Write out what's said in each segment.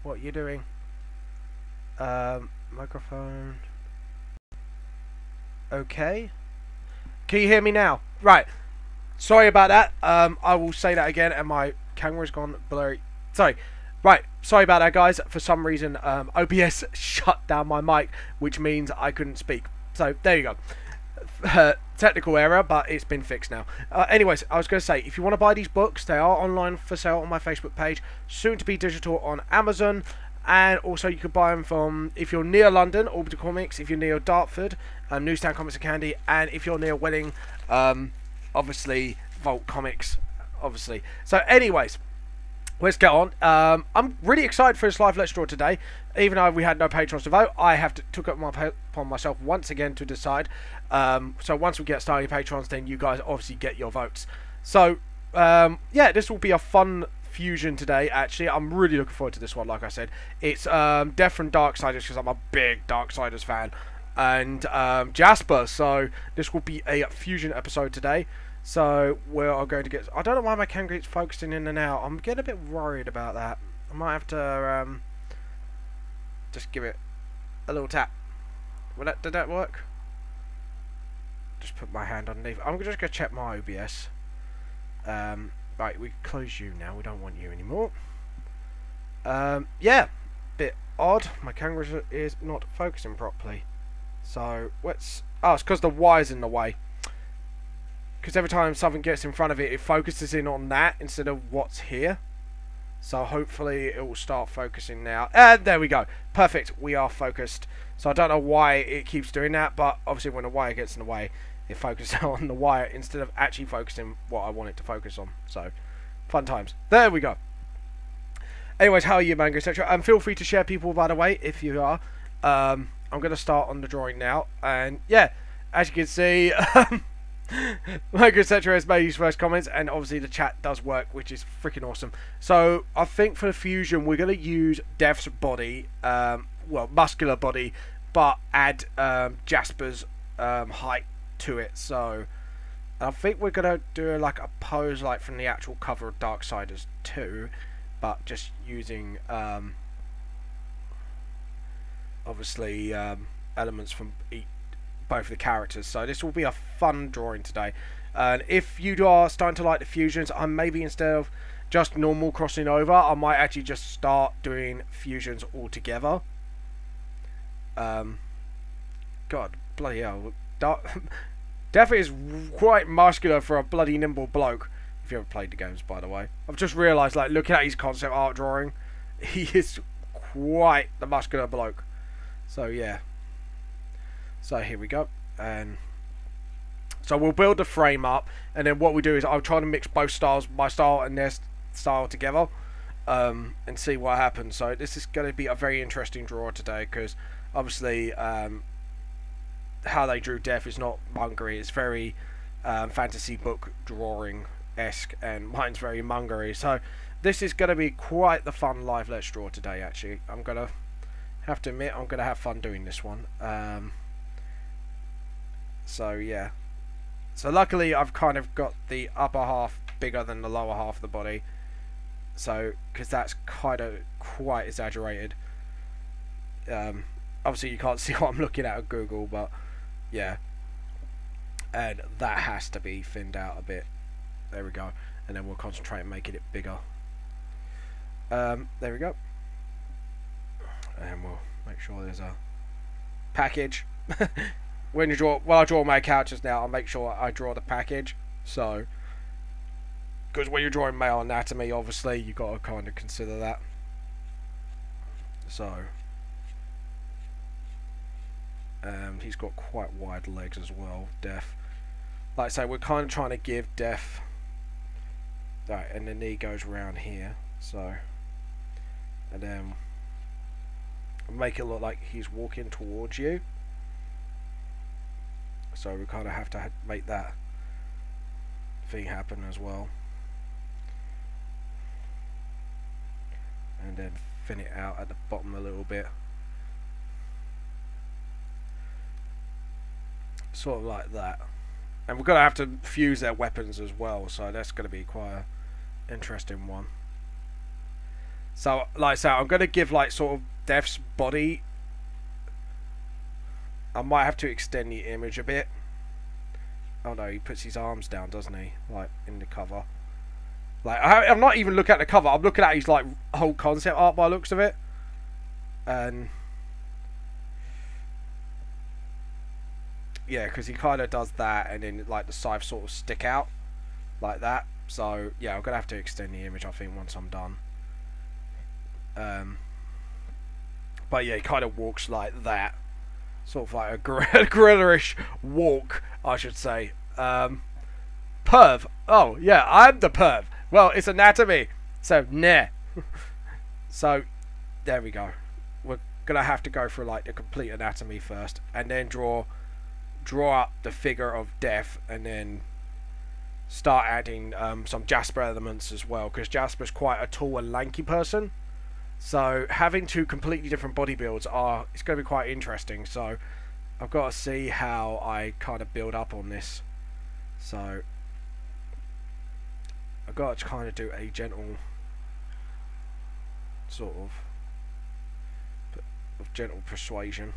what you're doing. Microphone. Okay. Can you hear me now? Right. Sorry about that. I will say that again, and my camera's gone blurry. Sorry. Right. Sorry about that, guys. For some reason, OBS shut down my mic, which means I couldn't speak. So there you go. Technical error, but it's been fixed now. Anyways, I was going to say, if you want to buy these books, they are online for sale on my Facebook page, soon to be digital on Amazon, and also you can buy them from, if you're near London, Orbital Comics, if you're near Dartford, Newstown Comics and Candy, and if you're near Welling, obviously Vault Comics, obviously. So anyways, let's get on. I'm really excited for this live Let's Draw today. Even though we had no patrons to vote, I have took it upon myself once again to decide. So once we get started patrons, then you guys obviously get your votes. So yeah, this will be a fun fusion today. Actually, I'm really looking forward to this one. Like I said, it's Death from Darksiders, because I'm a big Darksiders fan, and Jasper. So this will be a fusion episode today. So we are going to get. I don't know why my camera keeps focusing in and out. I'm getting a bit worried about that. I might have to just give it a little tap. Did that work? Just put my hand underneath. I'm just going to check my OBS. Right, we close you now. We don't want you anymore. Yeah, bit odd. My camera is not focusing properly. So let's. Oh, it's because the wire's in the way. Because every time something gets in front of it, it focuses in on that instead of what's here. So hopefully it will start focusing now. And there we go. Perfect. We are focused. So I don't know why it keeps doing that, but obviously when the wire gets in the way, it focuses on the wire instead of actually focusing what I want it to focus on. So fun times. There we go. Anyways, how are you, MANGA, etc.? And feel free to share people, by the way, if you are. I'm going to start on the drawing now. And yeah, as you can see... MANGA, etc. has made his first comments, and obviously the chat does work, which is freaking awesome. So I think for the fusion we're going to use Dev's body, well, muscular body, but add Jasper's height to it. So I think we're going to do like a pose like from the actual cover of Darksiders 2, but just using obviously elements from both of the characters. So this will be a fun drawing today, and if you are starting to like the fusions, I maybe instead of just normal crossing over, I might actually just start doing fusions all together. God bloody hell, Death is quite muscular for a bloody nimble bloke, if you ever played the games, by the way. I've just realised, like, looking at his concept art drawing, he is quite the muscular bloke. So yeah, so here we go. And so we'll build the frame up, and then what we do is I'll try to mix both styles, my style and their style, together, and see what happens. So this is going to be a very interesting draw today, because obviously how they drew Death is not manga. It's very fantasy book drawing esque, and mine's very manga-y. So this is going to be quite the fun live Let's Draw today. Actually, I'm going to have to admit I'm going to have fun doing this one. So yeah, so luckily I've kind of got the upper half bigger than the lower half of the body, so because that's kind of quite exaggerated. Obviously you can't see what I'm looking at Google, but yeah, and that has to be thinned out a bit. There we go, and then we'll concentrate on making it bigger. There we go, and we'll make sure there's a package. When I draw my characters now, I'll make sure I draw the package. So, because when you're drawing male anatomy, obviously you got to kind of consider that. So, he's got quite wide legs as well, Death. Like I say, we're kind of trying to give Death. Right, and the knee goes around here. So, and then make it look like he's walking towards you. So we kind of have to make that thing happen as well, and then thin it out at the bottom a little bit, sort of like that. And we're gonna have to fuse their weapons as well, so that's gonna be quite an interesting one. So, like I said, I'm going to give, like, sort of Def's body. I might have to extend the image a bit. Oh no, he puts his arms down, doesn't he? Like, in the cover. Like, I'm not even looking at the cover. I'm looking at his, like, whole concept art by the looks of it. And yeah, because he kind of does that, and then, like, the scythe sort of stick out like that. So yeah, I'm gonna have to extend the image, I think, once I'm done. But yeah, he kind of walks like that, sort of like a gorilla-ish walk, I should say. Perv. Oh yeah, I'm the perv. Well, it's anatomy, so nah. So there we go. We're gonna have to go through, like, the complete anatomy first, and then draw up the figure of Def, and then start adding some Jasper elements as well, because Jasper's quite a tall and lanky person. So having two completely different body builds it's going to be quite interesting. So I've got to see how I kind of build up on this. So I've got to kind of do a gentle sort of gentle persuasion,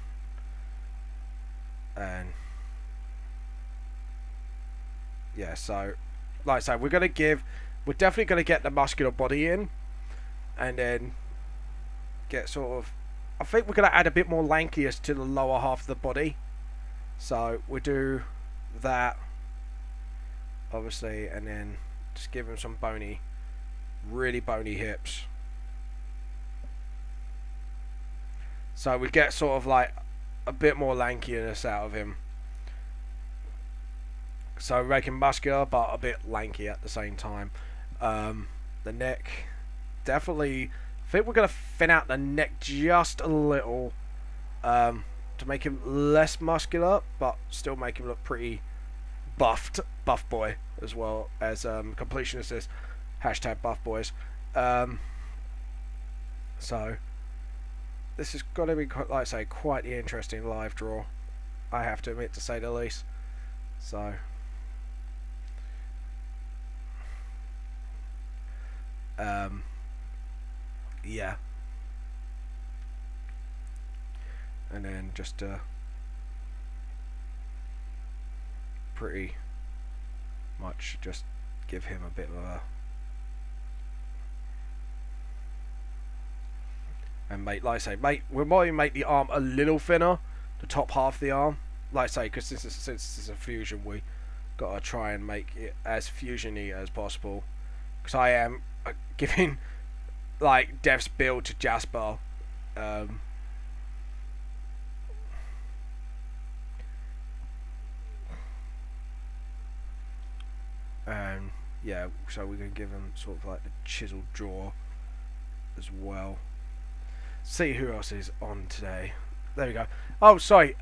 and yeah, so like I say, we're definitely going to get the muscular body in, and then get sort of, I think we're going to add a bit more lankiness to the lower half of the body. So we'll do that, obviously, and then just give him some really bony hips. So we get sort of like a bit more lankiness out of him. So make him muscular but a bit lanky at the same time. The neck, definitely, I think we're going to thin out the neck just a little, to make him less muscular but still make him look pretty buff boy, as well as completionist is #buffboys. So this is going to be, like I say, quite the interesting live draw, I have to admit, to say the least. So yeah, and then just pretty much just give him a bit of a, and like I say, we might even make the arm a little thinner, the top half of the arm, like I say, because since this is a fusion, we gotta try and make it as fusiony as possible, because I am giving, like, Def's build to Jasper, and yeah, so we're gonna give him sort of like the chiseled jaw as well. See who else is on today. There we go. Oh, sorry.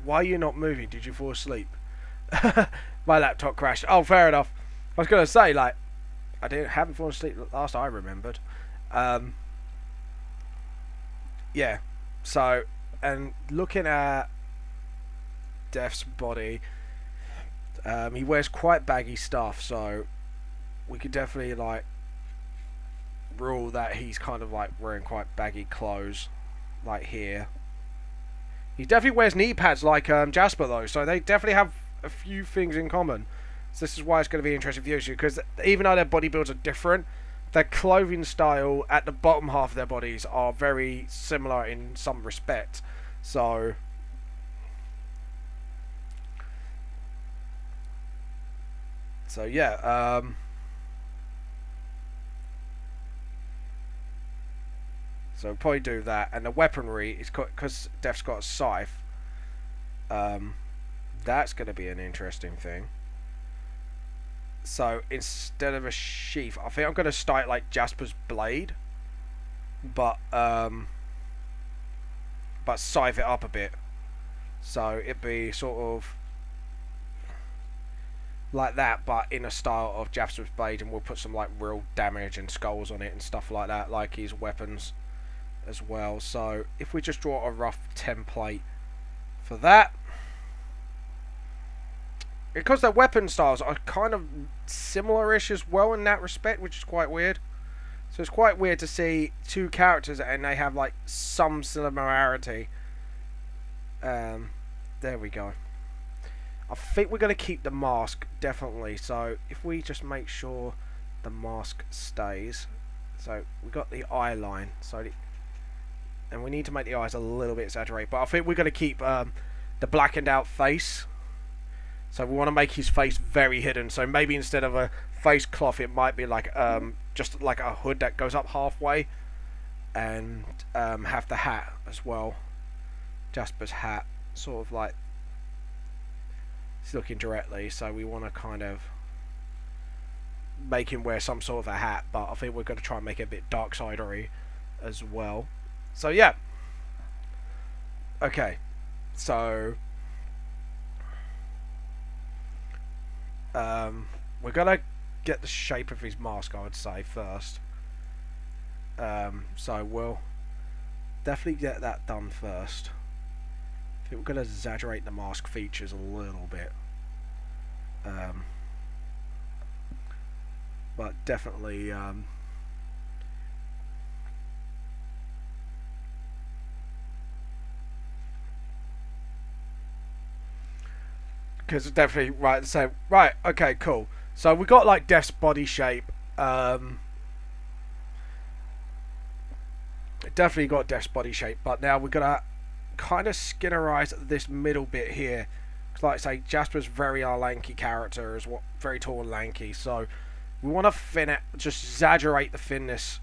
Why are you not moving? Did you fall asleep? My laptop crashed. Oh, fair enough. I was gonna say, like, haven't fallen asleep last I remembered. Yeah. So, and looking at Def's body, he wears quite baggy stuff, so we could definitely, like, rule that he's kind of like wearing quite baggy clothes, like here. He definitely wears knee pads like Jasper though, so they definitely have a few things in common. So this is why it's going to be interesting for you, because even though their body builds are different, their clothing style at the bottom half of their bodies are very similar in some respect. So yeah, so we'll probably do that, and the weaponry is because Def's got a scythe. That's going to be an interesting thing. So instead of a sheath, I think I'm going to start like Jasper's blade, but scythe it up a bit, so it'd be sort of like that, but in a style of Jasper's blade, and we'll put some like real damage and skulls on it and stuff like that, like his weapons as well. So if we just draw a rough template for that, because their weapon styles are kind of similar-ish as well in that respect, which is quite weird. So it's quite weird to see two characters and they have like some similarity. There we go. I think we're going to keep the mask, definitely. So if we just make sure the mask stays. So we got the eye line. And we need to make the eyes a little bit exaggerated. But I think we're going to keep the blackened out face. So we want to make his face very hidden. So maybe instead of a face cloth, it might be like just like a hood that goes up halfway. And have the hat as well. Jasper's hat. Sort of like he's looking directly, so we want to kind of make him wear some sort of a hat, but I think we're going to try and make it a bit Darksidery as well. So yeah, okay, so we're gonna get the shape of his mask, I would say, first. So we'll definitely get that done first. I think we're going to exaggerate the mask features a little bit. But definitely because it's definitely right. So right, okay, cool. So we got like Death's body shape. Definitely got Death's body shape, but now we're gonna kind of skinnerize this middle bit here. Like I say, Jasper's very lanky character, is what very tall and lanky. So we want to thin it, just exaggerate the thinness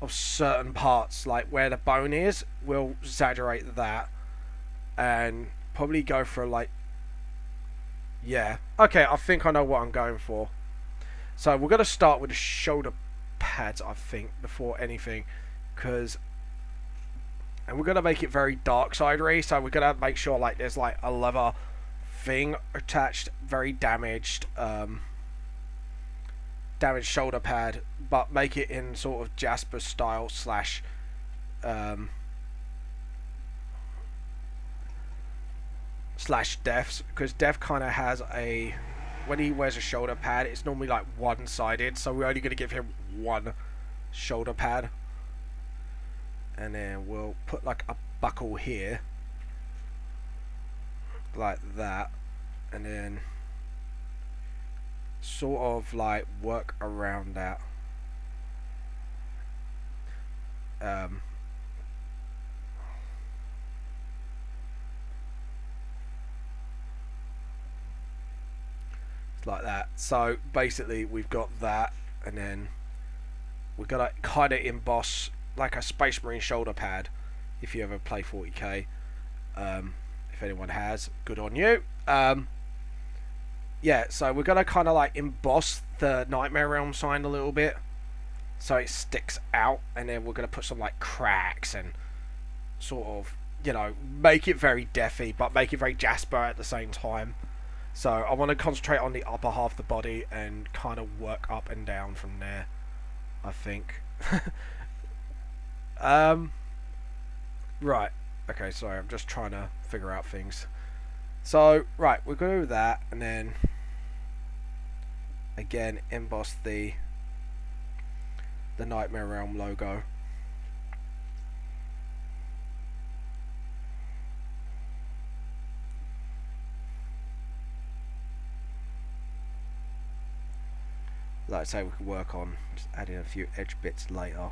of certain parts, like where the bone is. We'll exaggerate that, and probably go for like, yeah, okay. I think I know what I'm going for. So we're gonna start with the shoulder pads, I think, before anything, and we're gonna make it very Darksidery. So we're gonna make sure like there's like a leather thing attached, very damaged shoulder pad, but make it in sort of Jasper style slash Death's, because Death kind of has a, when he wears a shoulder pad, it's normally like one-sided, so we're only going to give him one shoulder pad. And then we'll put like a buckle here, like that, and then sort of like work around that. It's like that. So basically we've got that, and then we're gonna kind of emboss like a Space Marine shoulder pad, if you ever play 40k. If anyone has, good on you. Yeah, so we're gonna kind of like emboss the Nightmare Realm sign a little bit, so it sticks out, and then we're gonna put some like cracks and sort of, you know, make it very deathy, but make it very Jasper at the same time. So I want to concentrate on the upper half of the body and kind of work up and down from there, I think. Right, okay, sorry, I'm just trying to figure out things. So right, we're going to do that, and then again emboss the Nightmare Realm logo. Like I say, we can work on just adding a few edge bits later.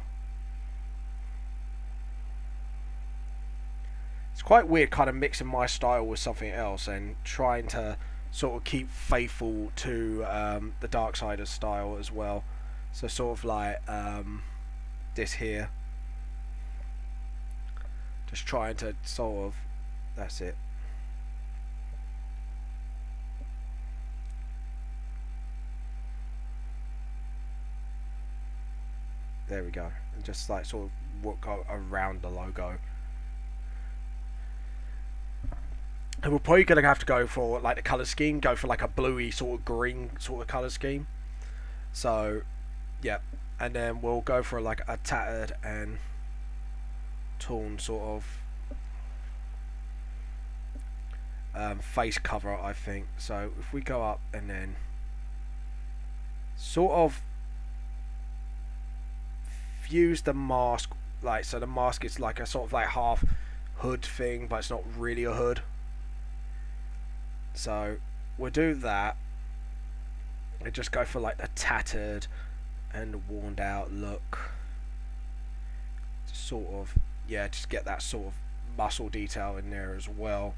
It's quite weird kind of mixing my style with something else and trying to sort of keep faithful to the Darksiders style as well. So sort of like this here. Just trying to sort of, that's it. There we go. And just like sort of work around the logo. And we're probably going to have to go for like the colour scheme, go for like a bluey sort of green sort of colour scheme. So yeah, and then we'll go for like a tattered and torn sort of face cover, I think. So if we go up and then sort of fuse the mask, like, so the mask is like a sort of like half hood thing, but it's not really a hood. So we'll do that and just go for like the tattered and worn out look. Just sort of, yeah, just get that sort of muscle detail in there as well.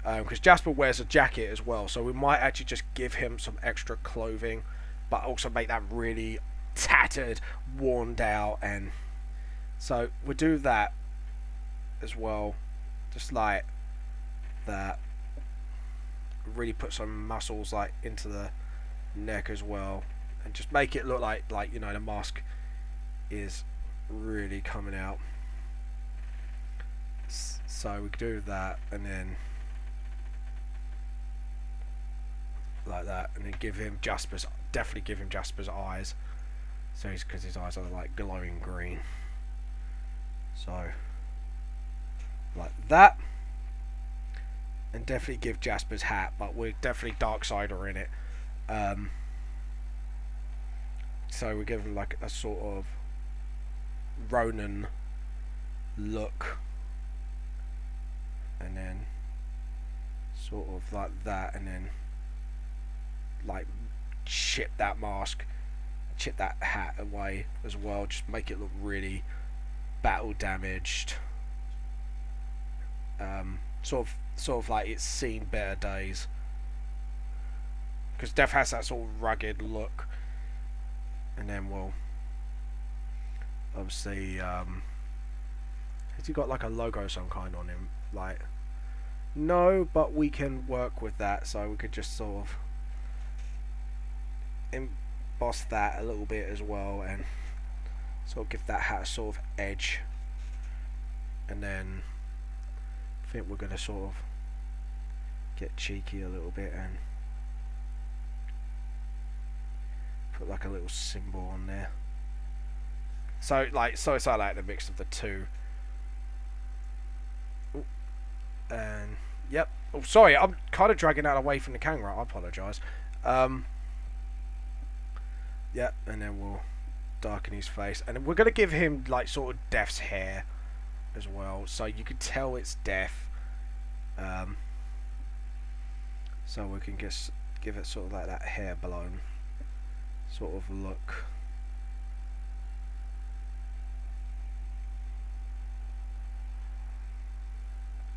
Because Jasper wears a jacket as well, so we might actually just give him some extra clothing, but also make that really tattered, worn out, and so we'll do that as well, just like that. Really put some muscles like into the neck as well, and just make it look like you know, the mask is really coming out. So we do that, and then like that, and then give him Jasper's, definitely give him Jasper's eyes, so he's, because his eyes are like glowing green, so like that. And definitely give Jasper's hat, but we're definitely Darksider in it, so we give him like a sort of Ronin look, and then sort of like that, and then like chip that mask, chip that hat away as well, just make it look really battle damaged, sort of like it's seen better days, because Death has that sort of rugged look. And then we'll obviously has he got like a logo of some kind on him? Like, no, but we can work with that, so we could just sort of emboss that a little bit as well, and sort of give that hat a sort of edge. And then I think we're gonna sort of get cheeky a little bit and put like a little symbol on there. So it's like the mix of the two. Ooh. And yep. Oh, sorry, I'm kind of dragging that away from the camera. I apologise. Yeah, and then we'll darken his face, and then we're gonna give him like sort of Death's hair as well, so you can tell it's Death. So we can just give it sort of like that hair blown sort of look.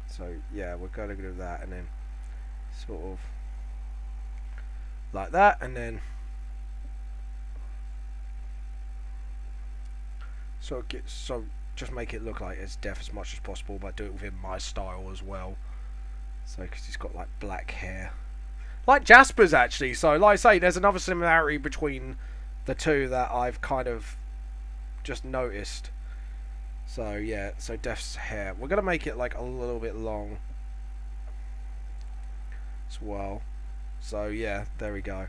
So yeah, we're gonna do that, and then sort of like that, and then sort of just make it look like it's Death as much as possible, but do it within my style as well. So because he's got like black hair, like Jasper's actually. So like I say, there's another similarity between the two that I've kind of just noticed. So yeah, so Death's hair, we're gonna make it like a little bit long as well. So yeah, there we go.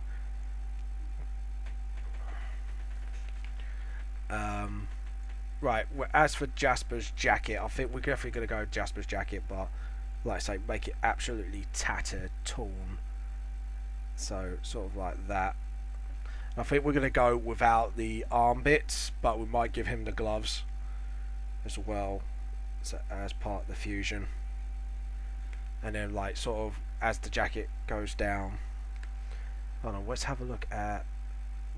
Right, as for Jasper's jacket, I think we're definitely gonna go with Jasper's jacket, but like I say, make it absolutely tattered, torn. So sort of like that. I think we're gonna go without the arm bits, but we might give him the gloves as well, so as part of the fusion. And then like sort of as the jacket goes down, hold on, let's have a look at,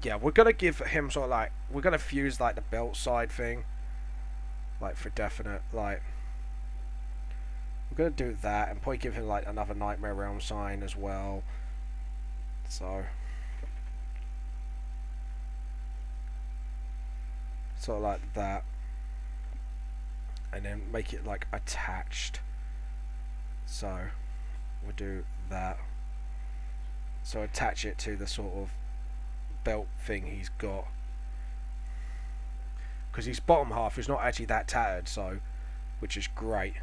yeah, we're gonna give him sort of like, we're gonna fuse like the belt side thing, like for definite, like we're gonna do that, and probably give him like another Nightmare Realm sign as well. So sort of like that, and then make it like attached. So we'll do that. So attach it to the sort of belt thing he's got, because his bottom half is not actually that tattered, so which is great.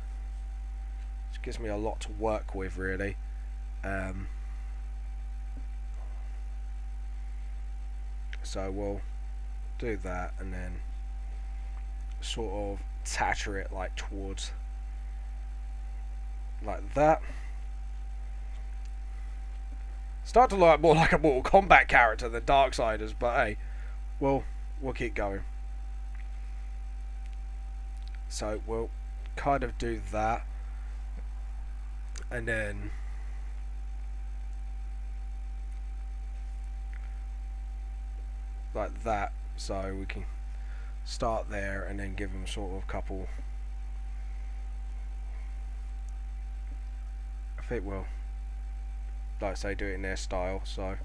It gives me a lot to work with, really. So we'll do that, and then sort of tatter it like towards like that. Start to look more like a Mortal Kombat character than Darksiders, but hey, we'll we'll keep going. So we'll kind of do that, and then like that, so we can start there and then give them sort of a couple. I think we'll, like I say, do it in their style. So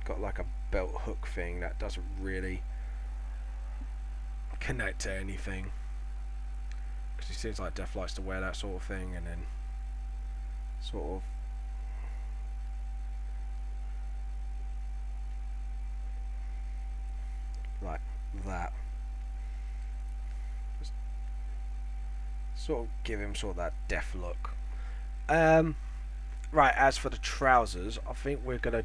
got like a belt hook thing that doesn't really connect to anything, because it seems like Def likes to wear that sort of thing, and then sort of like that. Just sort of give him sort of that Def look. Right, as for the trousers, I think we're gonna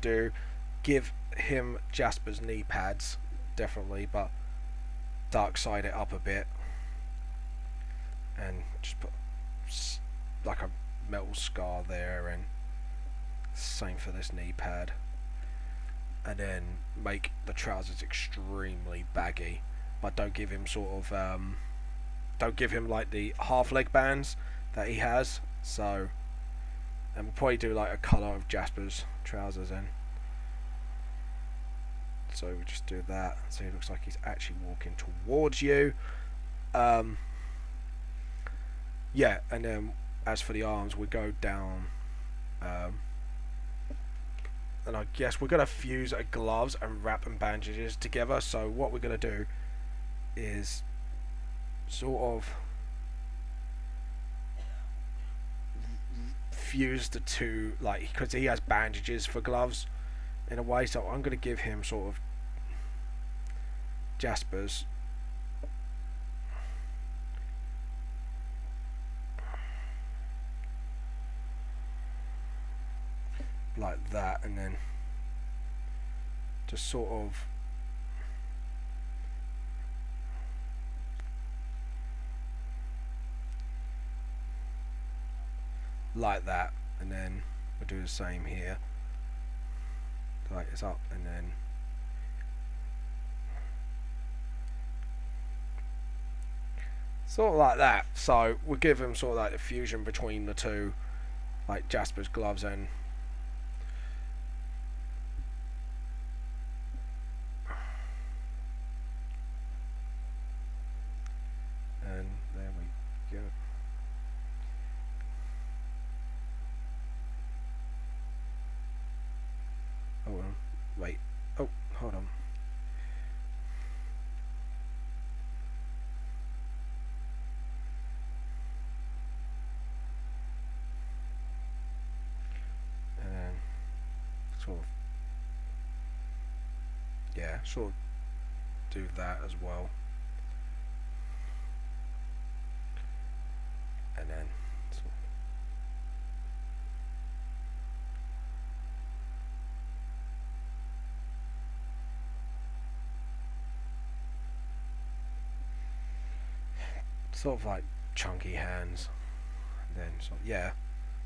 give him Jasper's knee pads, definitely, but dark side it up a bit, and just put like a metal scar there, and same for this knee pad, and then make the trousers extremely baggy, but don't give him sort of don't give him like the half leg bands that he has. So, and we'll probably do like a colour of Jasper's trousers in. So we just do that, so he looks like he's actually walking towards you. Yeah, and then as for the arms, we go down, and I guess we're gonna fuse gloves and wrap and bandages together. So what we're gonna do is sort of fuse the two, like, because he has bandages for gloves in a way. So I'm gonna give him sort of Jasper's like that, and then just sort of like that, and then we'll do the same here, like it's up, and then sort of like that. So we'll give him sort of like the fusion between the two, like Jasper's gloves and there we go. Hold on, wait, oh, hold on. And then sort of, yeah, sort of do that as well. And then sort of like chunky hands, and then yeah,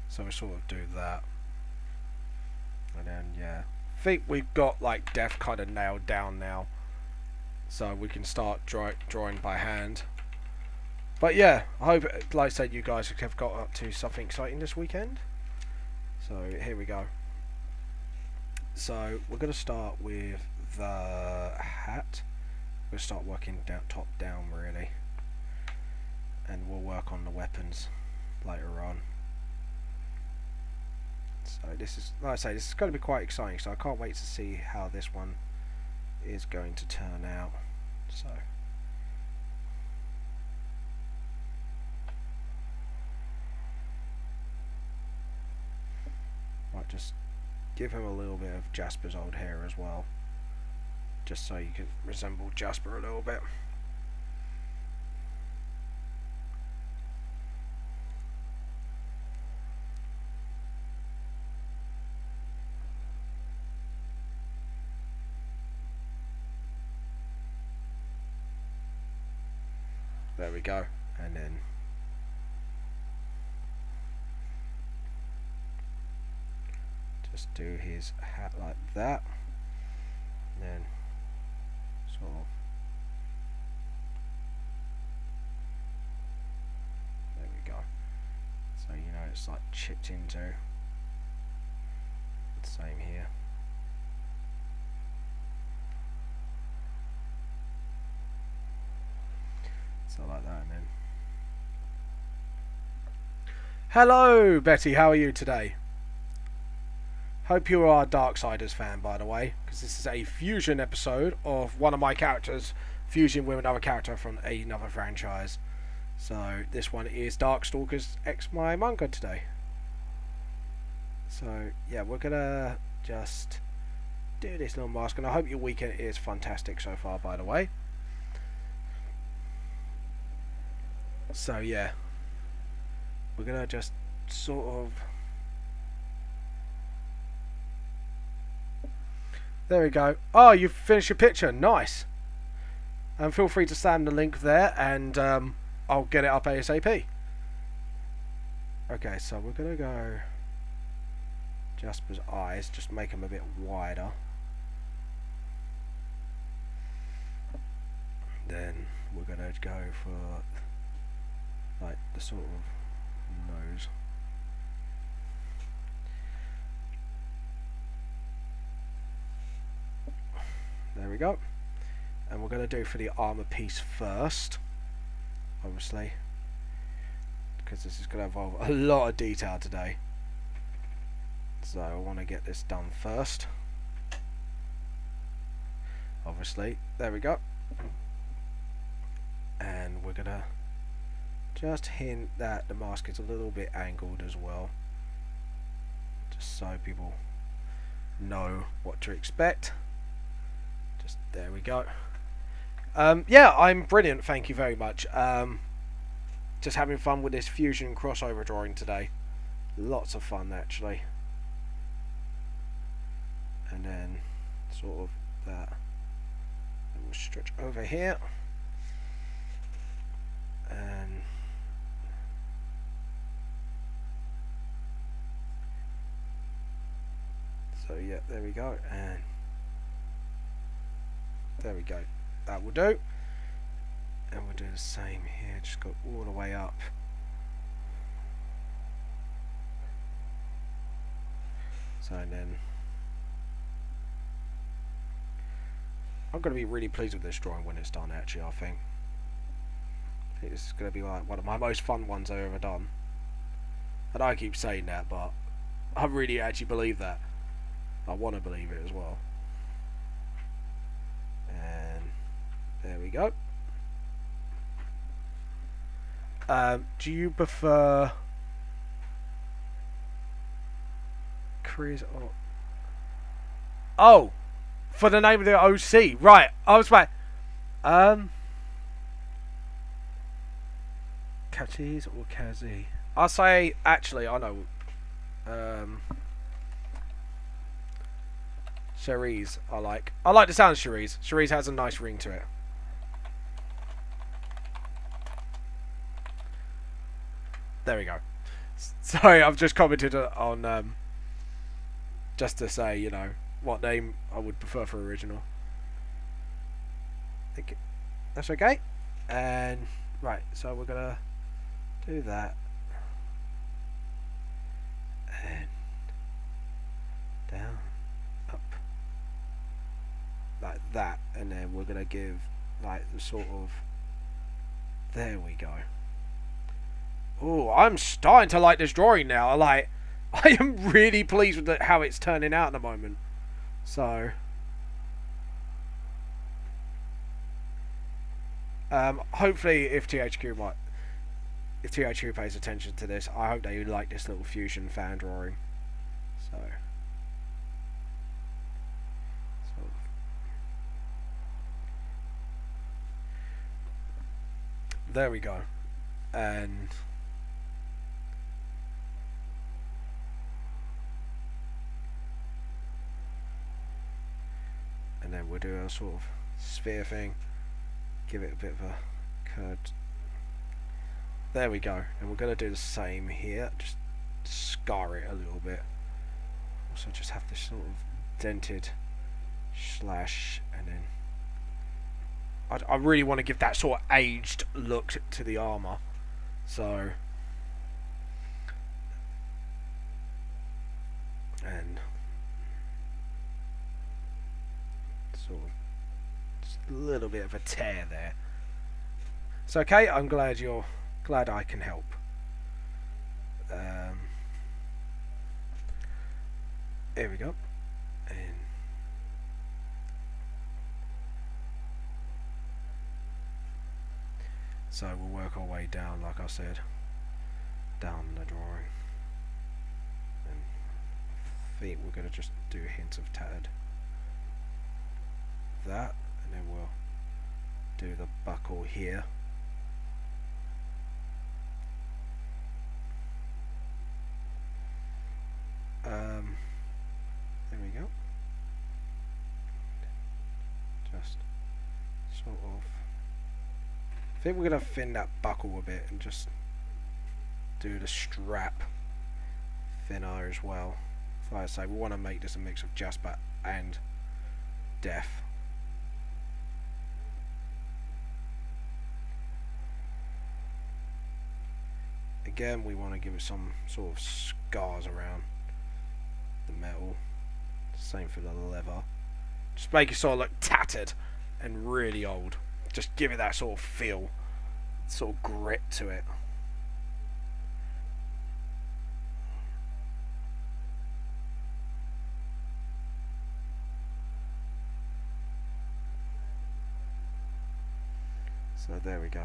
so we sort of do that, and then yeah, I think we've got like Def kind of nailed down now, so we can start drawing by hand. But yeah, I hope, like I said, you guys have got up to something exciting this weekend. So here we go. So we're going to start with the hat. We'll start working down, top down really, and we'll work on the weapons later on. So this is, like I say, this is going to be quite exciting, so I can't wait to see how this one is going to turn out. So might just give him a little bit of Jasper's old hair as well, just so you can resemble Jasper a little bit. There we go, and then just do his hat like that, and then sort it's like chipped into. Same here. So like that, and then. Hello, Betty. How are you today? Hope you are a Darksiders fan, by the way, because this is a fusion episode of one of my characters fusing with another character from another franchise. So this one is Darkstalkers X my manga today. So yeah, we're gonna just do this little mask, and I hope your weekend is fantastic so far, by the way. So yeah, we're gonna just sort of. There we go. Oh, you've finished your picture. Nice. And feel free to send the link there, and I'll get it up ASAP. Okay, so we're gonna go Jasper's eyes, just make them a bit wider. Then we're gonna go for like the sort of nose. There we go. And we're going to do for the armor piece first, obviously, because this is going to involve a lot of detail today. So I want to get this done first. Obviously, there we go. And we're going to just hint that the mask is a little bit angled as well, just so people know what to expect. Just there we go. Yeah, I'm brilliant, thank you very much. Just having fun with this fusion crossover drawing today. Lots of fun, actually. And then sort of that. And we'll stretch over here. And so yeah, there we go. And there we go. That will do. And we'll do the same here. Just go all the way up. So then I'm going to be really pleased with this drawing when it's done, actually, I think. It's going to be like one of my most fun ones I've ever done. And I keep saying that, but I really actually believe that. I want to believe it as well. And there we go. Do you prefer Kryz or... Oh! For the name of the OC. Right. I was like... Kachiz or Kazi? I'll say... Actually, I know. Cherise, I like. I like the sound of Cherise. Cherise has a nice ring to it. There we go. Sorry, I've just commented on just to say, you know, what name I would prefer for original. I think that's okay. And right, so we're gonna do that. And down, up, like that, and then we're gonna give like the sort of. There we go. Oh, I'm starting to like this drawing now. I am really pleased with how it's turning out at the moment. So, hopefully, if THQ pays attention to this, I hope they like this little fusion fan drawing. So there we go, and. And then we'll do a sort of sphere thing, give it a bit of a curved. There we go, and we're going to do the same here, just scar it a little bit. Also just have this sort of dented slash, and then I really want to give that sort of aged look to the armour. So and sort of just a little bit of a tear there. It's okay. I'm glad I can help. Here we go. And so we'll work our way down, like I said, down the drawing. And I think we're going to just do hints of tattered. That, and then we'll do the buckle here. There we go. Just sort of. I think we're gonna thin that buckle a bit and just do the strap thinner as well. Like I say, we want to make this a mix of Jasper and Death. Again, we want to give it some sort of scars around the metal. Same for the leather. Just make it sort of look tattered and really old. Just give it that sort of feel, sort of grit to it. So there we go.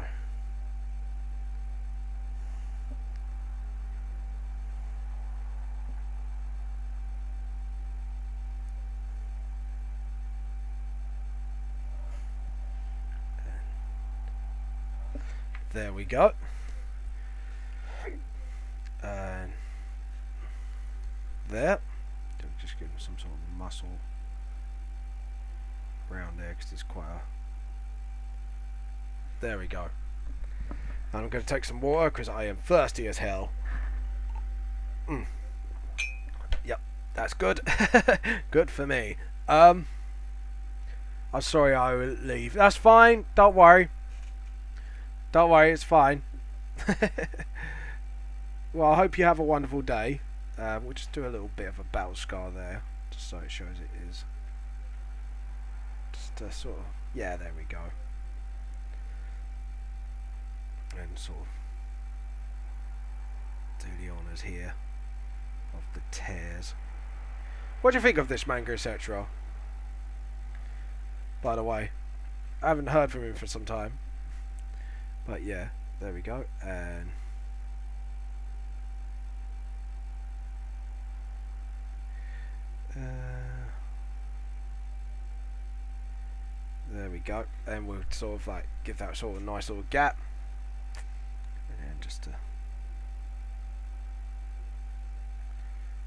There we go. And there. Just give them some sort of muscle around there because it's quite a. There we go. And I'm going to take some water because I am thirsty as hell. Yep, that's good. Good for me. I'm sorry I will leave. That's fine. Don't worry. Don't worry, it's fine. Well, I hope you have a wonderful day. We'll just do a little bit of a battle scar there, just so it shows it is. Just sort of, yeah, there we go. And sort of do the honours here of the tears. What do you think of this manga, etc.? By the way, I haven't heard from him for some time. But yeah, there we go, and there we go, and we'll sort of like give that sort of nice little gap, and then just to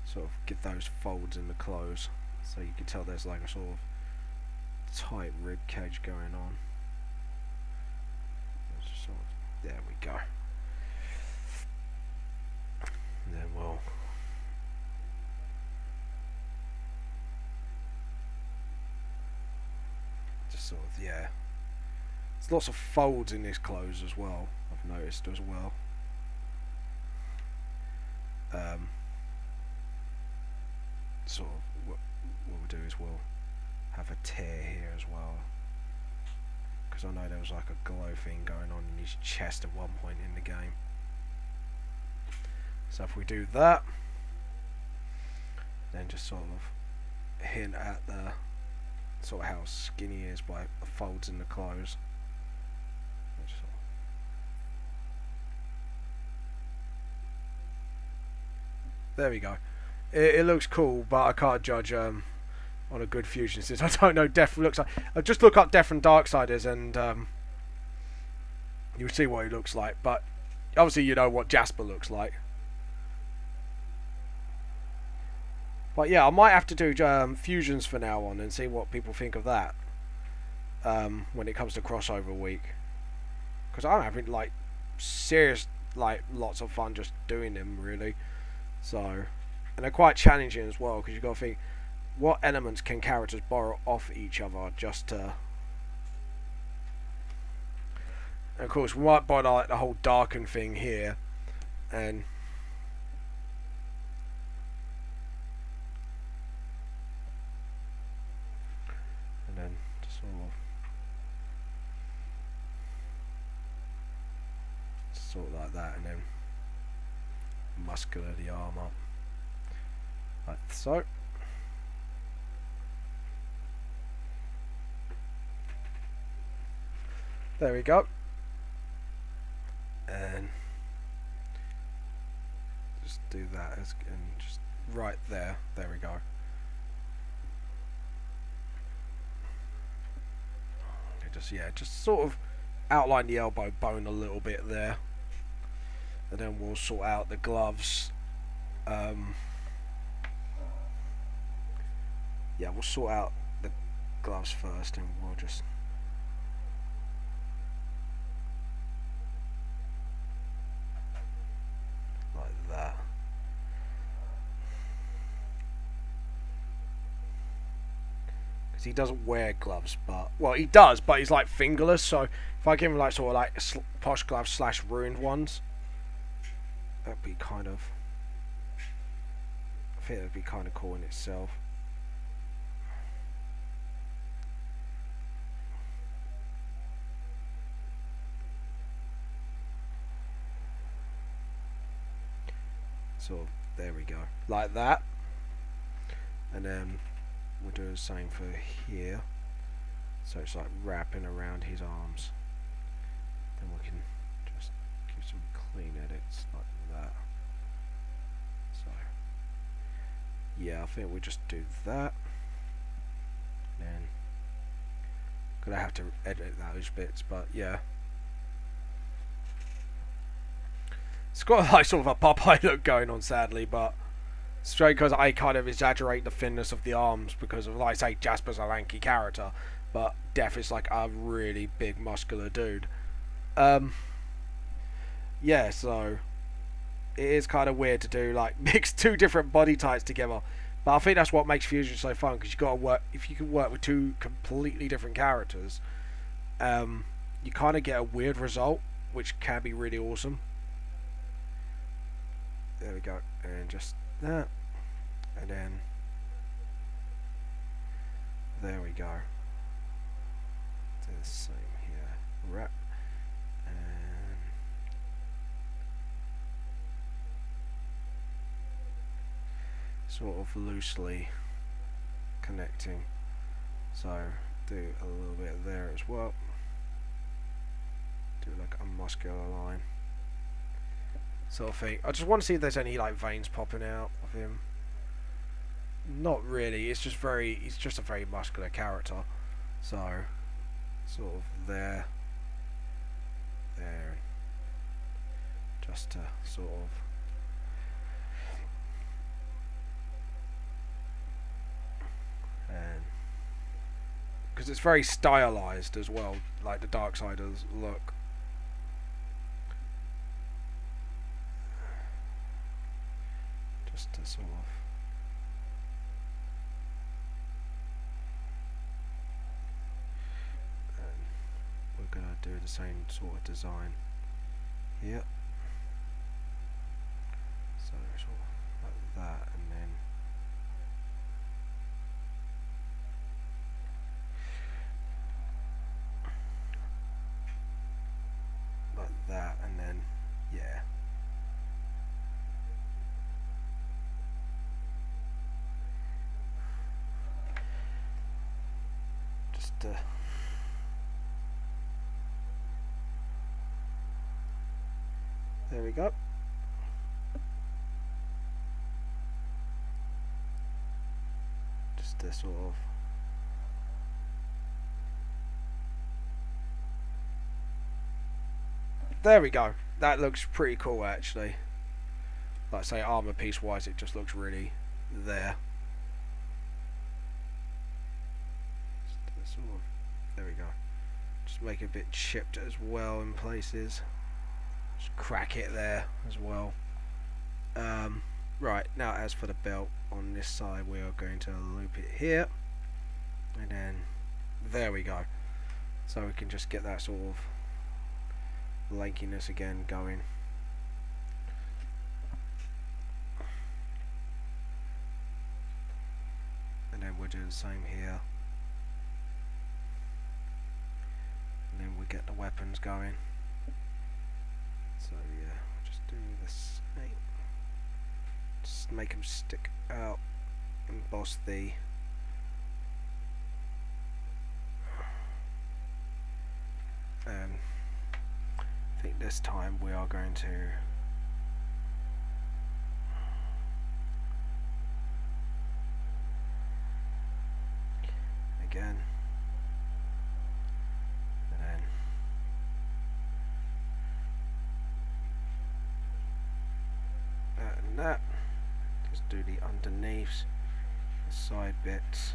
sort of give those folds in the clothes, so you can tell there's like a sort of tight rib cage going on. There we go. And then we'll just sort of, yeah. There's lots of folds in this clothes as well, I've noticed as well. Sort of what we'll do is we'll have a tear here as well. Because I know there was like a glow thing going on in his chest at one point in the game. So if we do that, then just sort of hint at the sort of how skinny he is by the folds in the clothes. There we go. It looks cool, but I can't judge on a good fusion since I don't know Death looks like. I'll just look up Death from Darksiders and you'll see what he looks like. But obviously you know what Jasper looks like. But yeah, I might have to do fusions for now on and see what people think of that when it comes to crossover week. Because I'm having like serious, like lots of fun just doing them really. So, and they're quite challenging as well because you've got to think, what elements can characters borrow off each other just to... And of course we might buy like the whole darken thing here, and sort of like that, and then muscular the arm up, like so. There we go. And just do that and just right there. There we go. Just sort of outline the elbow bone a little bit there, and then we'll sort out the gloves. Yeah, we'll sort out the gloves first, and we'll just like that. Because he doesn't wear gloves, but well, he does, but he's like fingerless. So if I give him like sort of like posh gloves / ruined ones, that'd be kind of. I think that'd be kind of cool in itself. So there we go, like that, and then we'll do the same for here. So it's like wrapping around his arms. Then we can just give some clean edits like that. So yeah, I think we'll just do that. Then gonna have to edit those bits, but yeah. It's got like sort of a Popeye look going on, sadly, but straight because I kind of exaggerate the thinness of the arms because of, like I say, Jasper's a lanky character, but Death is like a really big muscular dude. Yeah, so it is kind of weird to do like mix two different body types together, but I think that's what makes Fusion so fun, because you got to work, if you can work with two completely different characters, you kind of get a weird result, which can be really awesome. There we go, and just that, and then there we go. Do the same here, wrap, and sort of loosely connecting. So do a little bit there as well. Do like a muscular line. Sort of thing. I just want to see if there's any like veins popping out of him. Not really. It's just he's just a very muscular character. So sort of there, just to sort of and because it's very stylized as well, like the Darksiders look. To sort of and we're gonna do the same sort of design here, so sort of like that, and then like that, and then yeah. There we go. Just to sort of there we go. That looks pretty cool actually. Like I say, armor piece wise, it just looks really there. Sort of, there we go. Just make it a bit chipped as well in places. Just crack it there as well. Right, now as for the belt on this side, we are going to loop it here, and then there we go. So we can just get that sort of lankiness again going. And then we'll do the same here. And then we get the weapons going. So So yeah, just do the same. Just make them stick out. Emboss the and I think this time we are going to again and then that and that. Just do the underneaths, the side bits.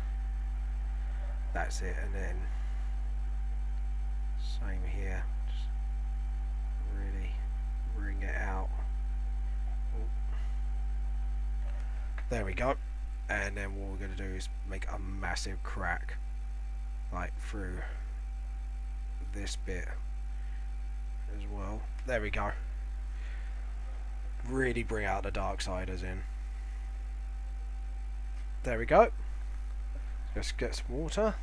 That's it, and then same here. Just really bring it out. Oh. There we go. And then what we're going to do is make a massive crack, like through this bit as well. There we go. Really bring out the Darksiders in. There we go. Just get some water.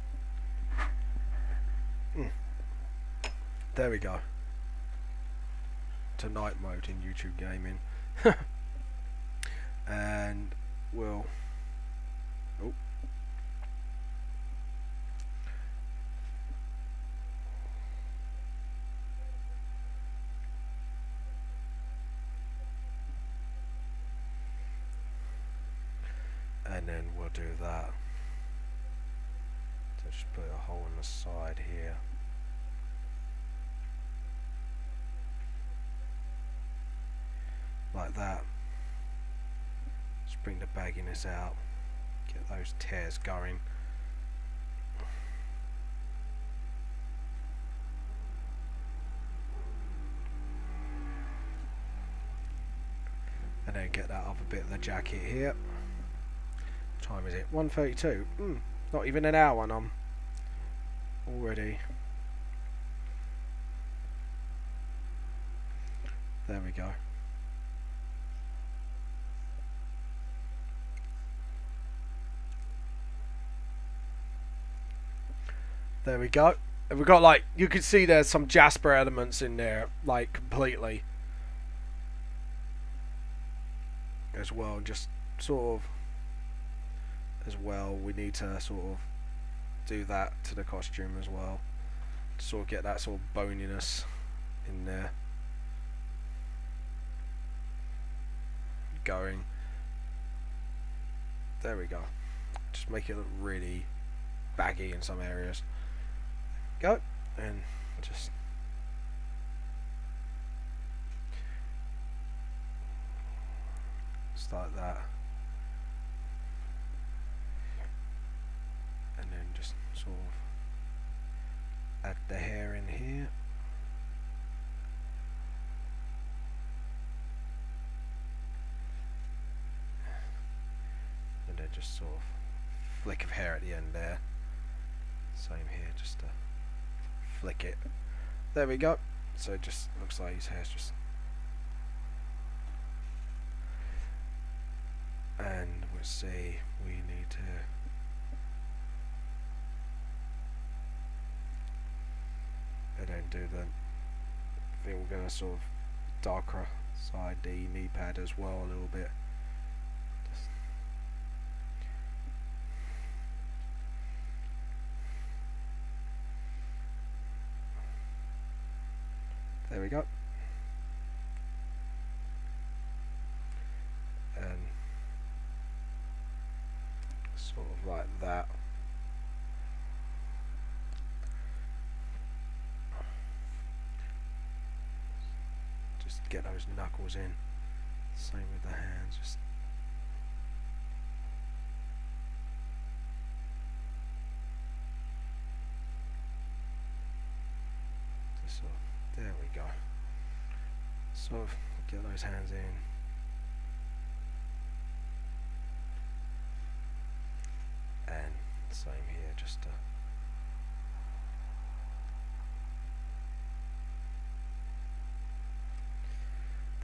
There we go. To night mode in YouTube gaming. And we'll... Oh. And then we'll do that. So just put a hole in the side here. Like that. Just bring the bagginess out. Get those tears going. And then get that other bit of the jacket here. What time is it? 1:32. Not even an hour and I'm already. There we go. There we go. And we've got, like, you can see there's some Jasper elements in there, like, completely. As well, just sort of, as well, we need to sort of do that to the costume as well. To sort of get that sort of boniness in there. Going. There we go. Just make it look really baggy in some areas. Go and just start that, and then just sort of add the hair in here. And then just sort of flick of hair at the end there. Same here, just to flick it. There we go. So it just looks like his hair's just. And we'll see, we need to and then do the I think we're going to sort of darker side the knee pad as well a little bit. Just there we go. And sort of like that. Just get those knuckles in. Same with the hands. Just sort of, there we go. Sort of get those hands in. And same here, just to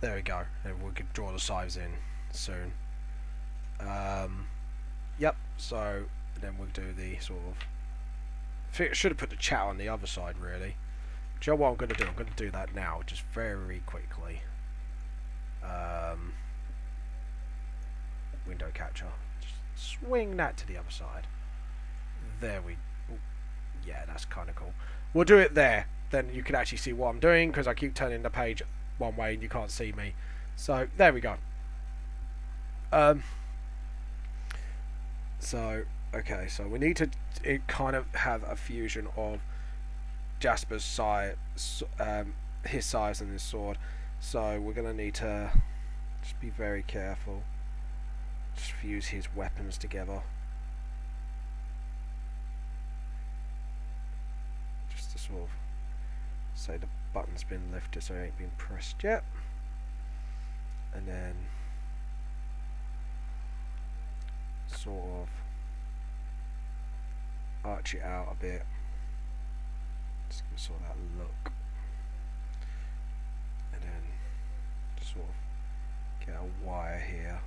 there we go, and we could draw the sides in soon. Yep, so then we'll do the sort of I think I should have put the chat on the other side really, Do you know what I'm going to do? I'm going to do that now, just very quickly. Window catcher. Just swing that to the other side. There we... Ooh, yeah, that's kind of cool. We'll do it there. Then you can actually see what I'm doing, because I keep turning the page one way and you can't see me. So, there we go. So, okay, so we need to kind of have a fusion of Jasper's size, his size and his sword. So we're going to need to just be very careful. Just fuse his weapons together. Just to sort of say the button's been lifted so it ain't been pressed yet. And then sort of arch it out a bit. Just gonna sort of that look. And then just sort of get a wire here.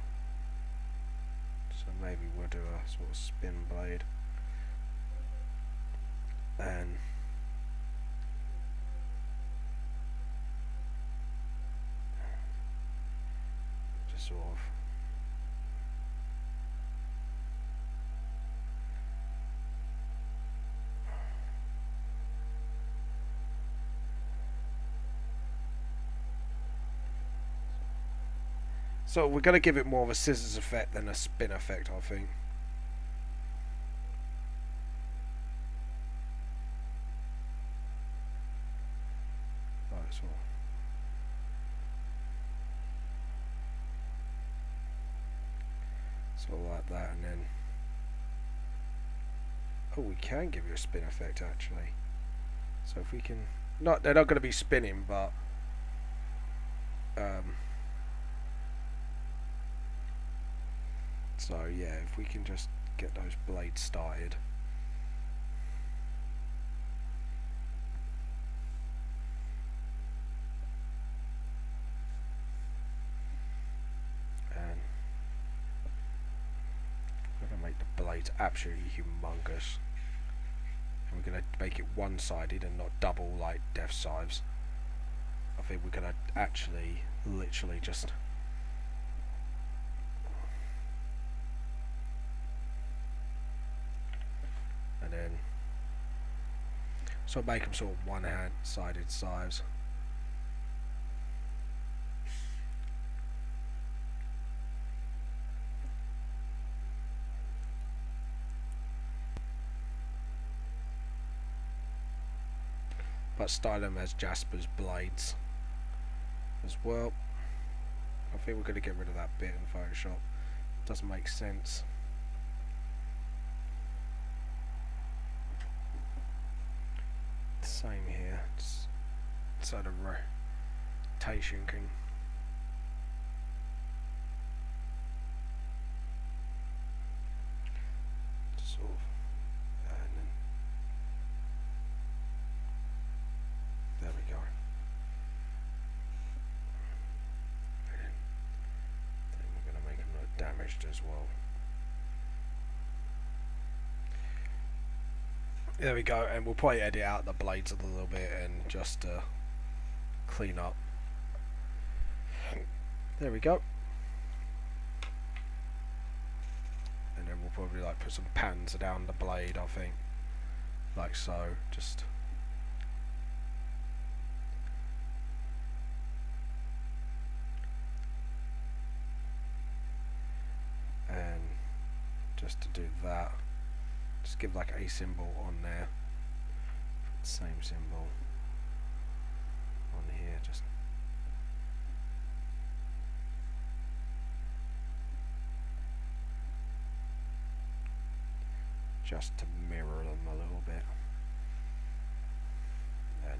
So maybe we'll do a sort of spin blade. And just sort of so we're going to give it more of a scissors effect than a spin effect, I think. Right, so like that, and then oh, we can give it a spin effect actually. So if we can, they're not going to be spinning, but so yeah, if we can just get those blades started. And we're going to make the blades absolutely humongous. And we're going to make it one-sided and not double like Death Sives. I think we're going to actually literally just and then so make them sort of one-sided sides. But style them as Jasper's blades as well. I think we're going to get rid of that bit in Photoshop. Doesn't make sense. Same here, just so the rotation can sort of, and then there we go. And then we're going to make them look damaged as well. There we go, and we'll probably edit out the blades a little bit and just clean up. There we go. And then we'll probably like put some pans down the blade, I think, like so. Just and just to do that. Just give like a symbol on there, same symbol on here, just to mirror them a little bit. And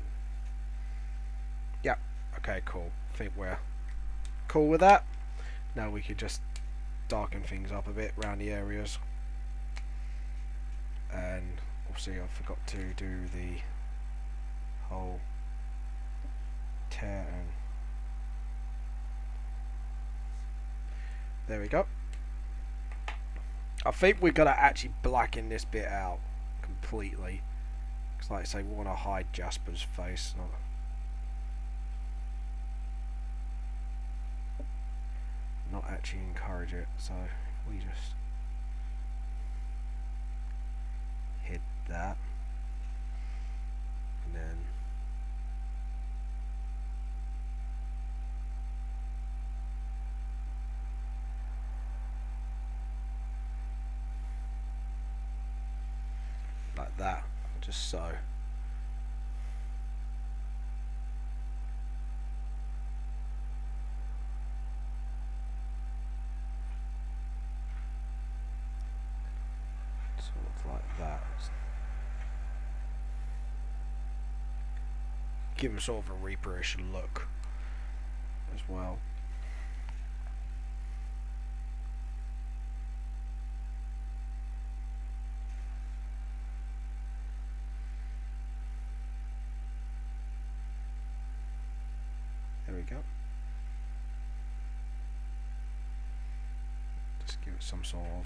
yeah, okay, cool. I think we're cool with that. Now we could just darken things up a bit around the areas. And obviously I forgot to do the whole tear, and there we go. I think we're gonna actually blacken this bit out completely, Because like I say, we want to hide Jasper's face, not actually encourage it. So we just hid that, and then like that, just so. Sort of like that. Give him sort of a Reaperish look as well. There we go. Just give it some sort of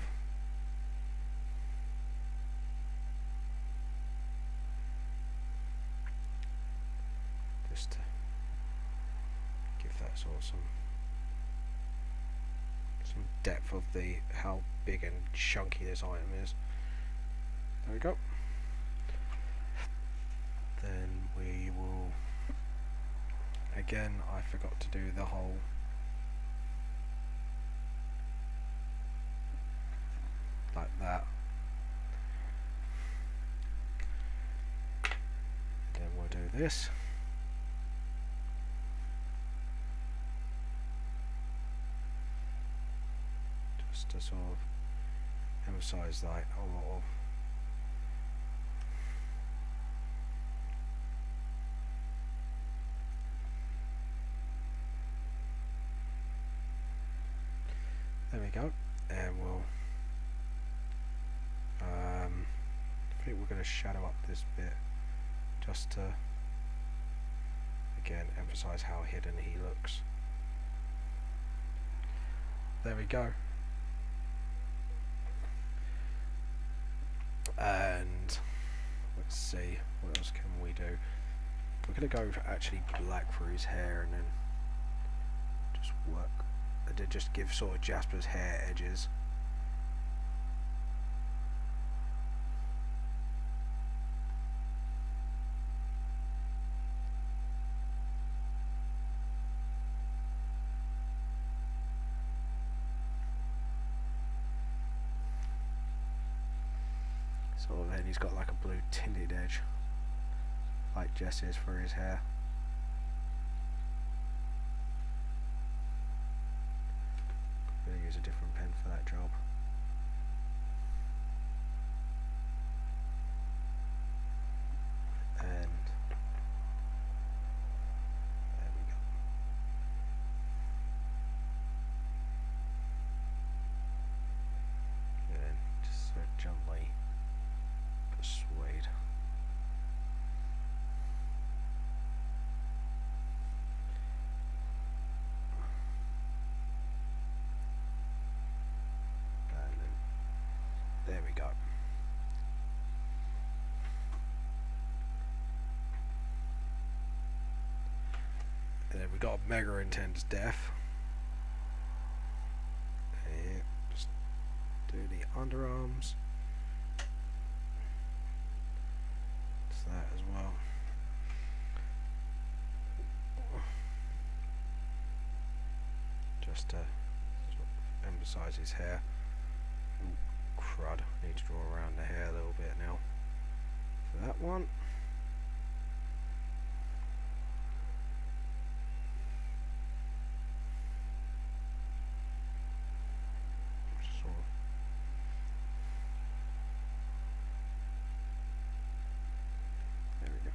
just to give that sort of some depth of the how big and chunky this item is. There we go. Then we will, again, I forgot to do the whole like that. Then we'll do this. Just to sort of emphasize like a lot of there we go, and we'll I think we're going to shadow up this bit just to again emphasize how hidden he looks. There we go. And let's see, what else can we do? We're going to go for actually black for his hair, and then just work to just give sort of Jasper's hair edges. Sort of, and he's got like a blue tinted edge, like Jess is for his hair. I'm going to use a different pen for that job. And there we go. And then just sort of gently persuade. And then there we go. And then we got Mega Intense Death. And just do the underarms. That as well. Just to sort of emphasize his hair. Ooh, crud. I need to draw around the hair a little bit now for that one. Sort of. There we go.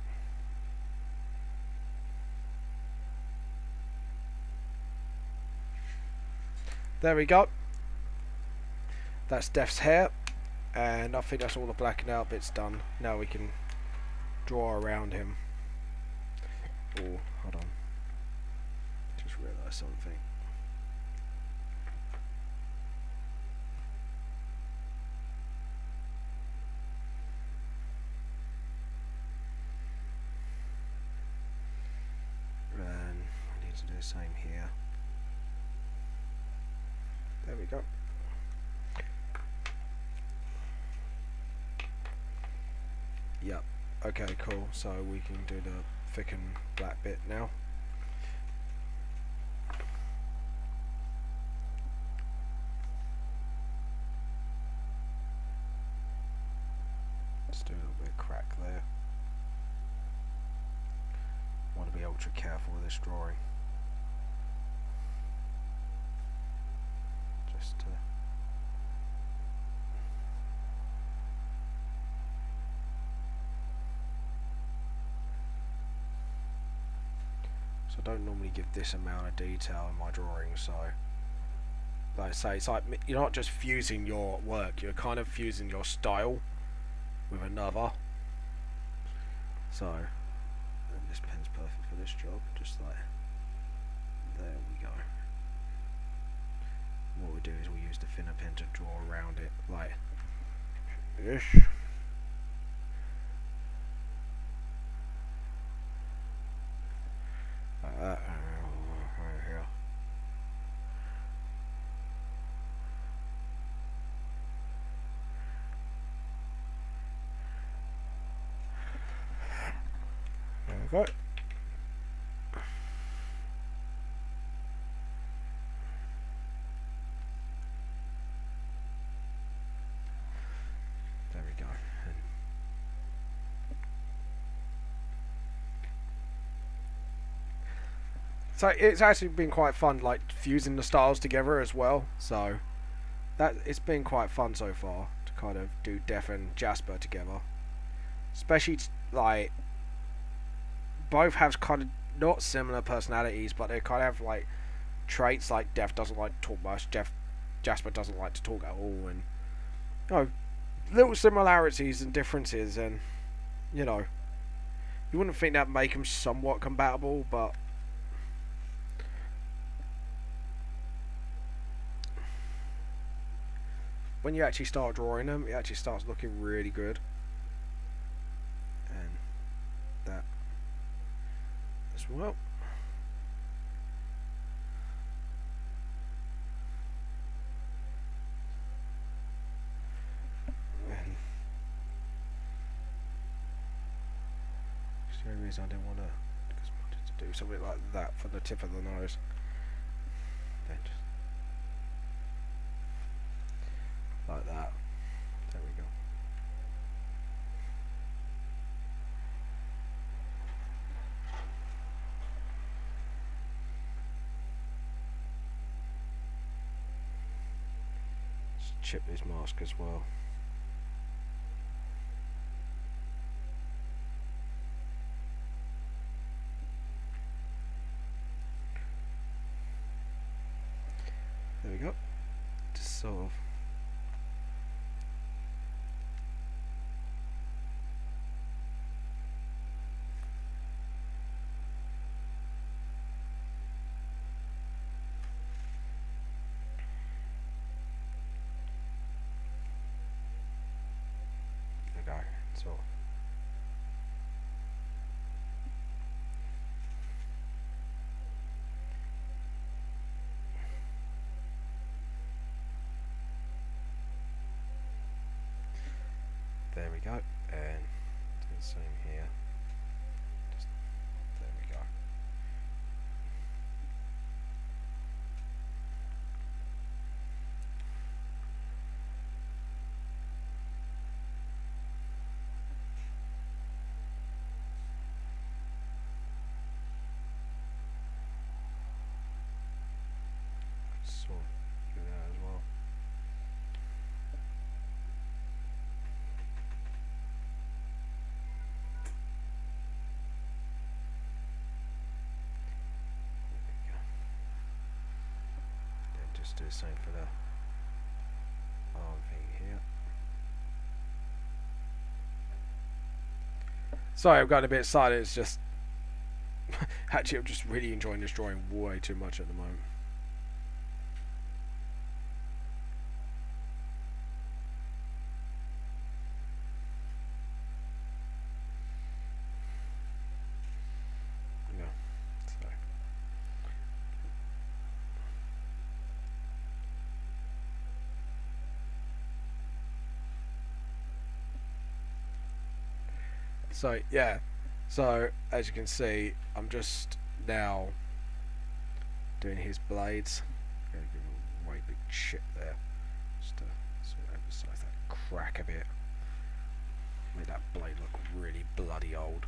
There we go. That's Def's hair, and I think that's all the blackened out bits done. Now we can draw around him. Oh, hold on. Just realised something. the same here. There we go. Yep. Okay, cool. So we can do the thick and black bit now. Just do a little bit of crack there. Want to be ultra careful with this drawing. Just to I don't normally give this amount of detail in my drawings, so like I say, it's like you're not just fusing your work, you're kind of fusing your style with another. So, and this pen's perfect for this job, just like there we go. What we do is we use the thinner pen to draw around it, like this. Right here. There we go. There we go. So it's actually been quite fun, like fusing the styles together as well. So that it's been quite fun so far to kind of do Def and Jasper together. Especially like both have kind of not similar personalities, but they kind of have like traits. Like Def doesn't like to talk much. Jasper doesn't like to talk at all, and you know, little similarities and differences, and you know, you wouldn't think that make them somewhat compatible, but when you actually start drawing them, it actually starts looking really good. And that as well. And the only reason I didn't want to, because I wanted to do something like that for the tip of the nose. Then just like that. There we go. Let's chip this mask as well. There we go. Just sort of so there we go, and do the same here. Just, there we go. Sort of do that as well. Just do the same for the arm thing here. Sorry, I've got a bit excited. It's just actually I'm just really enjoying this drawing way too much at the moment. Yeah, so So yeah, so as you can see, I'm just now doing his blades. Gonna give him a way big chip there, just to sort of emphasise that crack a bit. Make that blade look really bloody old.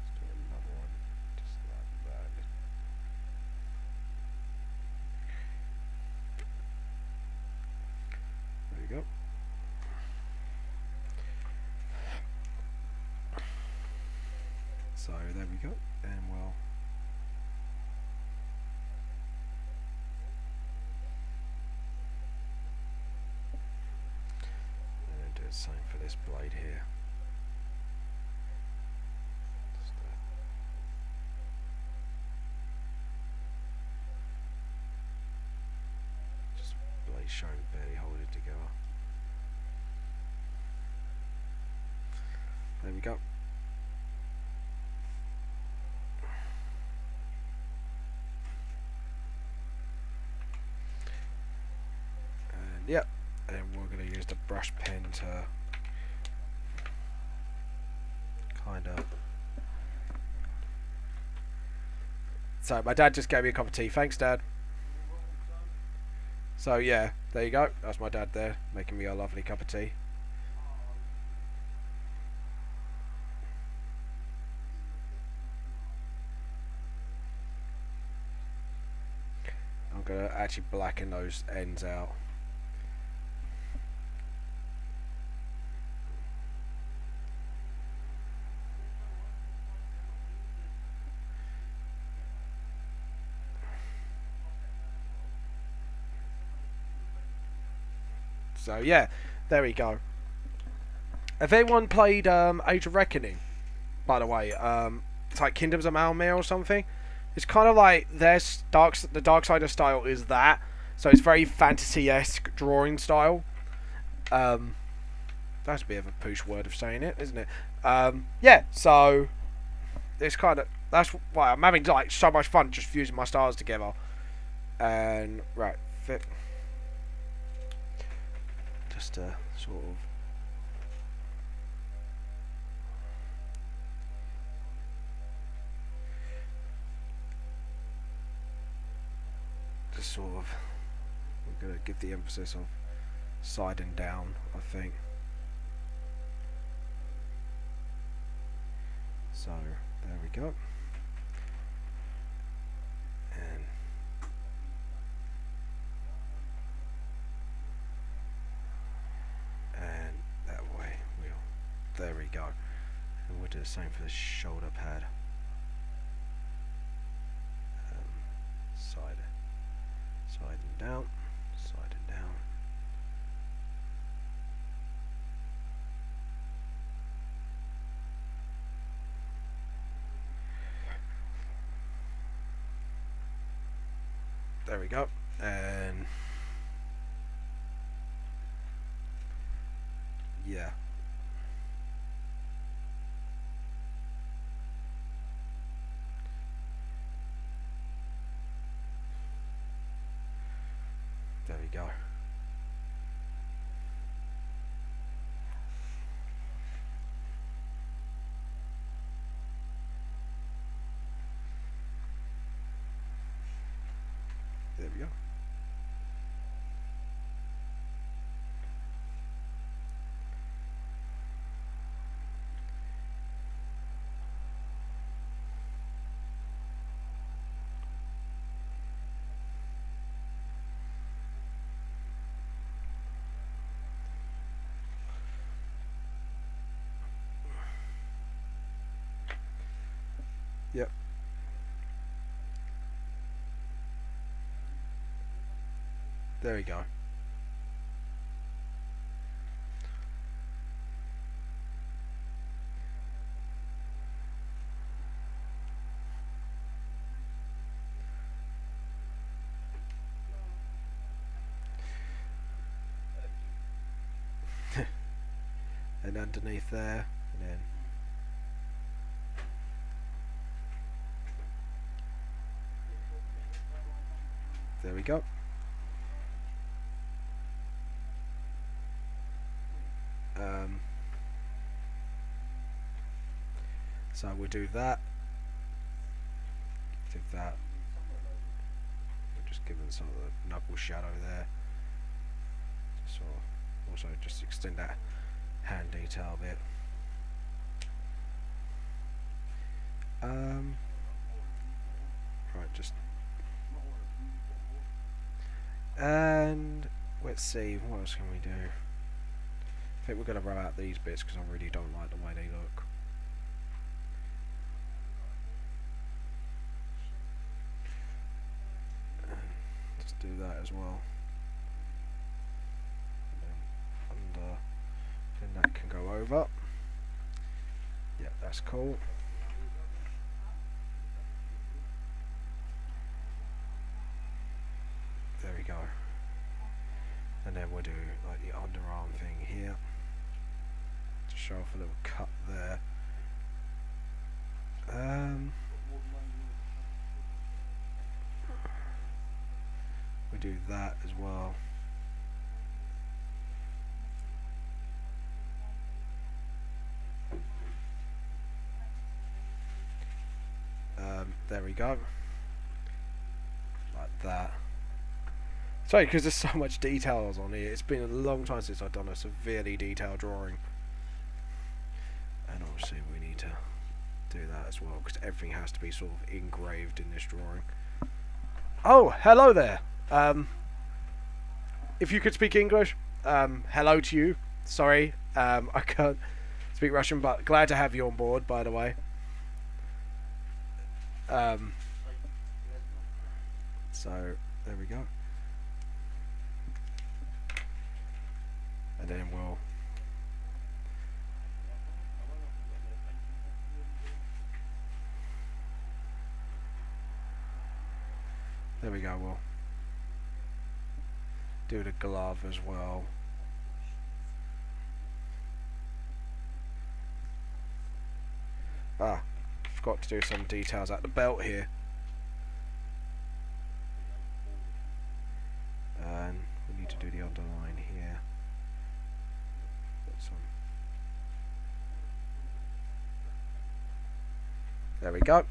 Let's do another one, just like that. There you go. So there we go, and we'll do the same for this blade here. Just blade showing barely holding together. There we go. Yep, and we're going to use the brush pen to kind of. So my dad just gave me a cup of tea. Thanks, Dad. So yeah, there you go. That's my dad there, making me a lovely cup of tea. I'm going to actually blacken those ends out. So yeah, there we go. Have anyone played Age of Reckoning? By the way, it's like Kingdoms of Malmere or something. It's kind of like the Darksiders style is that, so it's very fantasy-esque drawing style. That's a bit of a push word of saying it, isn't it? Yeah, so it's kind of that's why I'm having like so much fun just fusing my styles together. And right, fit. Just sort of we're going to give the emphasis of side and down, I think. So there we go. And that way there we go. And we'll do the same for the shoulder pad. Side and down, side and down. There we go. And yeah. There we go. There we go. Yep. There we go. And underneath there, and then there we go. So we'll do that. Do that. We'll just give them sort of the knuckle shadow there. So also just extend that hand detail a bit. Right, just and let's see, what else can we do? I think we're going to rub out these bits because I really don't like the way they look. Just do that as well. And then under, then that can go over. Yeah, that's cool. There we go. And then we'll do like the underarm thing here to show off a little cut there. We do that as well. There we go. Like that. Sorry, because there's so much details on here. It's been a long time since I've done a severely detailed drawing. And obviously we need to do that as well, because everything has to be sort of engraved in this drawing. Oh, hello there. If you could speak English, hello to you. Sorry, I can't speak Russian, but glad to have you on board, by the way. So, there we go. And then we'll there we go, we'll do the glove as well. Ah, forgot to do some details at the belt here. And we need to do the underline here. Put some. There we go.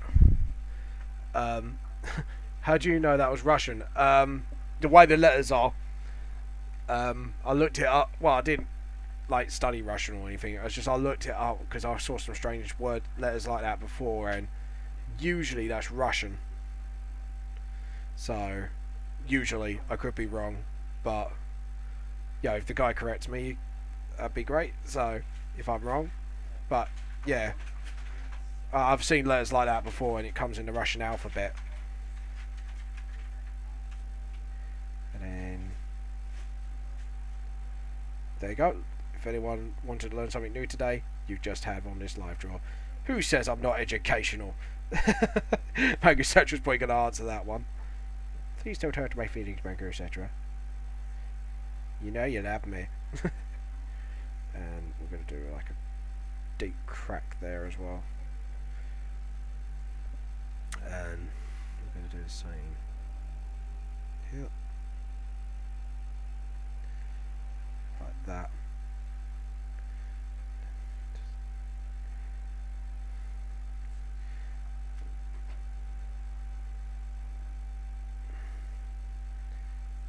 How do you know that was Russian? The way the letters are. I looked it up. Well, I didn't like study Russian or anything. It was just I looked it up because I saw some strange word letters like that before, and usually that's Russian. So usually I could be wrong, but yeah, if the guy corrects me, that'd be great. So if I'm wrong, but yeah, I've seen letters like that before, and it comes in the Russian alphabet. And then there you go. If anyone wanted to learn something new today, you just have on this live draw. Who says I'm not educational? MANGA, etc. is probably going to answer that one. Please don't hurt my feelings, MANGA, etc. You know you love me. And we're going to do like a deep crack there as well. And we're going to do the same here. Like that.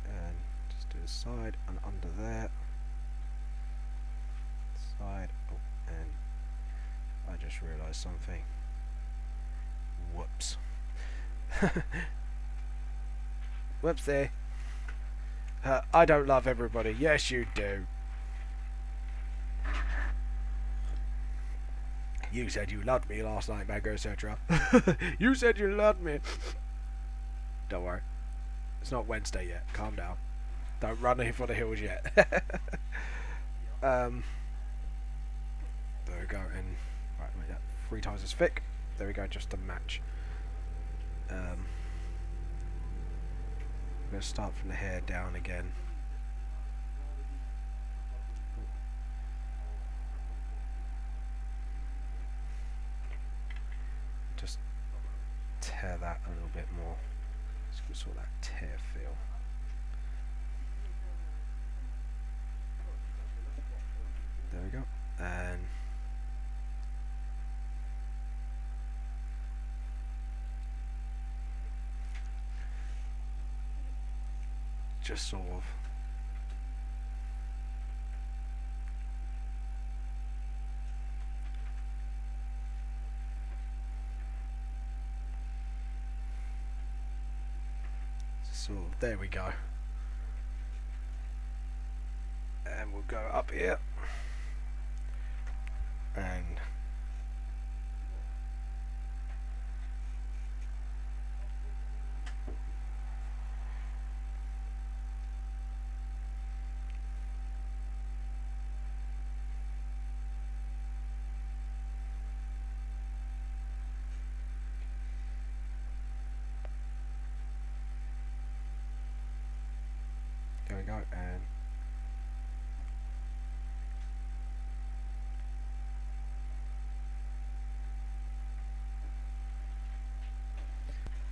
And just do the side and under there. Side. Oh, and I just realised something. Whoops. Whoops there. I don't love everybody. Yes, you do. You said you loved me last night, MANGA, etc. You said you loved me. Don't worry. It's not Wednesday yet. Calm down. Don't run for the hills yet. There we go. And right, make that 3 times as thick. There we go, just to match. I'm going to start from the hair down again. Just tear that a little bit more. Just get sort of that tear feel. There we go. And just sort of there we go. And we'll go up here and there we go, and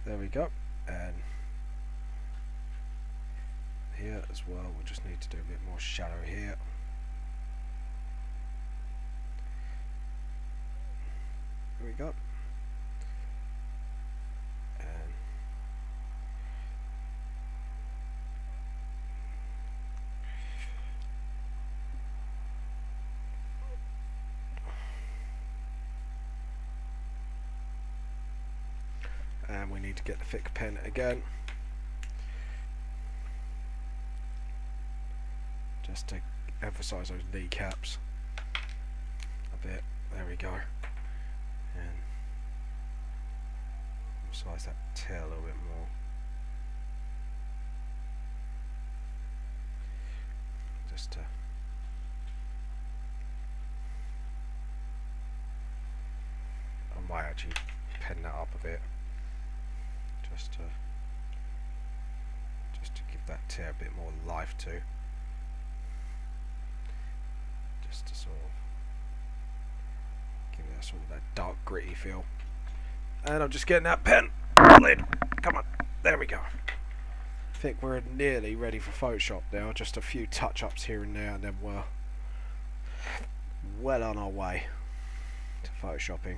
there we go, and here as well we'll just need to do a bit more shadow here. There we go. And we need to get the thick pen again, just to emphasize those kneecaps a bit. There we go, and emphasize that tail a little bit more. Just to I might actually pen that up a bit. Just to give that tear a bit more life to, just to sort of give it sort of that dark gritty feel. And I'm just getting that pen lid. Come on, there we go. I think we're nearly ready for Photoshop now. Just a few touch-ups here and there, and then we're well on our way to photoshopping.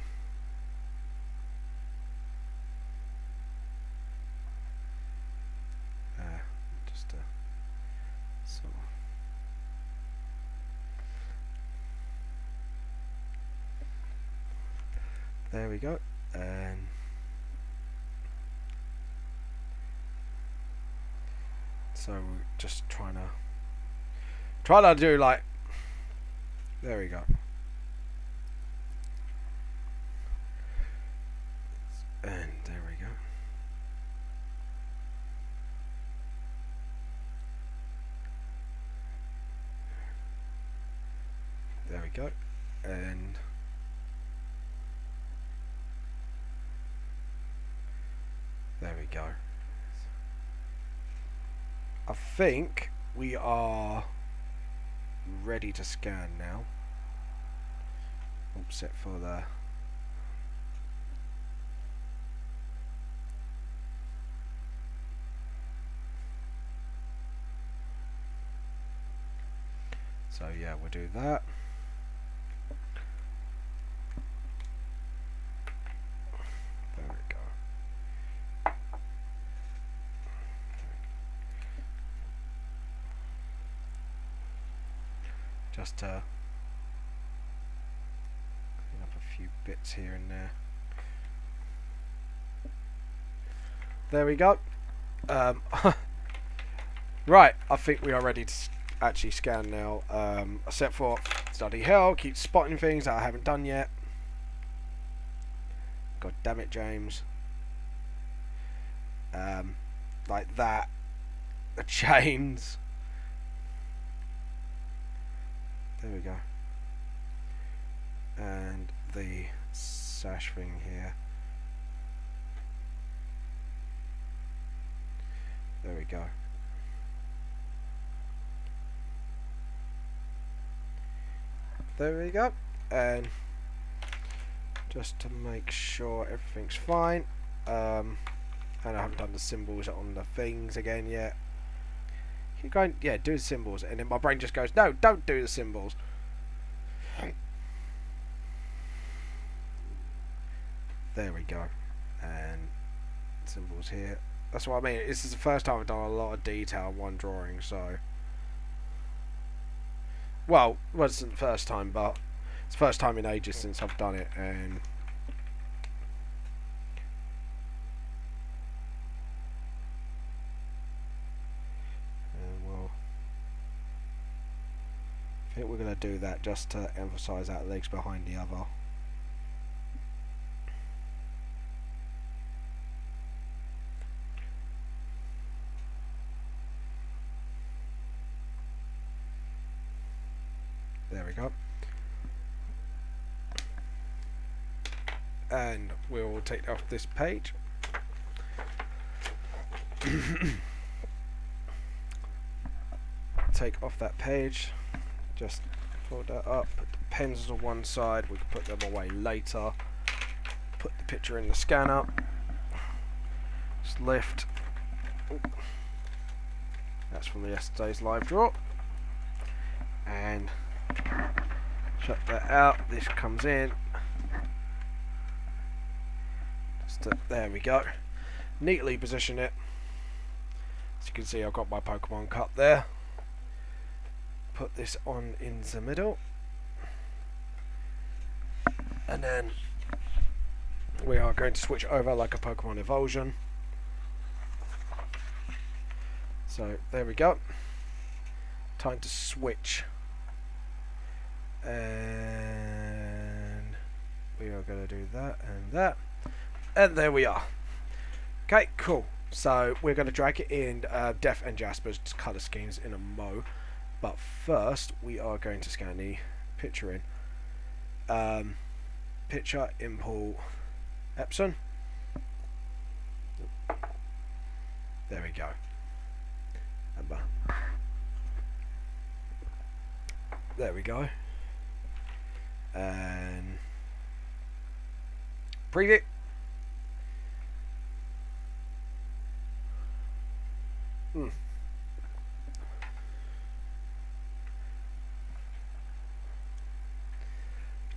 There we go, and so we're just trying to do like, there we go, and there we go, there we go, and there we go. I think we are ready to scan now. Oops, set for the so yeah, we'll do that. There we go. Just to clean up a few bits here and there. There we go. Right, I think we are ready to actually scan now. Except for study hell, keep spotting things that I haven't done yet. God damn it, James. Like that. The chains. There we go. And the sash thing here. There we go. There we go. And just to make sure everything's fine. And I haven't done the symbols on the things again yet. Keep going, yeah, do the symbols, and then my brain just goes, no, don't do the symbols. There we go. And symbols here. That's what I mean. This is the first time I've done a lot of detail in one drawing, so... Well, it wasn't the first time, but it's the first time in ages since I've done it, and... I think we're going to do that just to emphasise that legs behind the other. There we go. And we'll take off this page. Take off that page. Just fold that up, put the pens on one side, we can put them away later. Put the picture in the scanner. Just lift. That's from yesterday's live draw. And shut that out. This comes in. There we go. Neatly position it. As you can see, I've got my Pokemon cut there. Put this on in the middle. And then we are going to switch over like a Pokemon Evolution. So there we go. Time to switch. And we are going to do that and that. And there we are. Okay, cool. So we're going to drag it in Def and Jasper's colour schemes in a mo. But first, we are going to scan the picture in. Picture, import, Epson. There we go. There we go. And preview.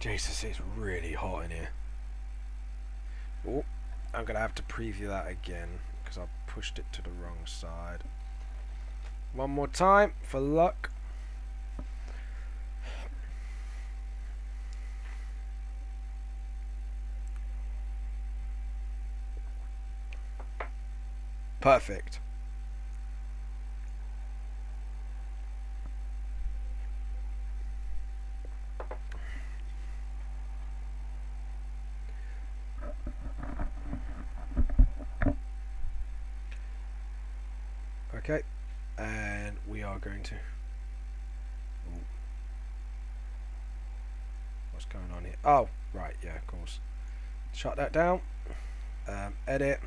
Jesus, it's really hot in here. Oh, I'm going to have to preview that again because I pushed it to the wrong side. One more time for luck. Perfect. Okay, and we are going to... Ooh. What's going on here? Oh, right, yeah, of course. Shut that down. Edit.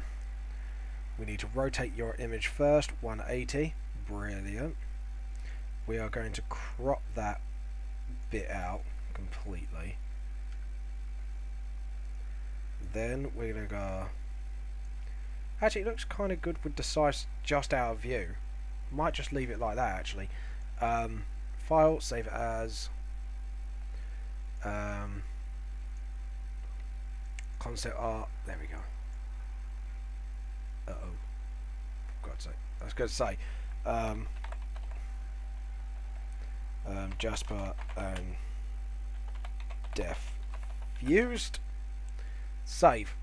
We need to rotate your image first, 180. Brilliant. We are going to crop that bit out completely. Then we're going to go... Actually, it looks kind of good with the size just out of view. Might just leave it like that, actually. File, save it as... concept art. There we go. Uh-oh. For God's sake. I was going to say... Jasper and Def fused. Save.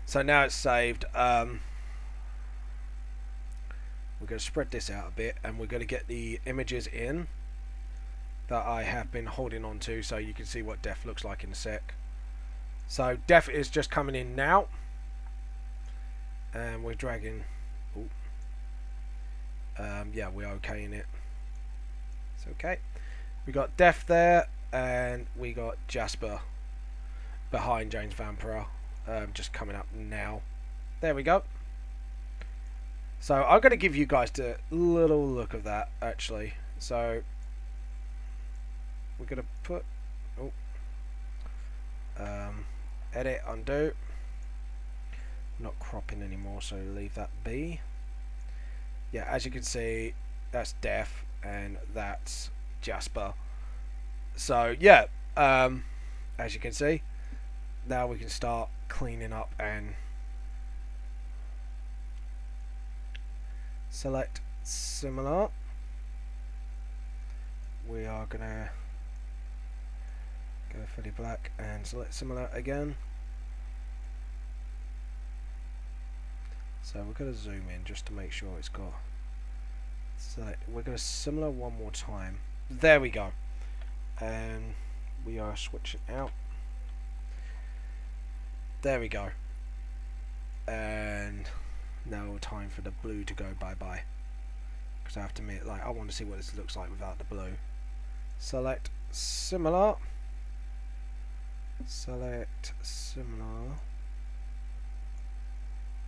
So now it's saved. We're going to spread this out a bit and we're going to get the images in that I have been holding on to so you can see what Def looks like in a sec. So Def is just coming in now and we're dragging. Yeah, we're okaying it. It's okay. We got Def there and we got Jasper behind James Vamp. Just coming up now. There we go. So I'm going to give you guys a little look of that actually. So we're going to put edit, undo. Not cropping anymore, so leave that be. Yeah, as you can see, that's Def and that's Jasper. So yeah, as you can see, now we can start cleaning up and select similar. We are gonna go fully black and select similar again. So we're going to zoom in just to make sure it's got select. We're going to similar one more time. There we go. And we are switching out. There we go. And now time for the blue to go bye bye. Because I have to admit, like, I want to see what this looks like without the blue. Select similar. Select similar.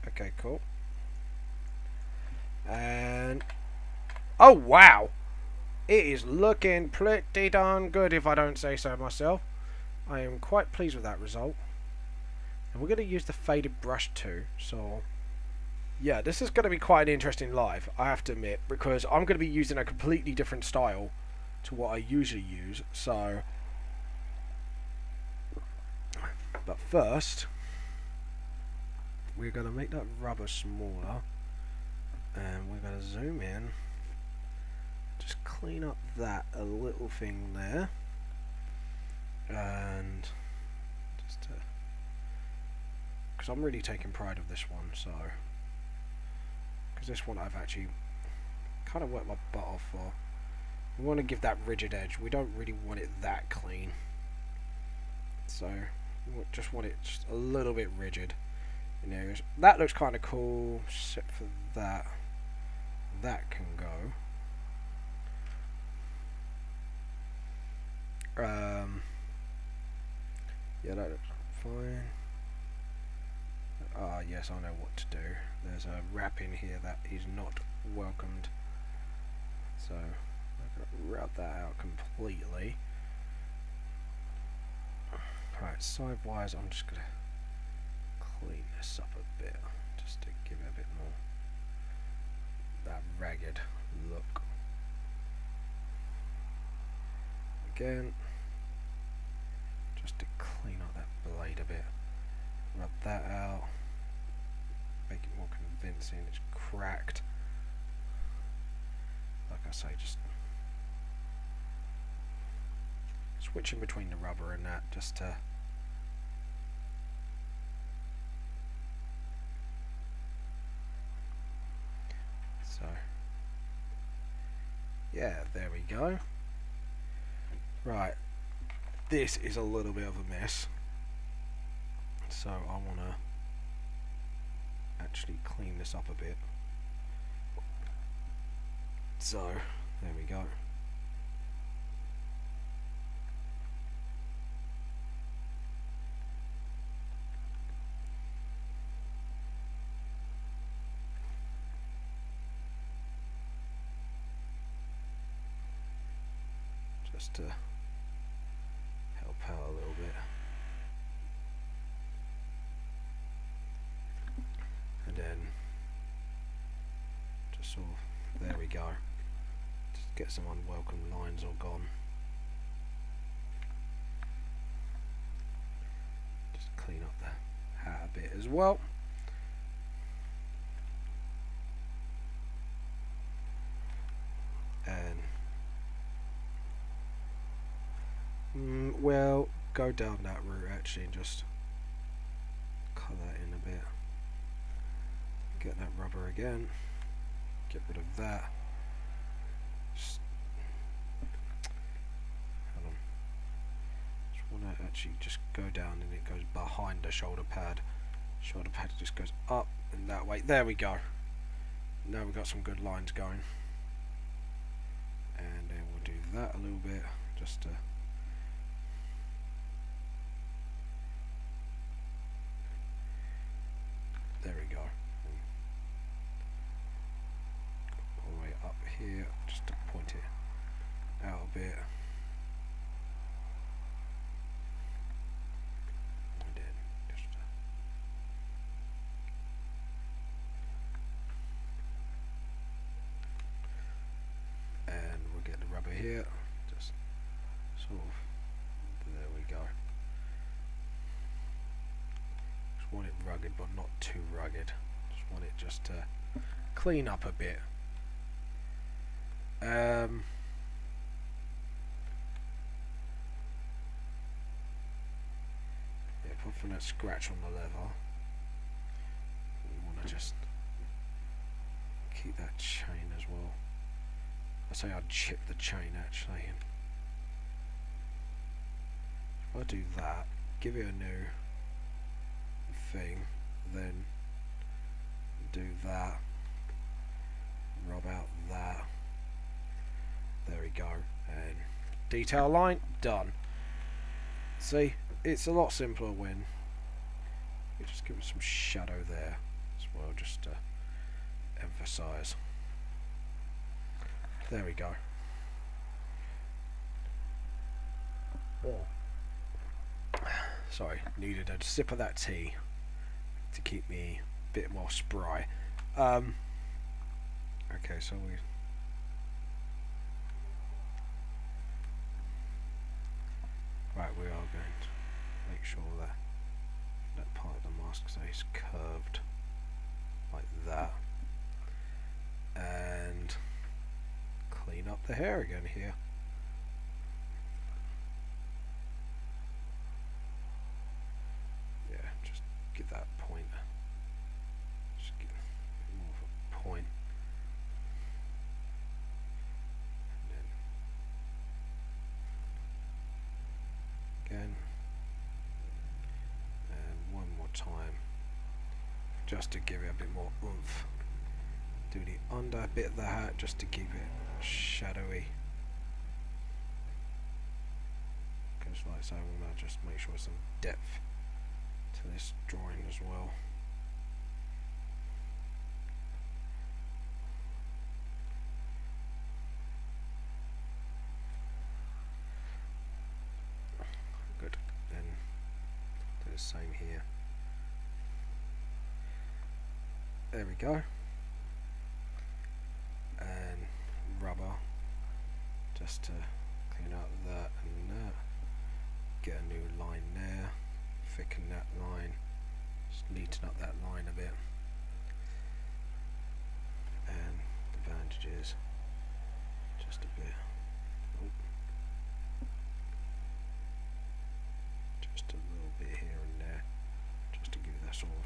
Okay, cool. And oh wow, it is looking pretty darn good if I don't say so myself. I am quite pleased with that result. And we're going to use the faded brush too. So yeah, this is going to be quite an interesting live, I have to admit, because I'm going to be using a completely different style to what I usually use. So, but first, we're going to make that rubber smaller, and we're going to zoom in, just clean up that a little thing there, and just because I'm really taking pride of this one, so because this one I've actually kind of worked my butt off for. We want to give that rigid edge. We don't really want it that clean, so we just want it just a little bit rigid. In areas. That looks kind of cool, except for that. That can go. Yeah, that looks fine. Ah, yes, I know what to do. There's a wrap in here that is not welcomed. So, I'm going to wrap that out completely. Right, sidewise, I'm just going to clean this up a bit, just to give it a bit more that ragged look. Again, just to clean up that blade a bit. Rub that out, make it more convincing. It's cracked. Like I say, just switching between the rubber and that, just to so yeah, there we go. Right, this is a little bit of a mess, so I want to actually clean this up a bit. So there we go. Just to help out a little bit. And then just sort of, there we go. Just get some unwelcome lines all gone. Just clean up the hat a bit as well. And well, go down that route actually and just cut that in a bit. Get that rubber again. Get rid of that. Just, hold on. Just want to actually just go down and it goes behind the shoulder pad. Shoulder pad just goes up and that way. There we go. Now we've got some good lines going. And then we'll do that a little bit just to there we go. All the way up here, just to point it out a bit. And then just and we'll get the rubber here. Just sort of there we go. Want it rugged but not too rugged. Just want it just to clean up a bit. Yeah, apart from that scratch on the leather, we want to just keep that chain as well. I say I'd chip the chain actually. If I do that, give it a new thing, then do that, rub out that. There we go, and detail line done. See, it's a lot simpler when you just give it some shadow there as well, just to emphasize. There we go. Sorry, needed a sip of that tea to keep me a bit more spry. Okay, so we are going to make sure that that part of the mask stays curved like that, and clean up the hair again here. Yeah, just give that point. Just give a bit more of a point. And then again. And one more time. Just to give it a bit more oomph. Do the under bit of the hat just to keep it shadowy. Because like I say, I want to just make sure some depth to this drawing as well. Good. Then do the same here. There we go. And rubber just to clean up that and that. Get a new line there. Thicken that line. Just neaten up that line a bit. And the bandages. Just a bit. Oh. Just a little bit here and there. Just to give it that sort of.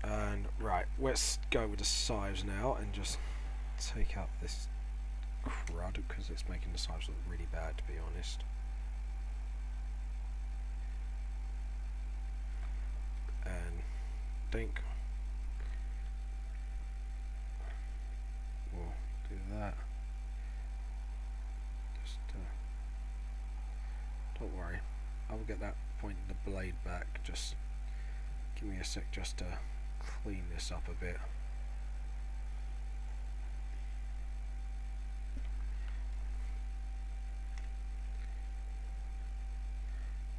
And right, let's go with the sides now and just take out this crud because it's making the sides look really bad, to be honest. And think we'll do that. Just don't worry, I will get that point of the blade back. Just give me a sec just to clean this up a bit.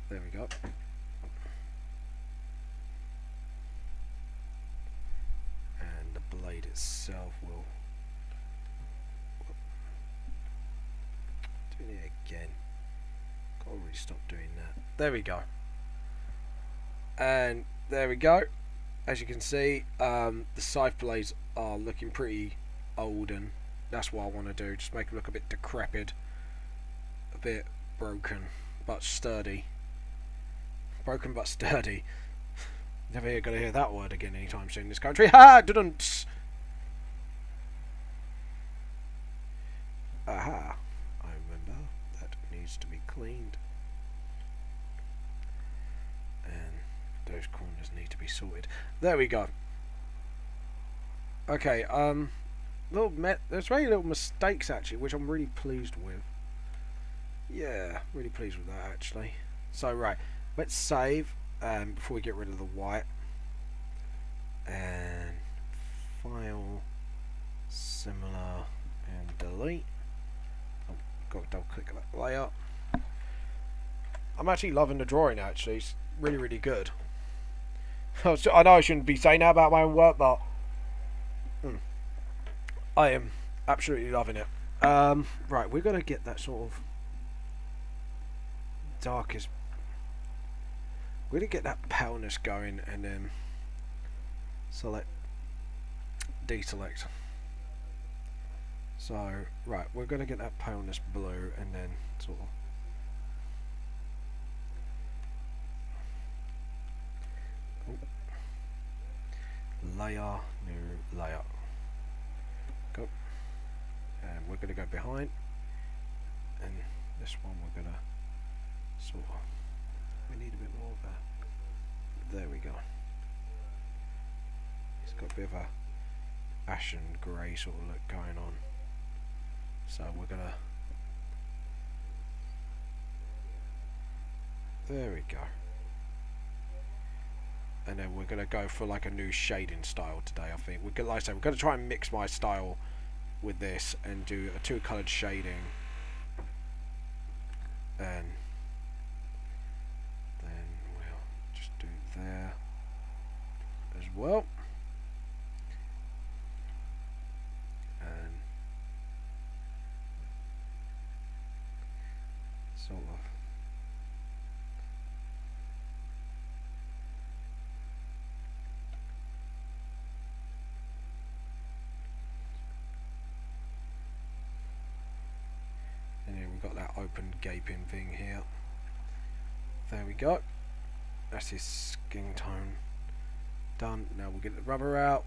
There we go. And the blade itself will doing it again. Can't really stop doing that. There we go. And there we go. As you can see, the scythe blades are looking pretty old, and that's what I want to do. Just make them look a bit decrepit, a bit broken, but sturdy. Broken but sturdy. Never gonna hear that word again anytime soon in this country. Ha! Didn't. Aha! I remember that needs to be cleaned, and those corners need to be sorted. There we go. Okay, there's very little mistakes actually, which I'm really pleased with. Yeah, really pleased with that actually. So right, let's save before we get rid of the white, and file, similar, and delete. Oh, got to double click that layer. I'm actually loving the drawing actually. It's really, really good. I know I shouldn't be saying that about my own work, but I am absolutely loving it. Right, we're gonna get that sort of darkest. We're gonna get that paleness going, and then select deselect. So, right, we're going to get that paleness blue and then sort of layer, new layer. Go. And we're going to go behind. And this one we're going to sort of, we need a bit more of that. There we go. It's got a bit of a ashen grey sort of look going on. So we're going to, there we go. And then we're going to go for like a new shading style today, I think. We're gonna, like I said, we're going to try and mix my style with this and do a two-coloured shading. And then we'll just do there as well. And sort of got that open gaping thing here. There we go. That's his skin tone done. Now we'll get the rubber out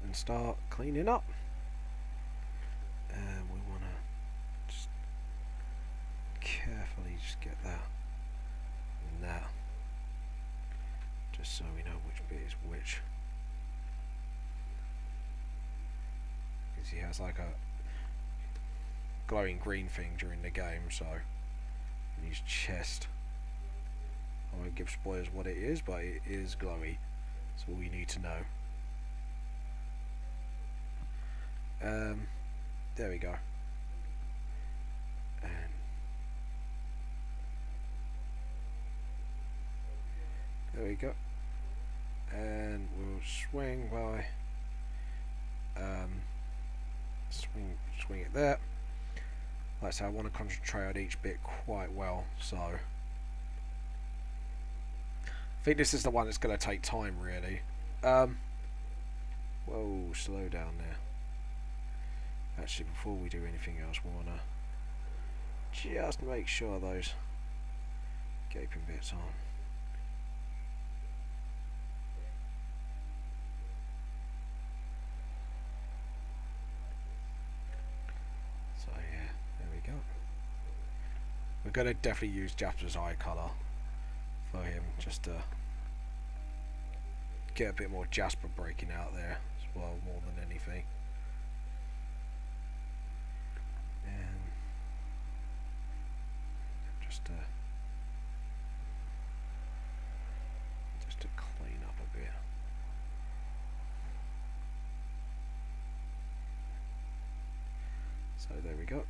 and start cleaning up. And we want to just carefully just get that and that, just so we know which bit is which. Because he has like a glowing green thing during the game, so in his chest, I won't give spoilers what it is, but it is glowy. That's all you need to know. There we go. And there we go. And we'll swing by, swing it there. Like I say, I want to concentrate on each bit quite well, so I think this is the one that's going to take time, really. Whoa, slow down there. Actually, before we do anything else, we want to just make sure those gaping bits on. We're going to definitely use Jasper's eye colour for him, just to get a bit more Jasper breaking out there as well, more than anything. And just to clean up a bit. So there we go.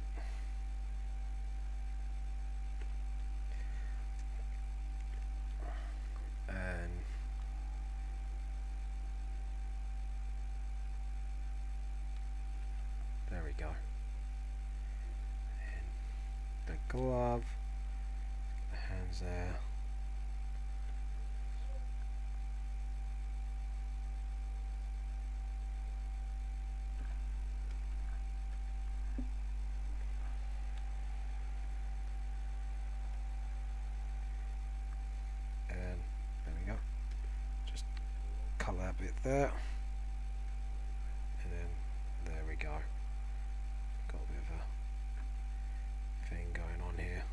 There we go. And the glove, the hands there. And there we go. Just colour that bit there. And then there we go. Got a bit of a thing going on here.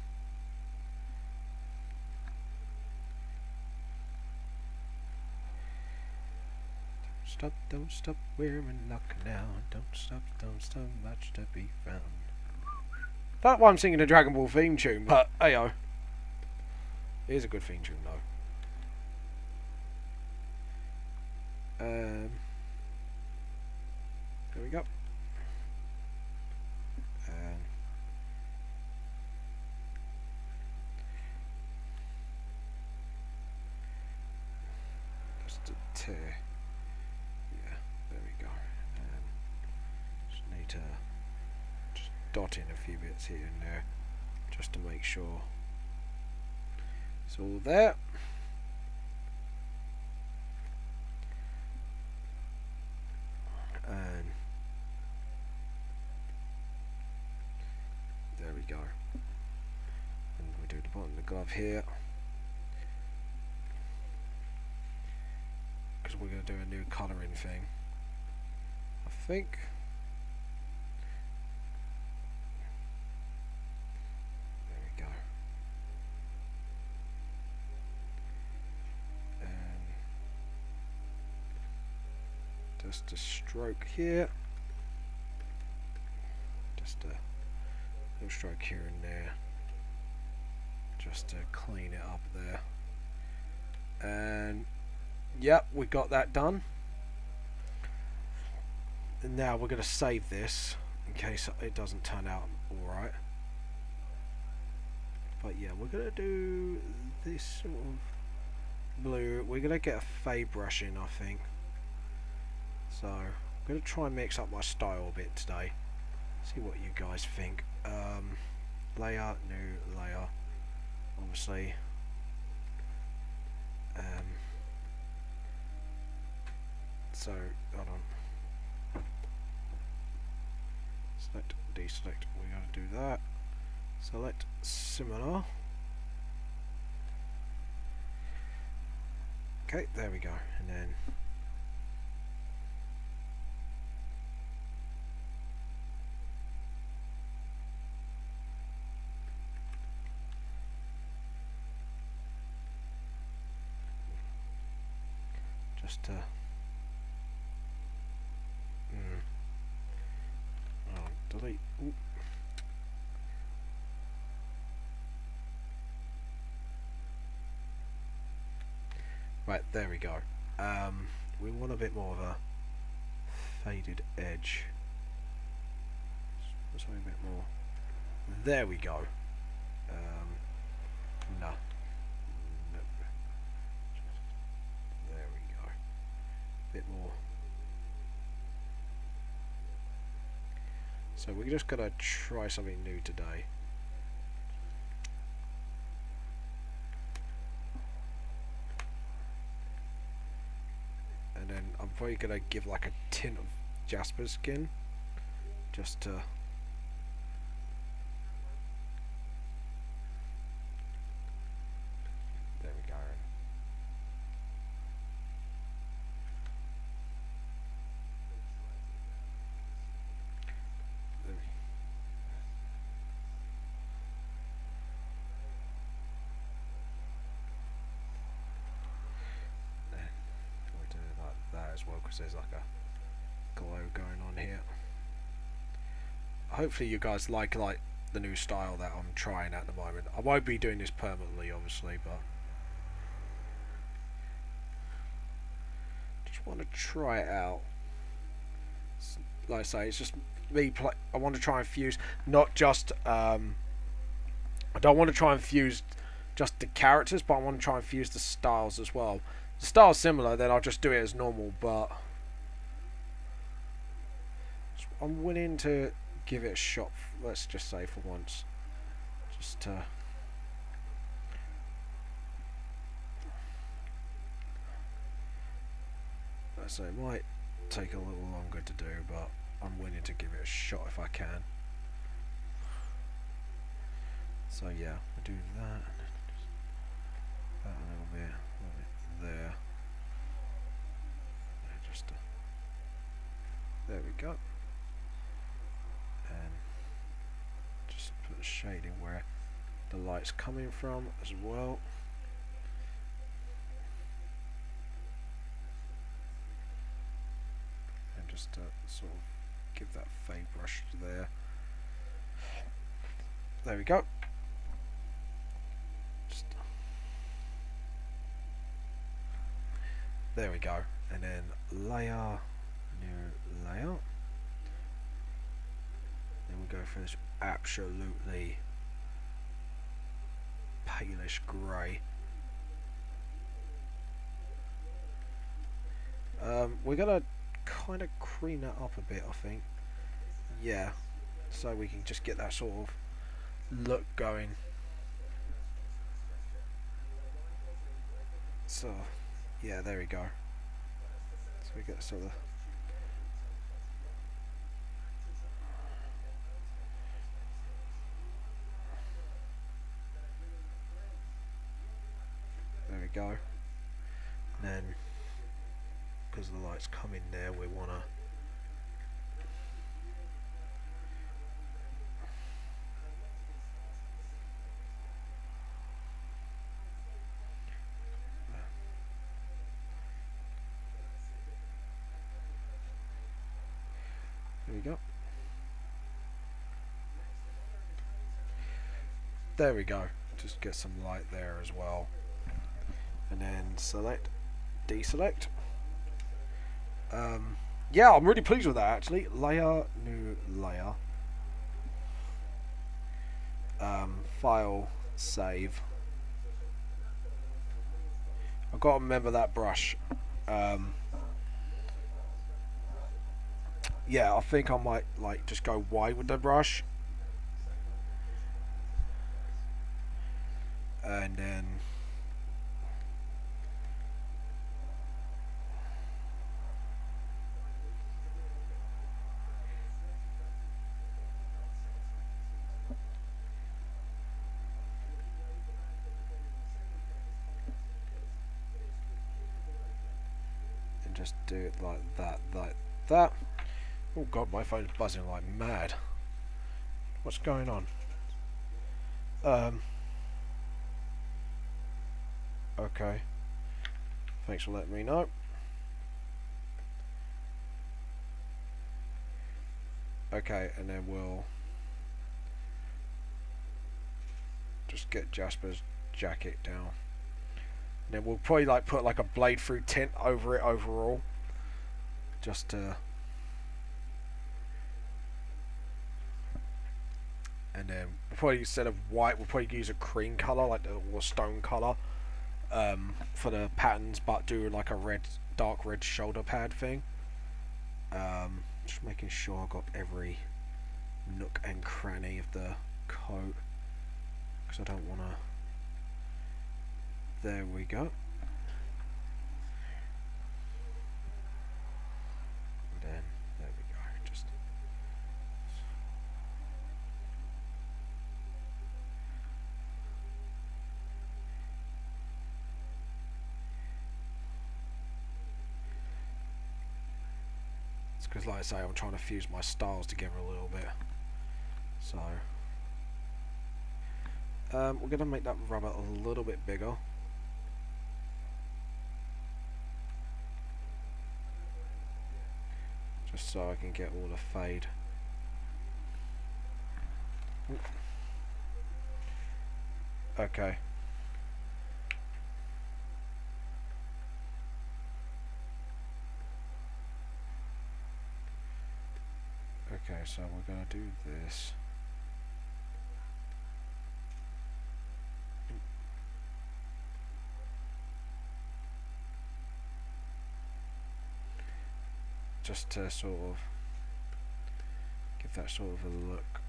Don't stop, we're in luck now. Don't stop, much to be found. That one singing the Dragon Ball theme tune, but ayo. It is a good theme tune though. There we go. Just a tear. Yeah, there we go. Just need to just dot in a few bits here and there, just to make sure it's all there. go. And we do the bottom of the glove here. Because we're going to do a new colouring thing. I think. There we go. And just a stroke here. Just a little stroke here and there. Just to clean it up there. And yep, we got that done. And now we're going to save this in case it doesn't turn out alright. But yeah, we're going to do this sort of blue. We're going to get a fade brush in, I think. So I'm going to try and mix up my style a bit today. See what you guys think. Layer, new layer. Obviously. So, hold on. Select, deselect, we're going to do that. Select similar. Okay, there we go. And then just delete. Ooh. Right, there we go. We want a bit more of a faded edge. Something a bit more. There we go. No. Nope. There we go. Bit more. So we're just gonna try something new today. And then I'm probably gonna give like a tint of Jasper skin, just to. There we go. As well, because there's like a glow going on here. Hopefully you guys like the new style that I'm trying at the moment. I won't be doing this permanently, obviously, but just want to try it out. Like I say, it's just me I want to try and fuse not just I don't want to try and fuse just the characters, but I want to try and fuse the styles as well. The style's similar, then I'll just do it as normal, but I'm willing to give it a shot, let's just say, for once. Just to let's say, it might take a little longer to do, but I'm willing to give it a shot if I can. So yeah, I do that, and then just that a little bit there. And just there we go. And just put the shading where the light's coming from as well. And just sort of give that fade brush there. There we go. There we go. And then layer, new layer. Then we go for this absolutely palish grey. We're gonna kind of cream that up a bit, I think. Yeah, so we can just get that sort of look going. So yeah, there we go. So we get sort of we go. And then, because the light's coming there, we want to there we go. There we go. Just get some light there as well. And then select, deselect. Yeah, I'm really pleased with that actually. Layer, new layer. File, save. I've got to remember that brush. Yeah, I think I might like just go wide with the brush. And then just do it like that, like that. Oh god, my phone's buzzing like mad. What's going on? Okay. Thanks for letting me know. Okay, and then we'll just get Jasper's jacket down. And then we'll probably like put like a blade through tint over it overall. Just to, and then we'll probably, instead of white, we'll probably use a cream colour, like the or stone colour, for the patterns, but do like a red, dark red shoulder pad thing. Just making sure I've got every nook and cranny of the coat, because I don't want to. There we go. And then there we go. Just it's because, like I say, I'm trying to fuse my styles together a little bit. So we're going to make that rubber a little bit bigger. Just so I can get all the fade. Okay. Okay, so we're going to do this. Just to sort of give that sort of a look.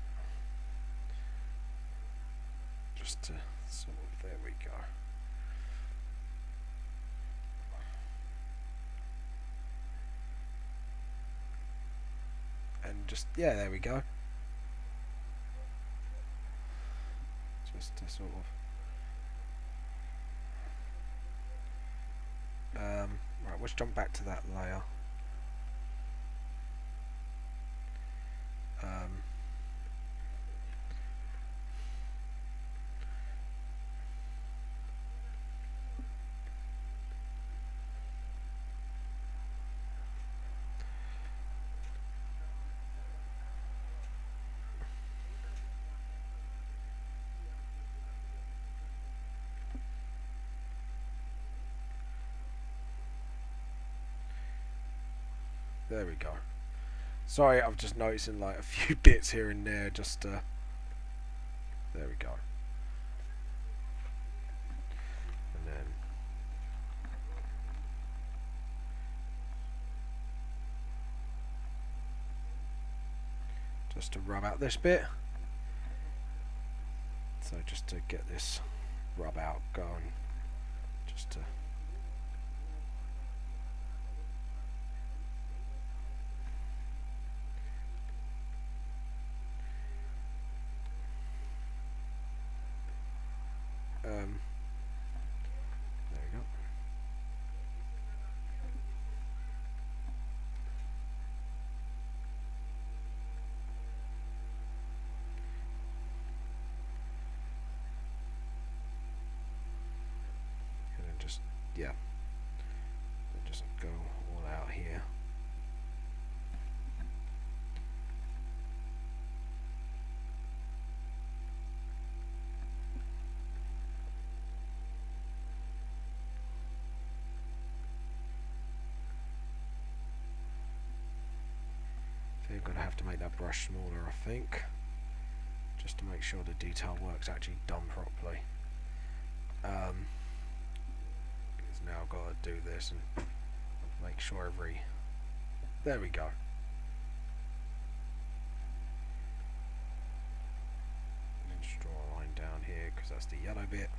Just to sort of, there we go. And just, yeah, there we go. Just to sort of right, let's jump back to that layer. There we go. Sorry, I'm just noticing like a few bits here and there. Just there we go. And then just to rub out this bit. So just to get this rub out going, just to. There we yeah. Just go all out here. So you're going to have to make that brush smaller, I think, just to make sure the detail work's actually done properly. It's now got to do this and make sure every... There we go. And just draw a line down here because that's the yellow bit.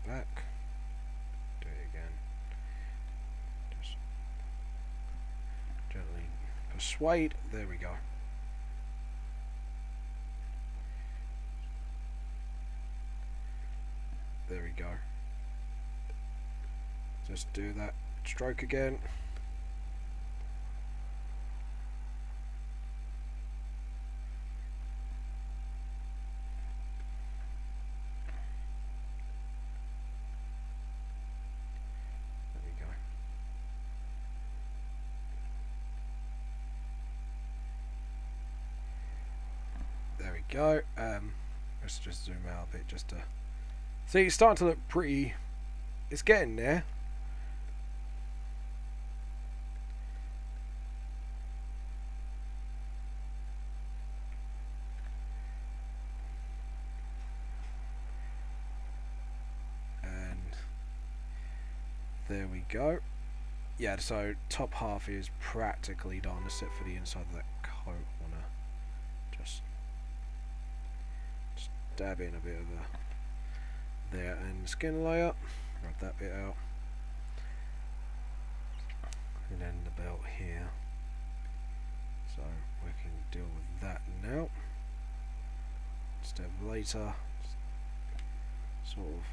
Back, do it again, just gently persuade, there we go. There we go. Just do that stroke again. There we go. Let's just zoom out a bit just to see. It's starting to look pretty. It's getting there. And there we go. Yeah, so top half is practically done, except for the inside of that coat. Wanna just dab in a bit of a there and skin layer, rub that bit out, and then the belt here. So we can deal with that now. Step later, sort of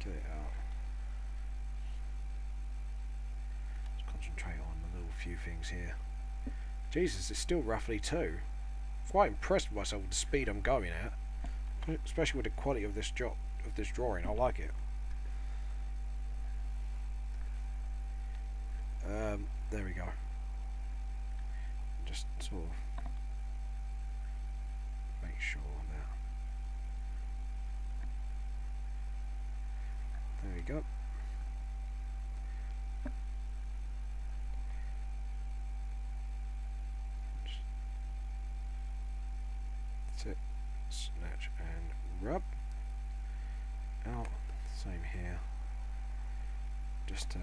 get it out. Let's concentrate on the little few things here. Jesus, it's still roughly 2. I'm quite impressed with myself with the speed I'm going at. Especially with the quality of this drawing, I like it. There we go. Just sort of make sure that. There we go. That's it. Snatch and rub out. Same here. Just to,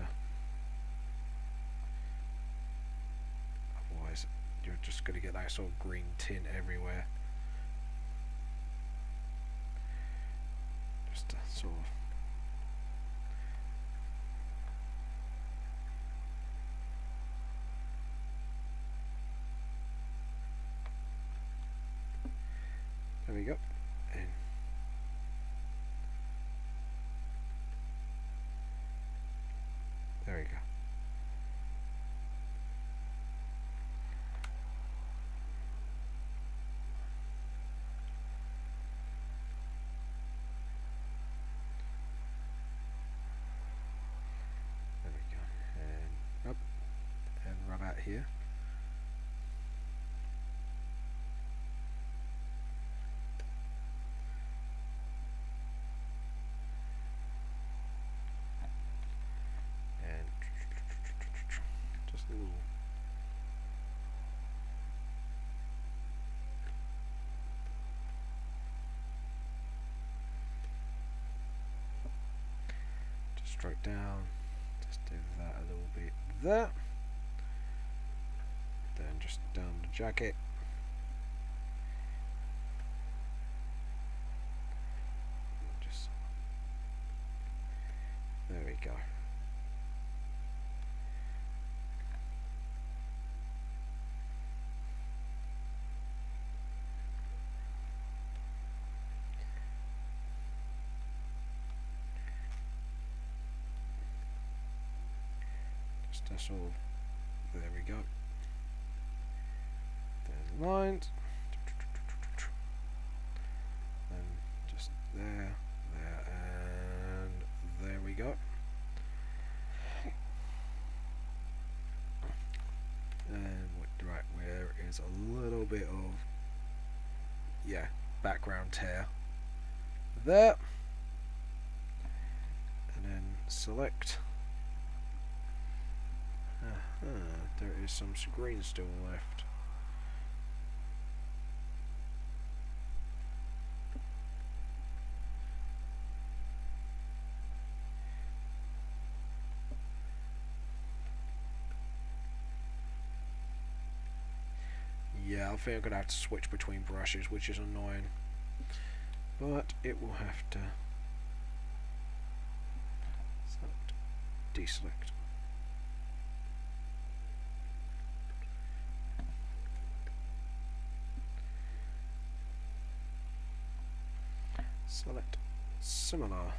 otherwise you're just going to get that sort of green tint everywhere. Just to sort of there we go. And there we go. There we go. And up and rub out here. Stroke down, just do that a little bit there, then just down the jacket, just there we go. Just to sort of, there we go. There's lines. And just there, and there we go. And right, where is a little bit of, yeah, background tear there, and then select. There is some screen still left. Yeah, I think I'm gonna have to switch between brushes, which is annoying, but it will have to select, deselect. Select similar.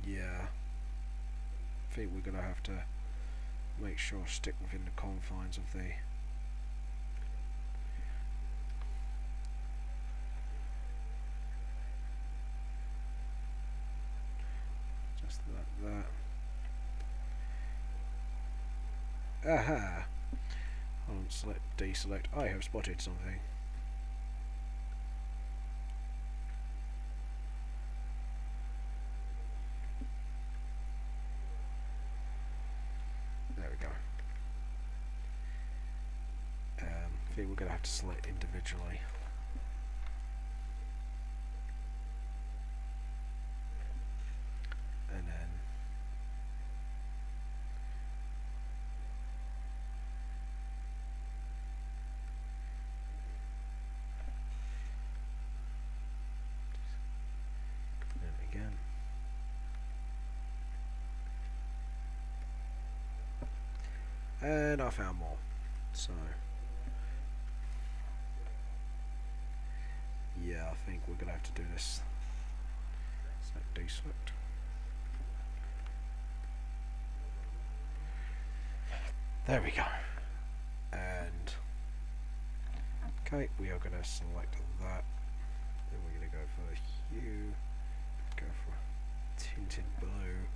Yeah, I think we're gonna have to make sure I stick within the confines of the just like that. Aha! Hold on, select, deselect. I have spotted something. There we go. I think we're going to have to select individually. And then again. And I found more. So yeah, I think we're gonna have to do this. Select, deselect. There we go. And okay, we are gonna select that. Then we're gonna go for hue. Go for tinted blue.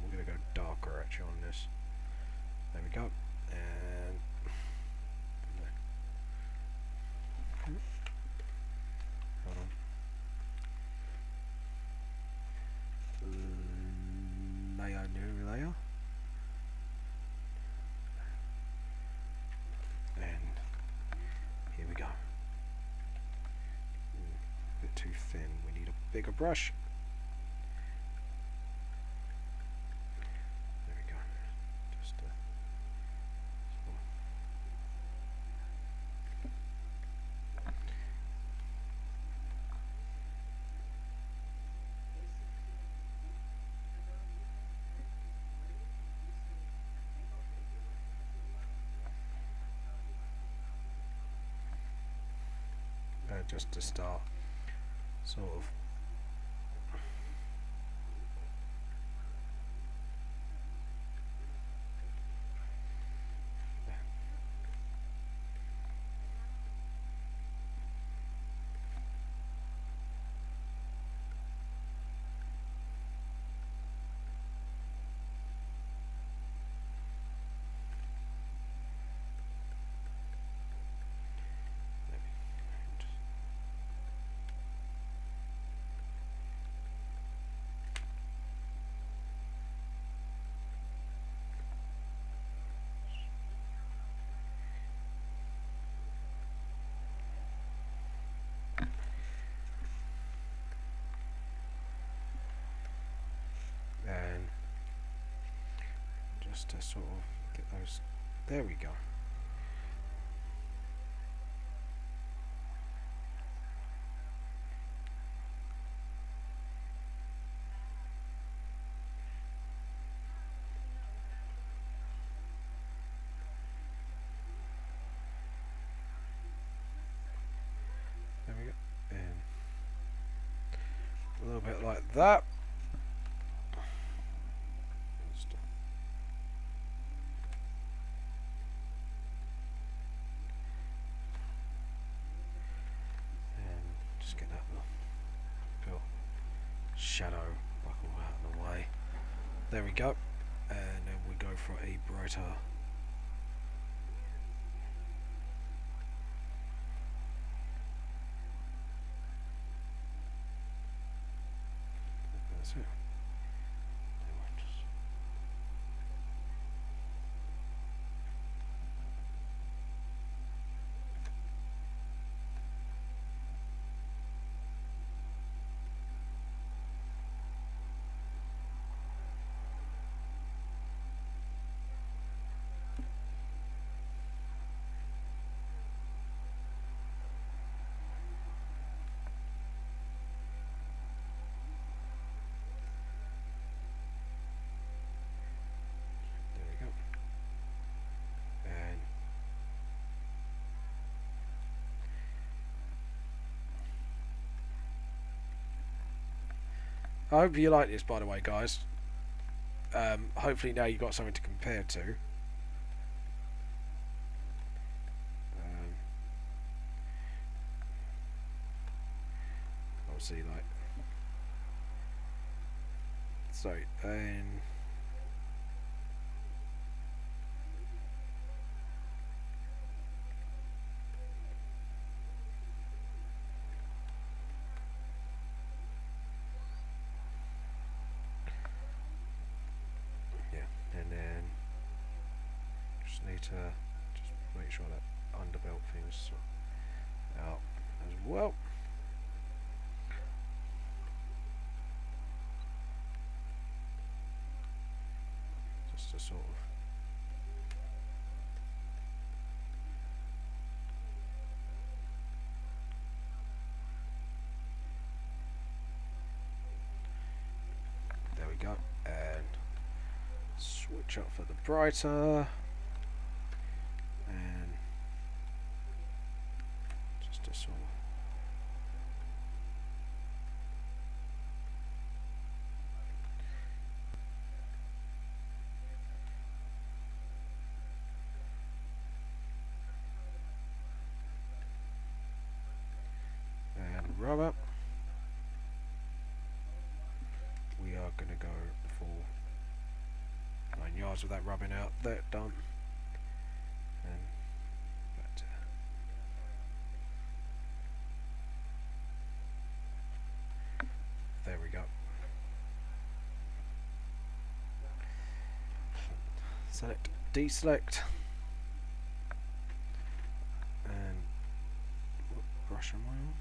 We're going to go darker actually on this. There we go. And hold on. Layer, new layer. And here we go. A bit too thin. We need a bigger brush. Just to start sort of and just to sort of get those, there we go. There we go, and a little bit like that. shadow buckle out of the way. There we go. And then we go for a brighter. That's it. I hope you like this, by the way, guys. Hopefully now you've got something to compare to. Obviously, like... So, and... and then just need to just make sure that underbelt thing's out as well. Just to sort of there we go, and switch up for the brighter, and just to sort of and rubber. We are going to go for 9 yards of that rubbing out. That done. And back to there we go. Select, deselect, and what brush am I on?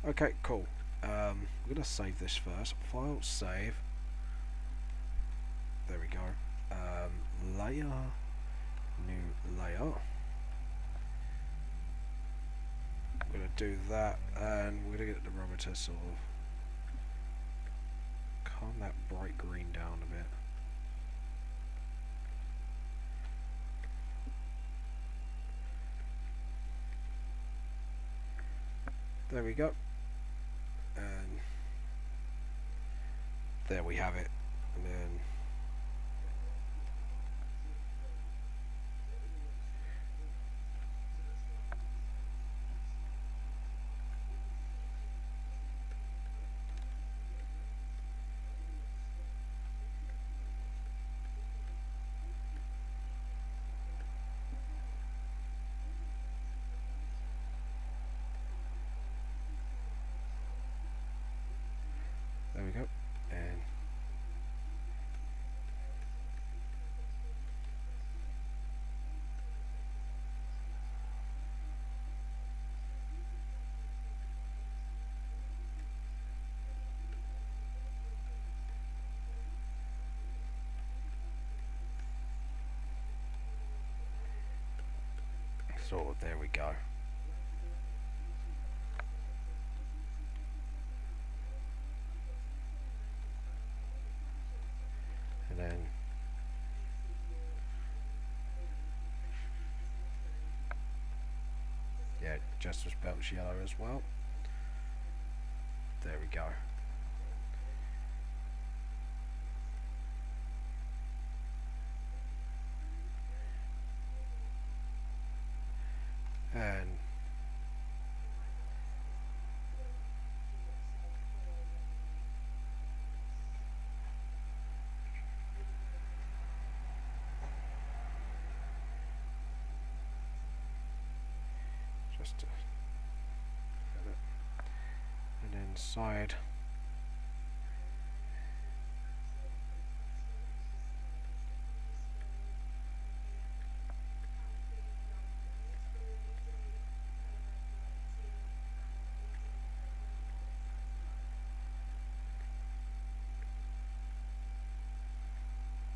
Okay, cool. We're gonna save this first. File, save. There we go. Layer, new layer. I'm gonna do that, and we're gonna get the rubber to sort of calm that bright green down a bit. There we go. And there we have it. And then there we go. And so there we go. And then yeah, Jasper's belt's yellow as well. There we go. just to get it. And then side.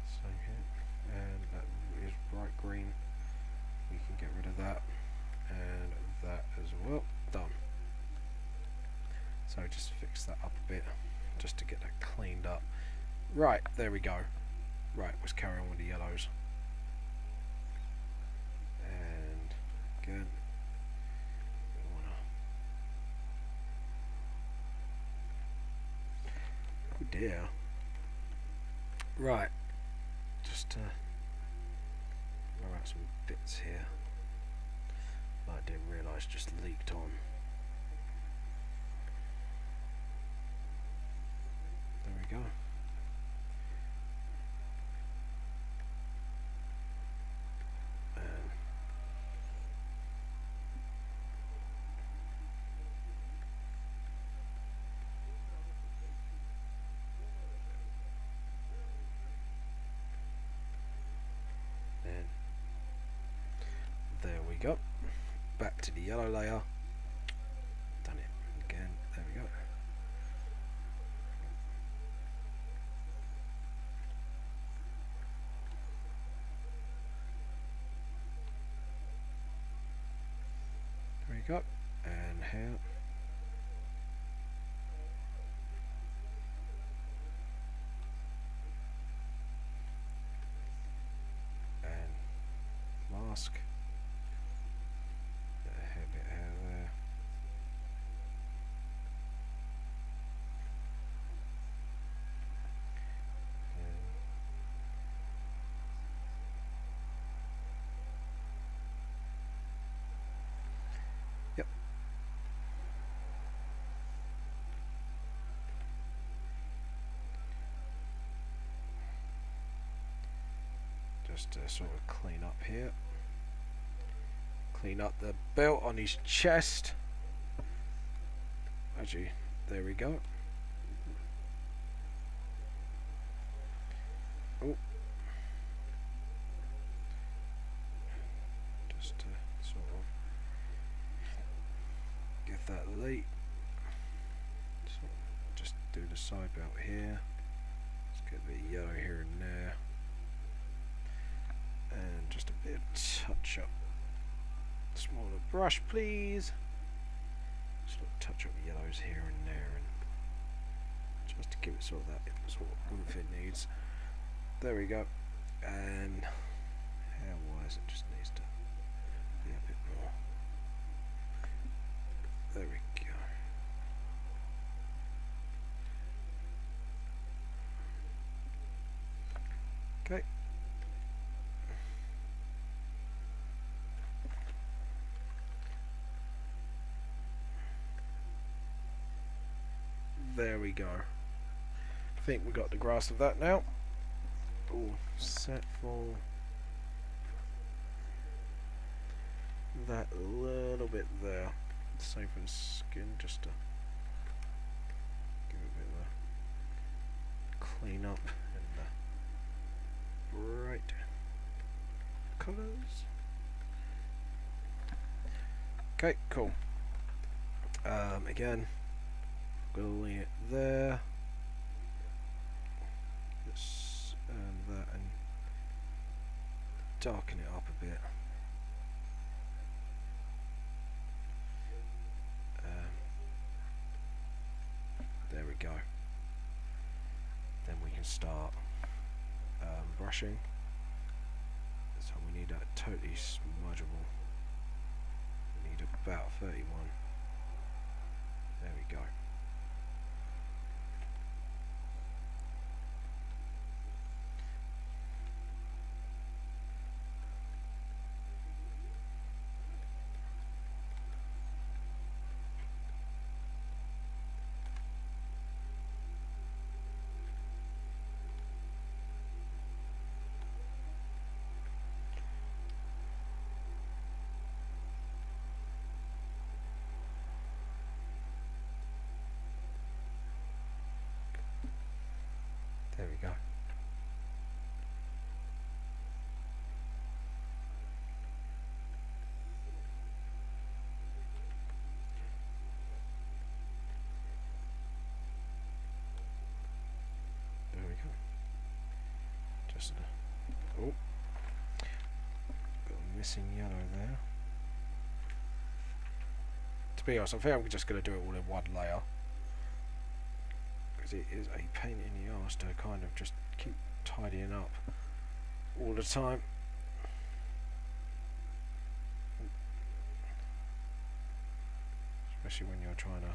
Same here, and that is bright green. We can get rid of that and that as well. Done. So just fix that up a bit just to get that cleaned up. Right, there we go. Right, let's carry on with the yellows. And again, we wanna. Oh dear. Right, just to roll out some bits here. I didn't realise just leaked on. There we go. And then there we go. Back to the yellow layer. Done it again. There we go. There we go. And here. And mask. Yep. Just to sort of clean up here. Clean up the belt on his chest. Actually, there we go. Oh. Just to sort of get that leak. So just do the side belt here. Let's get a bit of yellow here and there. And just a bit of touch up. Smaller brush, please. Just touch up the yellows here and there, and just to give it sort of that sort of oomph it needs. There we go. And hair wise, it just needs to be a bit more. There we go. Okay. There we go. I think we got the grasp of that now. Oh, set for that little bit there. Same for the skin, just to give it a bit of a clean up and bright colours. Okay, cool. Again, gluing it there. Let's that and darken it up a bit. There we go. Then we can start brushing. So we need that totally smudgeable. We need about 31. There we go. Oh, got a missing yellow there. To be honest, I think I'm just going to do it all in one layer, because it is a pain in the arse to kind of just keep tidying up all the time. Especially when you're trying to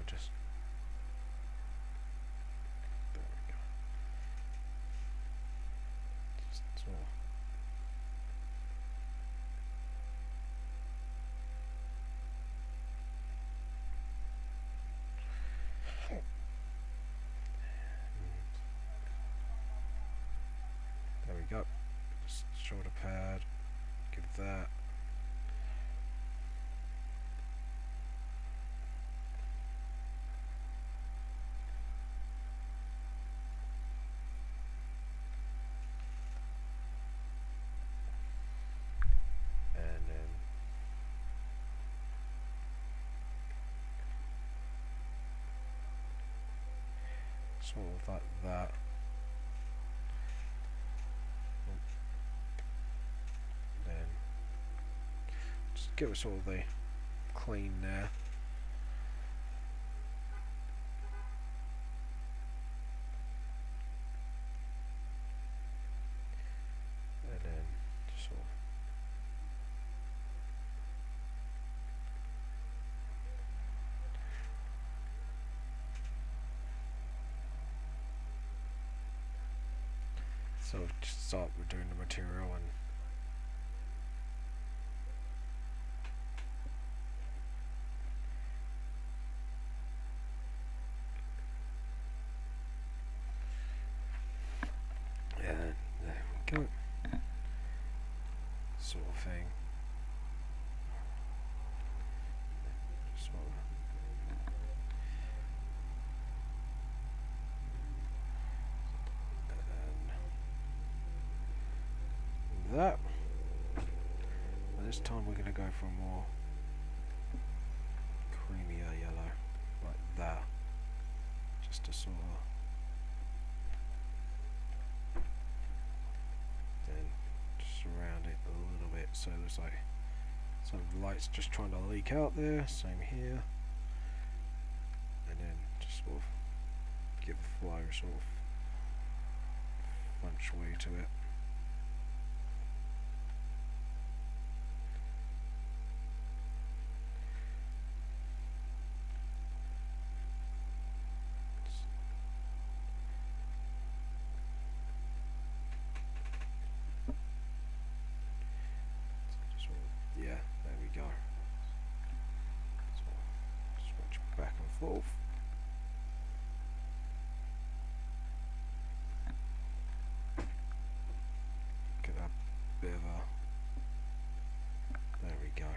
just there we go. Just sort of there we go. Just shoulder pad. Give that. Sort of like that. Then just give it sort of the clean there. And then just sort of so just start with doing the material and there we go. Sort of thing. Sort of. That. And this time we're going to go for a more creamier yellow, like that, just to sort of then surround it a little bit so there's like some light's just trying to leak out there. Same here, and then just sort of give the flow sort of feng shui to it. Yeah, there we go. So, switch back and forth. Get that bit of a... There we go.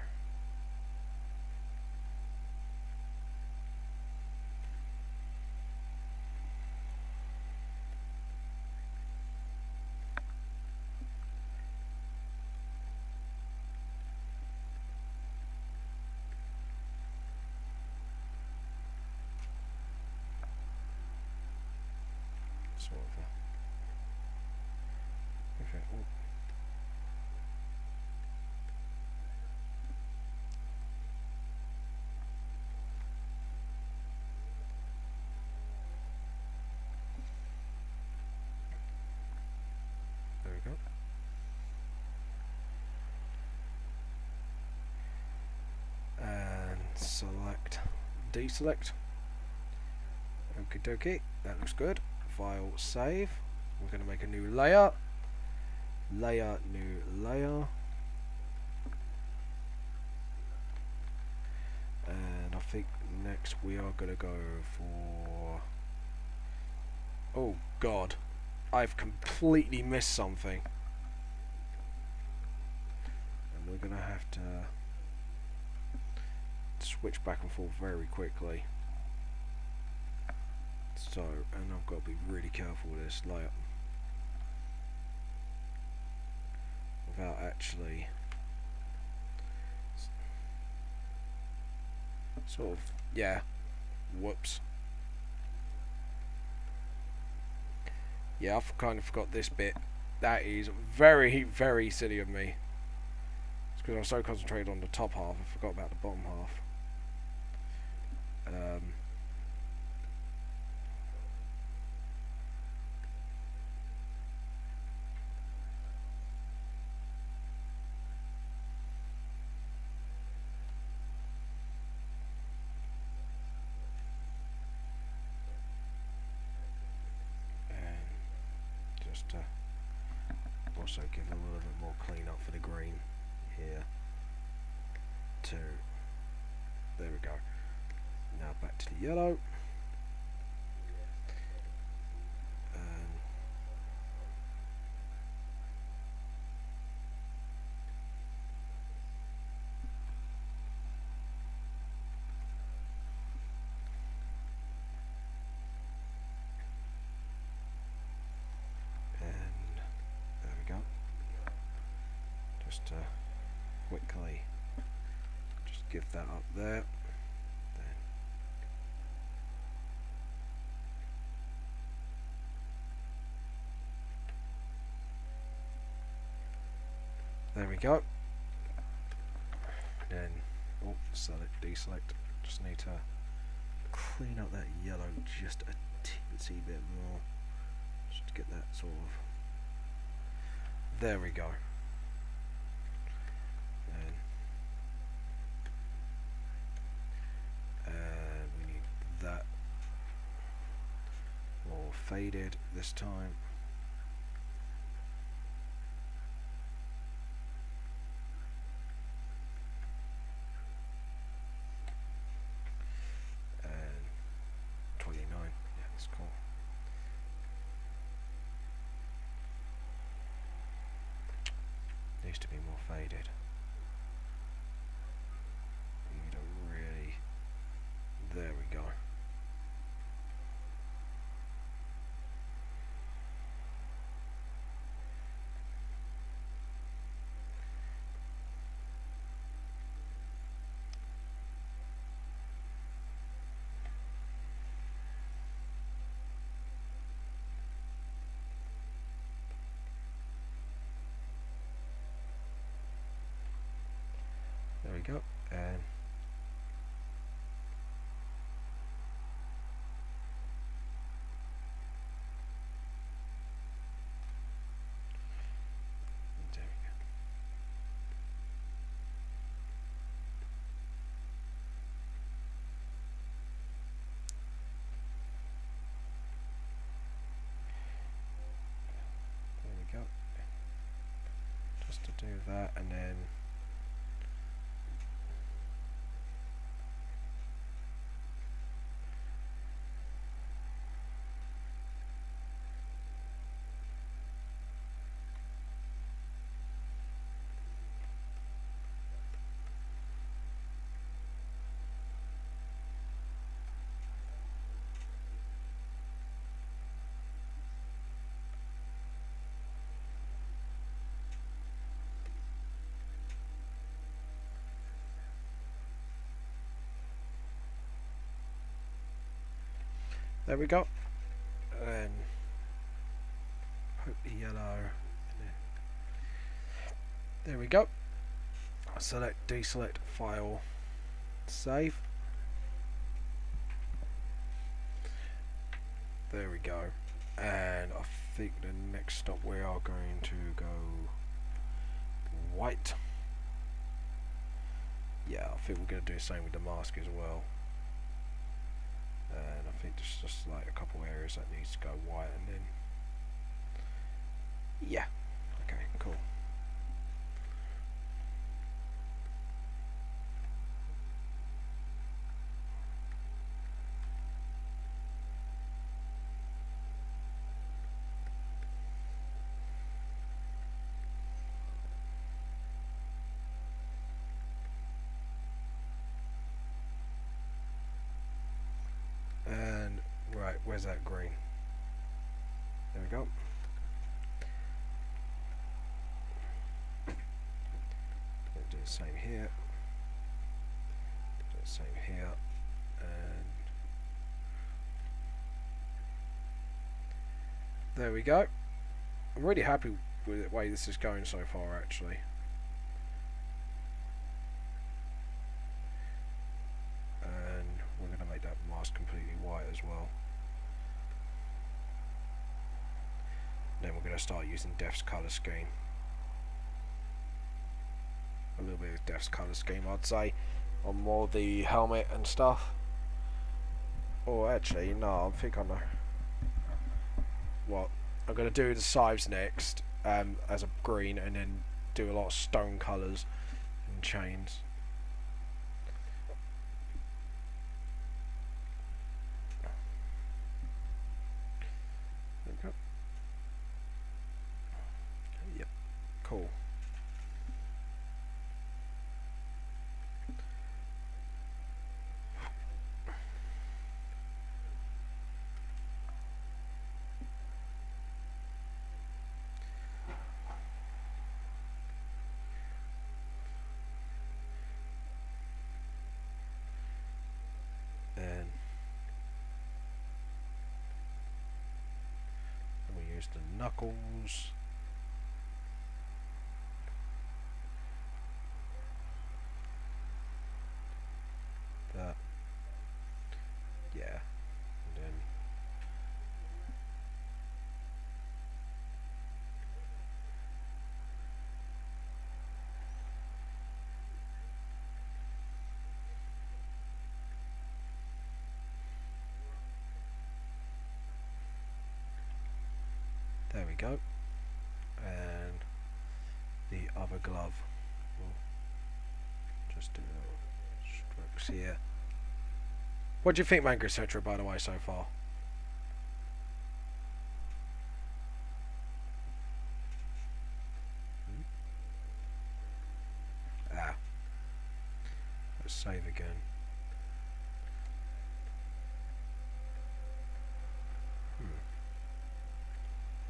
Sort of okay. Oh. There we go. And select, deselect. Okie dokie, that looks good. File, save. We're going to make a new layer. Layer, new layer. And I think next we are going to go for... Oh god, I've completely missed something. And we're going to have to switch back and forth very quickly. So, and I've got to be really careful with this, like, without actually sort of, yeah, whoops. Yeah, I've kind of forgot this bit. That is very, very silly of me. It's because I was so concentrated on the top half, I forgot about the bottom half. Just to also give a little bit more clean up for the green here. There we go. Now back to the yellow. Just quickly just give that up there. There we go. Then, oh, select, deselect. Just need to clean up that yellow just a teensy bit more. Just to get that sort of. There we go. And we need that more faded this time. Needs to be more faded. You don't really. There we go. There we go, and there we go. There we go. Just to do that, and then there we go, and put the yellow. There we go. Select, deselect, file, save. There we go. And I think the next stop we are going to go white. Yeah, I think we're going to do the same with the mask as well. And I think there's just like a couple areas that needs to go white, and then yeah, okay, cool. Where's that green? There we go. Do the same here. Do the same here. And there we go. I'm really happy with the way this is going so far, actually. And we're going to make that mask completely white as well. Then we're going to start using Death's colour scheme. A little bit of Death's colour scheme, I'd say, on more the helmet and stuff. Or actually, no, I think I know what. I'm going to do the sides next as a green, and then do a lot of stone colours and chains. There we go. Yep, cool. And we use the knuckles. That. Yeah. And then there we go. And the other glove. We'll just do strokes here. What do you think, Manga, etc., by the way, so far? Ah. Let's save again.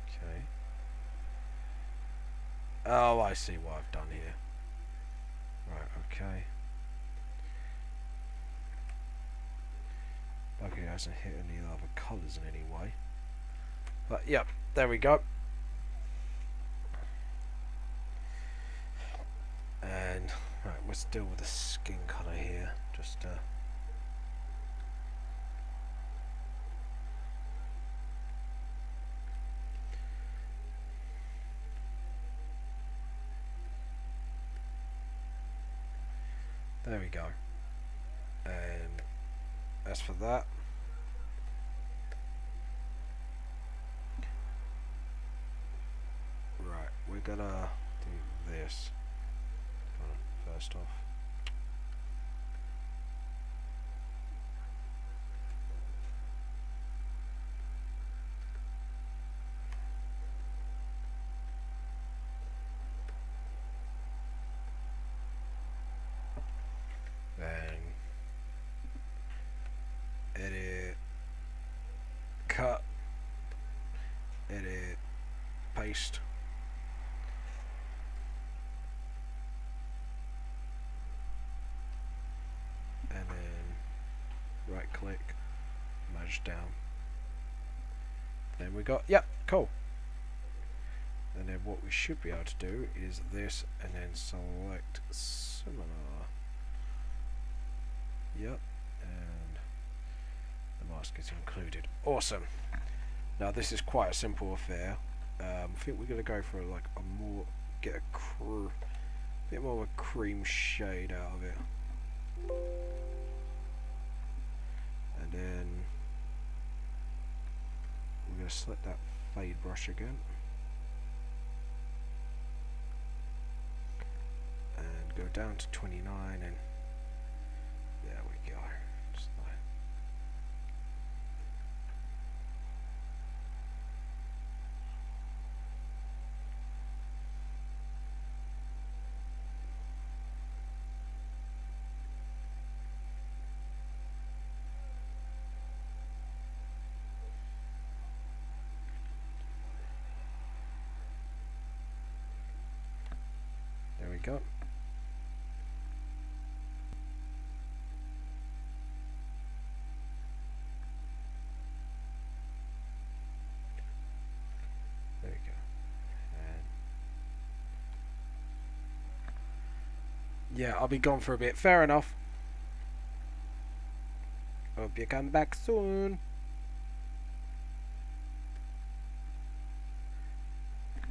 Okay. Oh, I see what I've done here. Right, okay. Okay, it hasn't hit any other colours in any way. But, yep, there we go. And, right, let's deal with the skin colour here. Just, there we go. And as for that, right, we're gonna do this first off. Then edit, cut, edit, paste. And then right click, merge down. Then we got, yep, cool. And then what we should be able to do is this, and then select similar. Yep, and the mask is included. Awesome. Now this is quite a simple affair. I think we're gonna go for like a more, get a bit more of a cream shade out of it, and then we're gonna select that fade brush again, and go down to 29, and there we go. Just like go. There we go. And yeah, I'll be gone for a bit. Fair enough. Hope you come back soon.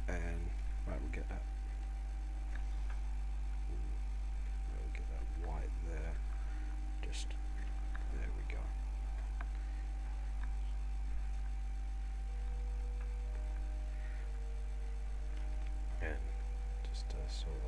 And right, we'll get that. We'll get that white there. Just there we go. And just sort of.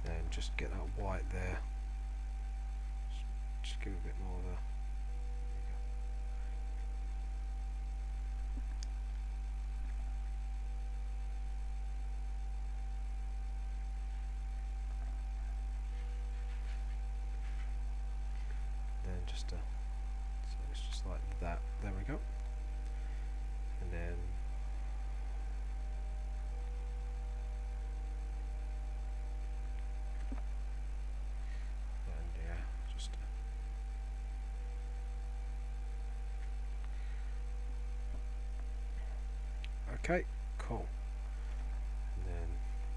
And just get that white there. Just give it a bit more of a. Then just so it's just like that. There we go. And then. Okay, cool. And then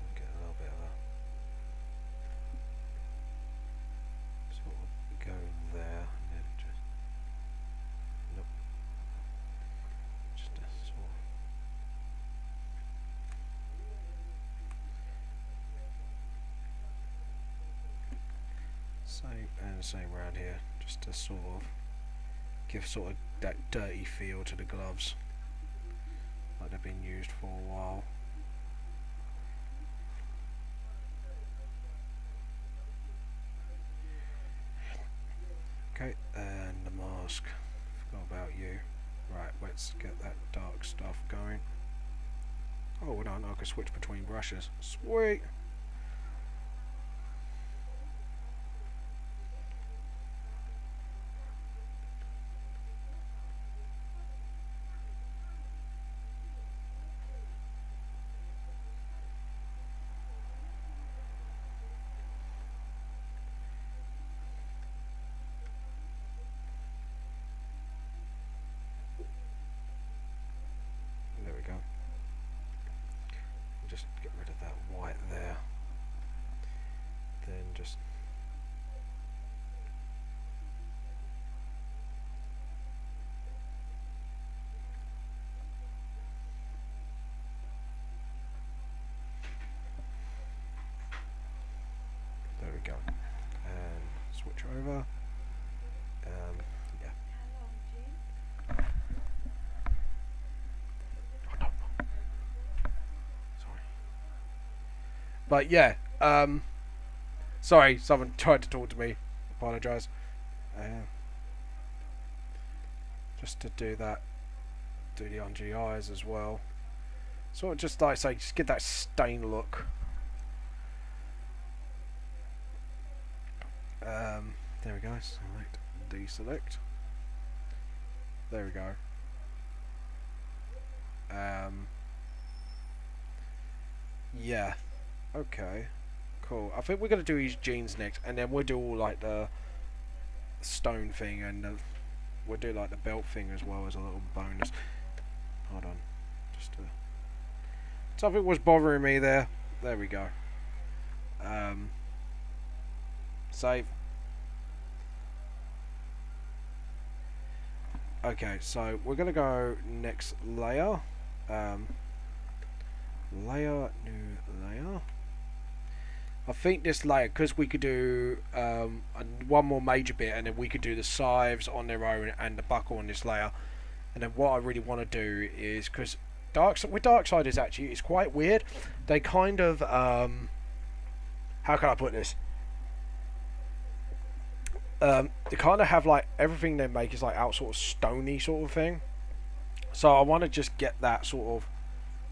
we'll get a little bit of a sort of go there, and then just nope. Just a sort of same and same around here, just to sort of give sort of that dirty feel to the gloves. Like they've been used for a while. Okay, and the mask. Forgot about you. Right, let's get that dark stuff going. Oh, hold on, I can switch between brushes. Sweet! Just get rid of that white there. Then just there we go. And switch over. Yeah. But yeah, sorry, someone tried to talk to me. Apologise. Just to do that, do the under the eyes as well. Sort of just like I say, just get that stain look. There we go. Select, deselect. There we go. Yeah. Okay, cool. I think we're going to do his jeans next, and then we'll do all like the stone thing and the we'll do like the belt thing as well as a little bonus. Hold on, just something was bothering me there. There we go. Save. Okay, so we're gonna go next layer. Layer, new layer. I think this layer, because we could do one more major bit, and then we could do the scythes on their own and the buckle on this layer. And then what I really want to do is, because with Darksiders actually, it's quite weird. They kind of, how can I put this? They kind of have like everything they make is like out sort of stony sort of thing. So I want to just get that sort of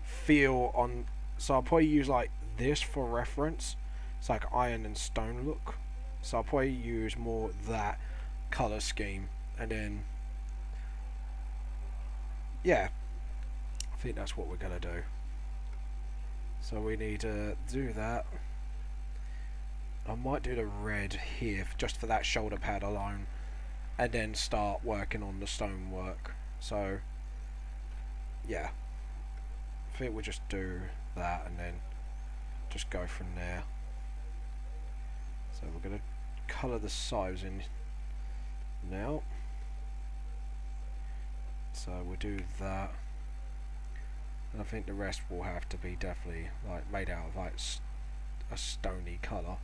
feel on. So I'll probably use like this for reference. It's like iron and stone look. So I'll probably use more that color scheme, and then yeah, I think that's what we're gonna do. So we need to do that. I might do the red here just for that shoulder pad alone, and then start working on the stonework. So yeah, I think we'll just do that and then just go from there. So we're going to colour the sides in now. So we'll do that, and I think the rest will have to be definitely like made out of like a stony colour.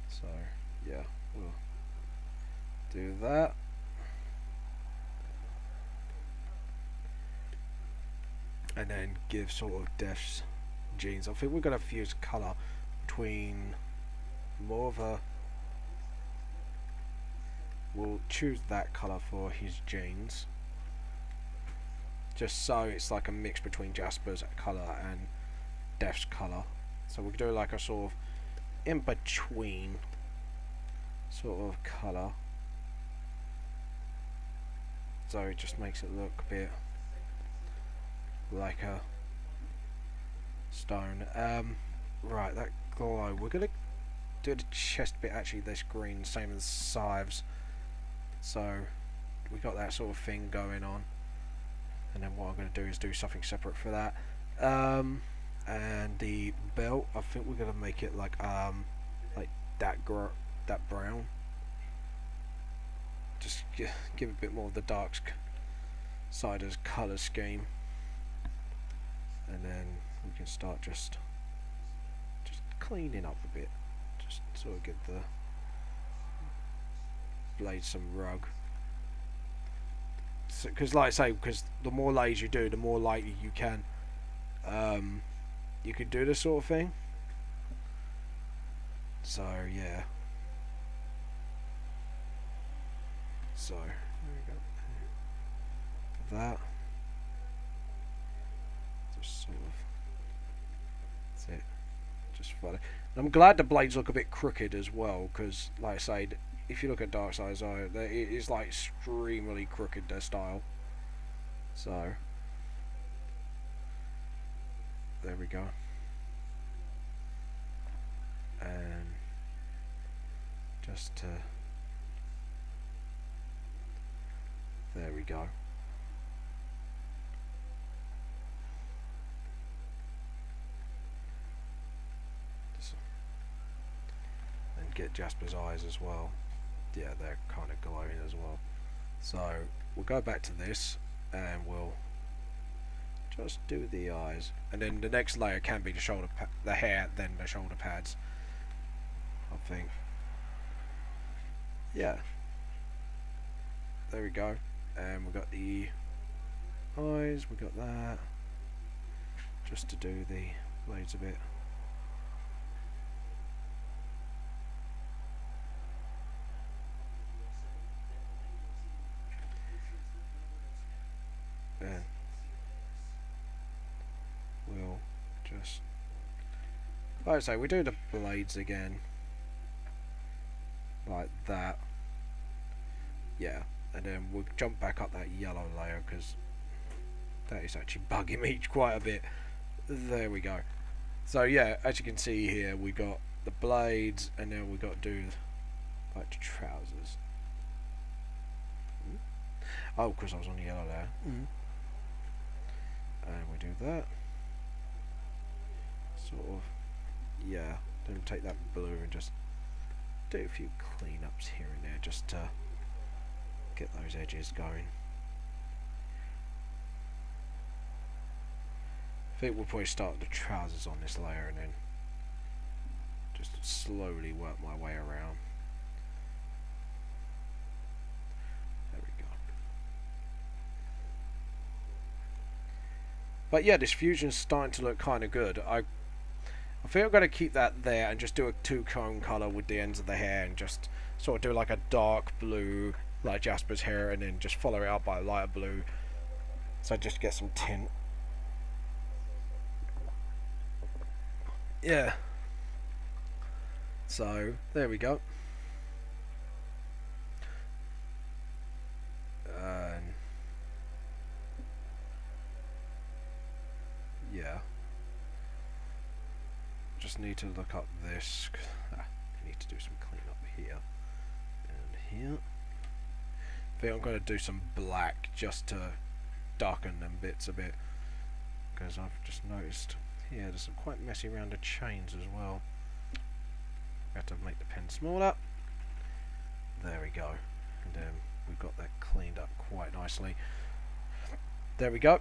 So yeah, we'll do that. And then give sort of Death's jeans. I think we're going to fuse colour between more of a. We'll choose that colour for his jeans, just so it's like a mix between Jasper's colour and Death's colour. So we'll do like a sort of in between sort of colour, so it just makes it look a bit like a stone. Right, that glow, we're gonna do the chest bit actually this green, same as scythes, so we got that sort of thing going on. And then what I'm gonna do is do something separate for that. And the belt, I think we're gonna make it like that brown. Just give a bit more of the Darksiders colour scheme, and then we can start just cleaning up a bit, just sort of get the blade some rug. Because like I say, because the more layers you do, the more likely you can do this sort of thing. So yeah. So there we go. That just sort of, that's it. Just funny. And I'm glad the blades look a bit crooked as well, because like I say, if you look at Darksiders, it is like extremely crooked, their style. So there we go. And just there we go. And get Jasper's eyes as well. Yeah, they're kind of glowing as well. So we'll go back to this and we'll just do the eyes, and then the next layer can be the hair, then the shoulder pads, I think. Yeah, there we go. And we got the eyes, we got that, just to do the blades a bit. And we'll just, like I say, we do the blades again like that. Yeah, and then we'll jump back up that yellow layer because that is actually bugging me quite a bit. There we go. So yeah, as you can see here, we got the blades, and now we got to do like the trousers. Oh, because I was on the yellow there. And we do that. Sort of, yeah. Then take that blue and just do a few cleanups here and there, just to get those edges going. I think we'll probably start the trousers on this layer and then just slowly work my way around. There we go. But yeah, this fusion's starting to look kind of good. I think I'm going to keep that there and just do a two-tone colour with the ends of the hair and just sort of do like a dark blue like Jasper's hair and then just follow it up by a lighter blue. So just get some tint. Yeah. So, there we go. Yeah. Just need to look up this. I need to do some cleanup here and here. I think I'm going to do some black just to darken them bits a bit, because I've just noticed here there's some quite messy around the chains as well. I have to make the pen smaller. There we go. And then we've got that cleaned up quite nicely. There we go.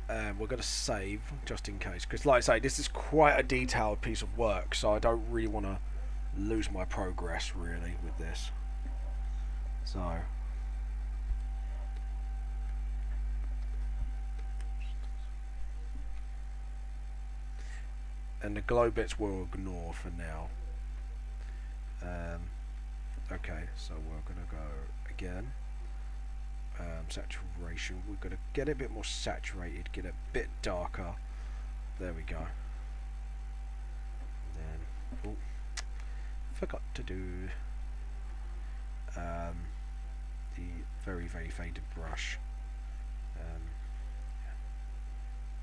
And we're going to save just in case, because like I say, this is quite a detailed piece of work, so I don't really want to lose my progress really with this. So and the glow bits we'll ignore for now. Okay, so we're gonna go again. Saturation, we're gonna get it a bit more saturated, get it a bit darker. There we go. And then, oh, forgot to do the very faded brush.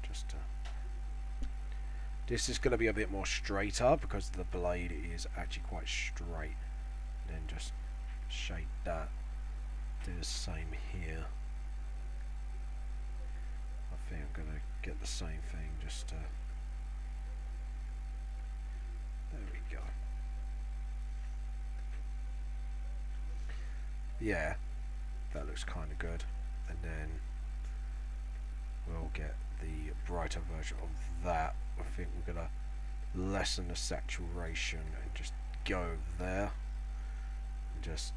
Just this is going to be a bit more straighter because the blade is actually quite straight. And then just shade that. Do the same here. I think I'm going to get the same thing just to... There we go. Yeah, that looks kind of good. And then we'll get the brighter version of that. I think we're going to lessen the saturation and just go there. And just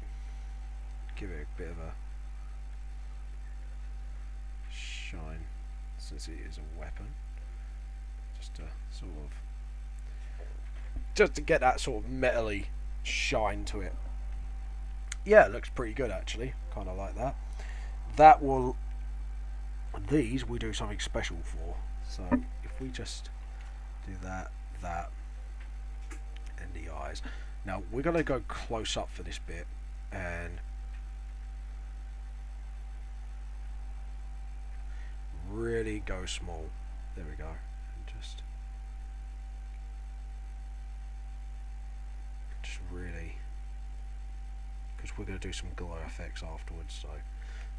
give it a bit of a shine, since it is a weapon, just to sort of get that sort of metally shine to it. Yeah, it looks pretty good actually, kind of like that. That will, these we do something special for. So if we just do that and the eyes. Now we're going to go close up for this bit and really go small. There we go. And just really, because we're going to do some glow effects afterwards, so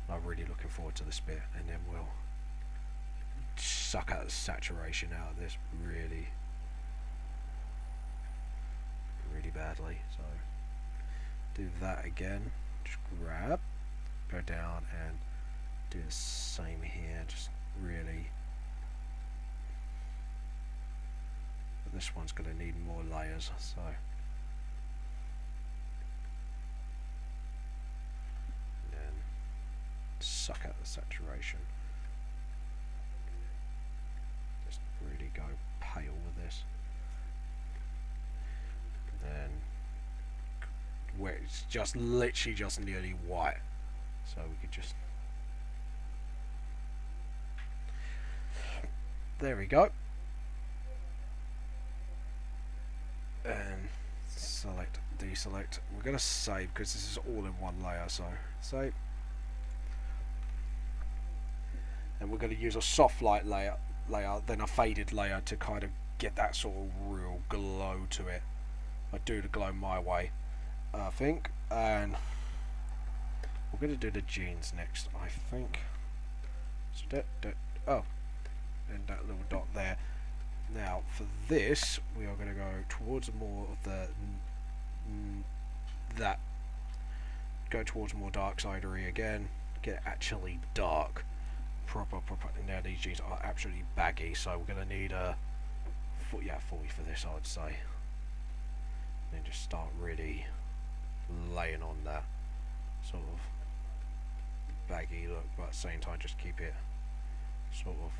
I'm really looking forward to this bit, and then we'll suck out the saturation out of this really badly. So do that again, just grab, go down and do the same here, just really, but this one's going to need more layers, so then suck out the saturation, just really go pale with this, then where it's just literally just nearly white, so we could just, there we go, and select, deselect. We're going to save because this is all in one layer, so save, and we're going to use a soft light layer, then a faded layer to kind of get that sort of real glow to it. I do the glow my way, I think, and we're going to do the jeans next, I think. So oh, and that little dot there. Now for this, we are going to go towards more of the go towards more Darksidery again. Get actually dark, proper. Now these jeans are absolutely baggy, so we're going to need a 40 for this, I would say. Then just start really laying on that sort of baggy look, but at the same time just keep it sort of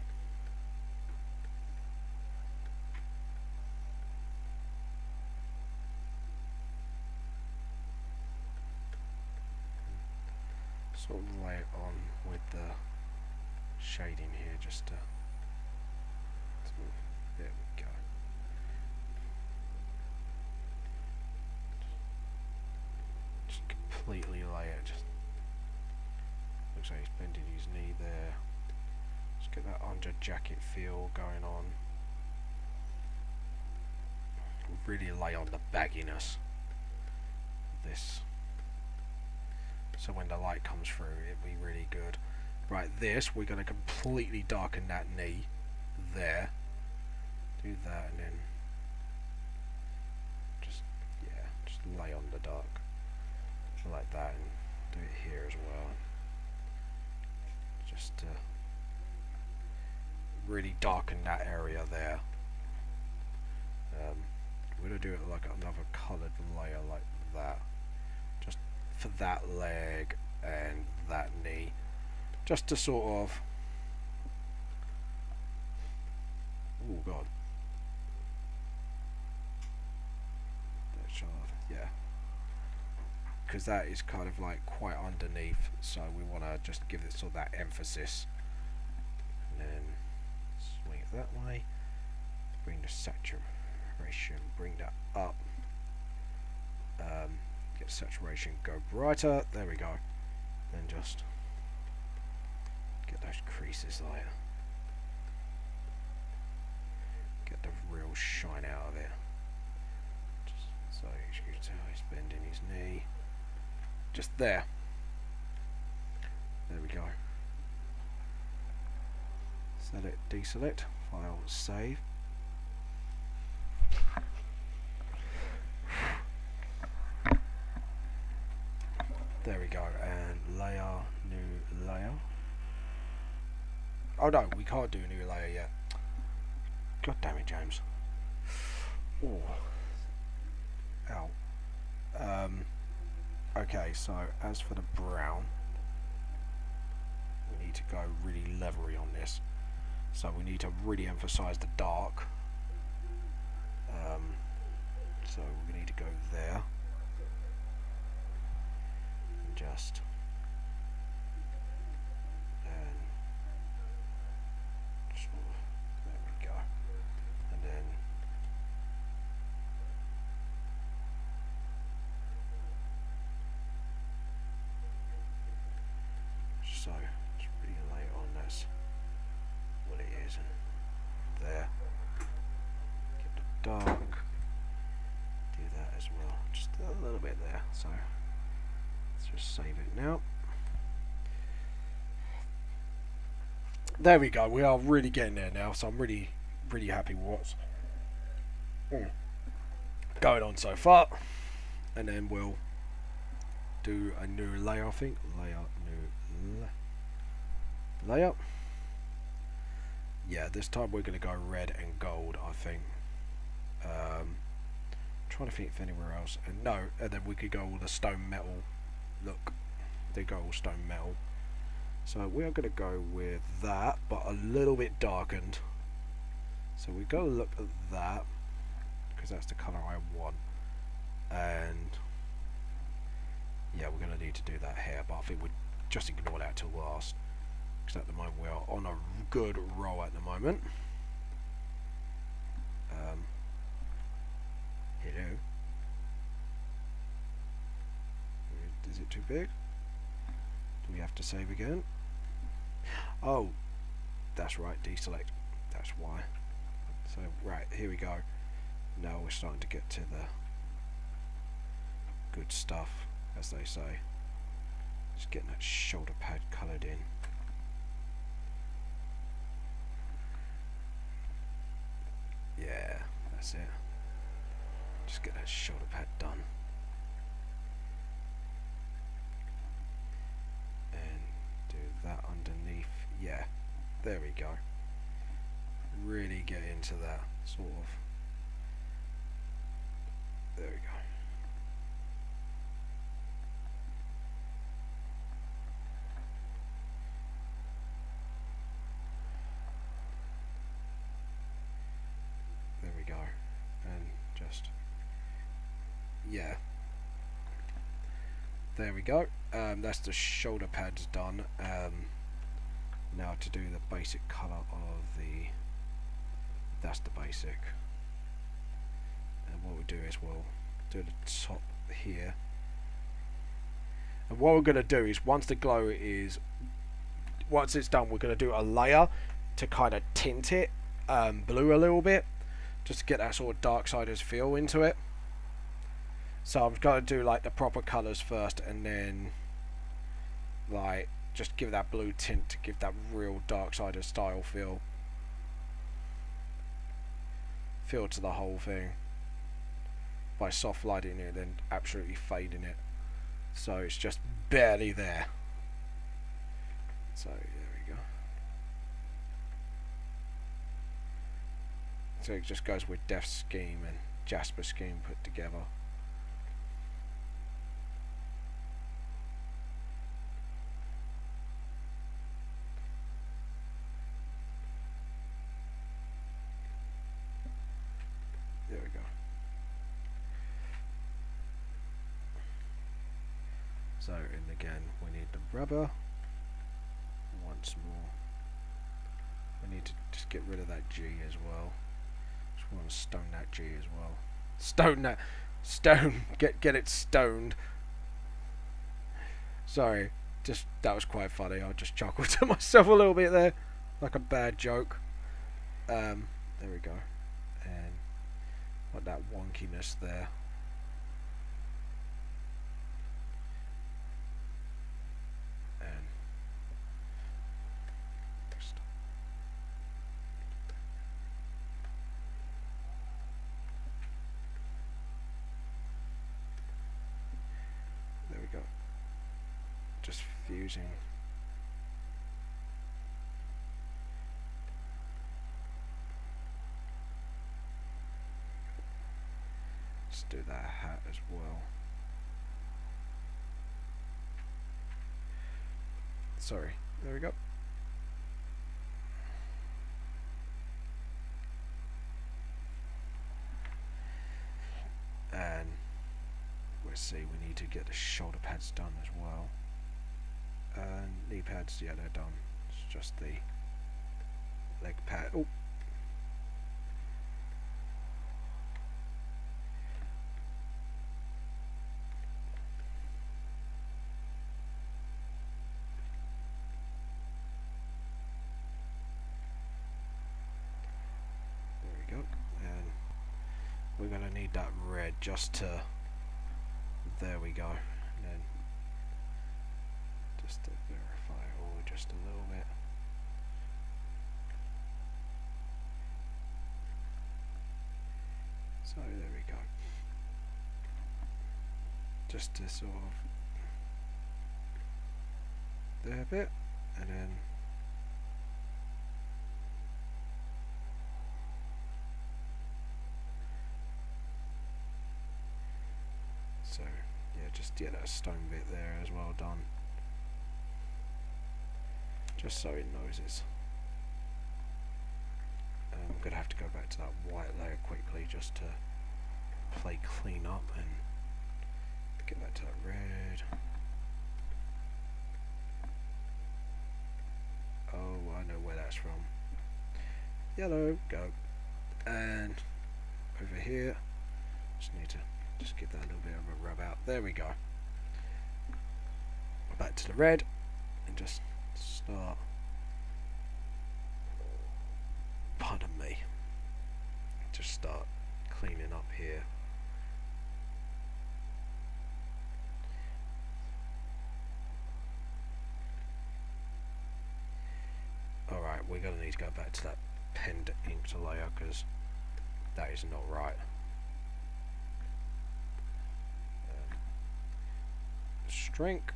lay it on with the shading here, just to there we go. Just completely lay it. Just looks like he's bending his knee there. Just get that under jacket feel going on. Really lay on the bagginess of this, so when the light comes through it'll be really good. Right, this we're going to completely darken that knee there. Do that and then just lay on the dark like that, and do it here as well, just to really darken that area there. We're going to do it like another coloured layer like that, just for that leg and that knee, just to sort of, oh god, yeah, because that is kind of like quite underneath, so we want to just give it sort of that emphasis, and then swing it that way, bring the saturation, bring that up, get saturation, go brighter, there we go, then just get those creases there, get the real shine out of it. Just so you can tell he's bending his knee, just there we go. Select, deselect, file, save. There we go, and layer, new layer. Oh no, we can't do a new layer yet. God damn it, James. Oh. Ow. Okay, so as for the brown, we need to go really leathery on this. So we need to really emphasize the dark. So we need to go there. And just there we go. And then so just really lay it on, that's what it is, and there, get the dark, do that as well, just a little bit there, so let's just save it now. There we go, we are really getting there now, so I'm really happy with what's going on so far, and then we'll do a new layer, I think, layer, new layer. Yeah, this time we're going to go red and gold, I think. Trying to think if anywhere else, and no, and then we could go all the stone metal look. They go all stone metal. So we are going to go with that, but a little bit darkened. So we got to look at that because that's the colour I want, and yeah, we're going to need to do that here. But I think we'll just ignore that till last, because at the moment we are on a good roll at the moment. Hello. Is it too big? Do we have to save again? Oh, that's right, deselect. That's why. So right, here we go. Now we're starting to get to the good stuff, as they say. Just getting that shoulder pad coloured in. Yeah, that's it. Just get that shoulder pad done. And do that underneath. Yeah, there we go. Really get into that sort of. There we go. There we go. And just, yeah. There we go. That's the shoulder pads done. Now to do the basic colour of the, that's the basic. And what we'll do is we'll do the top here. And what we're going to do is once the glow is, once it's done, we're going to do a layer to kind of tint it blue a little bit, just to get that sort of Darksiders feel into it. So I'm going to do like the proper colours first, and then like just give that blue tint to give that real Darksiders style feel to the whole thing, by soft lighting it and absolutely fading it so it's just barely there. So there we go. So it just goes with Death's scheme and Jasper's scheme put together. There we go. So, and again, we need the rubber once more. We need to just get rid of that G as well. Just want to stone that G as well. Stone that, get it stoned. Sorry, just that was quite funny. I just chuckled to myself a little bit there, like a bad joke. There we go, and like that wonkiness there. There we go. Just fusing. Let's do that hat as well. Sorry, there we go. And let's see, we need to get the shoulder pads done as well. And knee pads, yeah, they're done. It's just the leg pad. Oh. We're going to need that red just to, there we go, and then just to verify it all just a little bit. So there we go, just to sort of there a bit, and then so yeah, just get that stone bit there as well done, just so it knows it's. I'm gonna have to go back to that white layer quickly just to play clean up and get back to that red. Oh, I know where that's from. Yellow, go, and over here. Just need to just give that a little bit of a rub out. There we go. Back to the red and just start. Pardon me. start cleaning up here. Alright, we're going to need to go back to that penned inked layer because that is not right. Strength.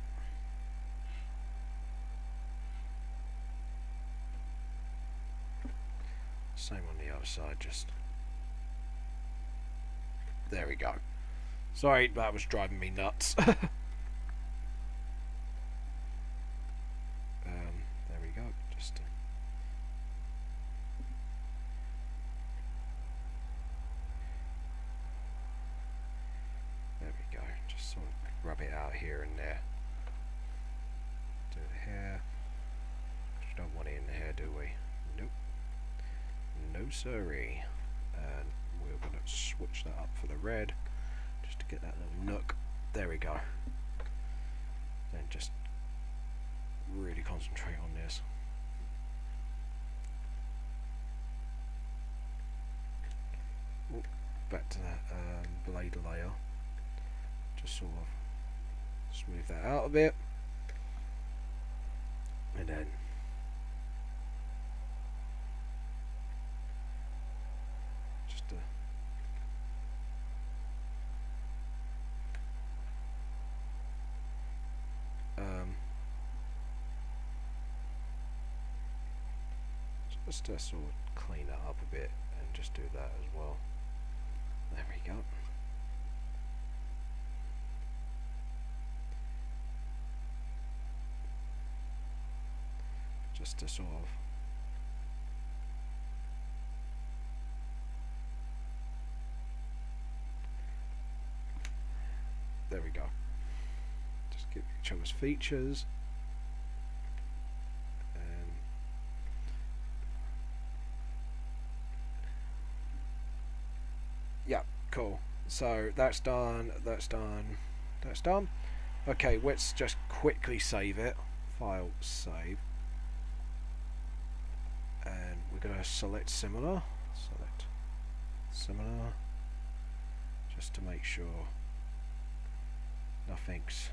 Same on the other side, just there we go. Sorry, that was driving me nuts. There we go. Just there we go. Just sort of rub it out here and there. Do it here. We don't want it in the hair, do we? Nope. No siree. And we're going to switch that up for the red just to get that little nook. There we go. Then just really concentrate on this. Ooh, back to that blade layer. Just sort of smooth that out a bit. And then just to sort of clean that up a bit and just do that as well. There we go. Just to sort of there we go. Just give each other's features. Yeah, cool. So that's done, that's done, that's done. Okay, let's just quickly save it. File, save. And we're going to select similar. Select similar. Just to make sure nothing's...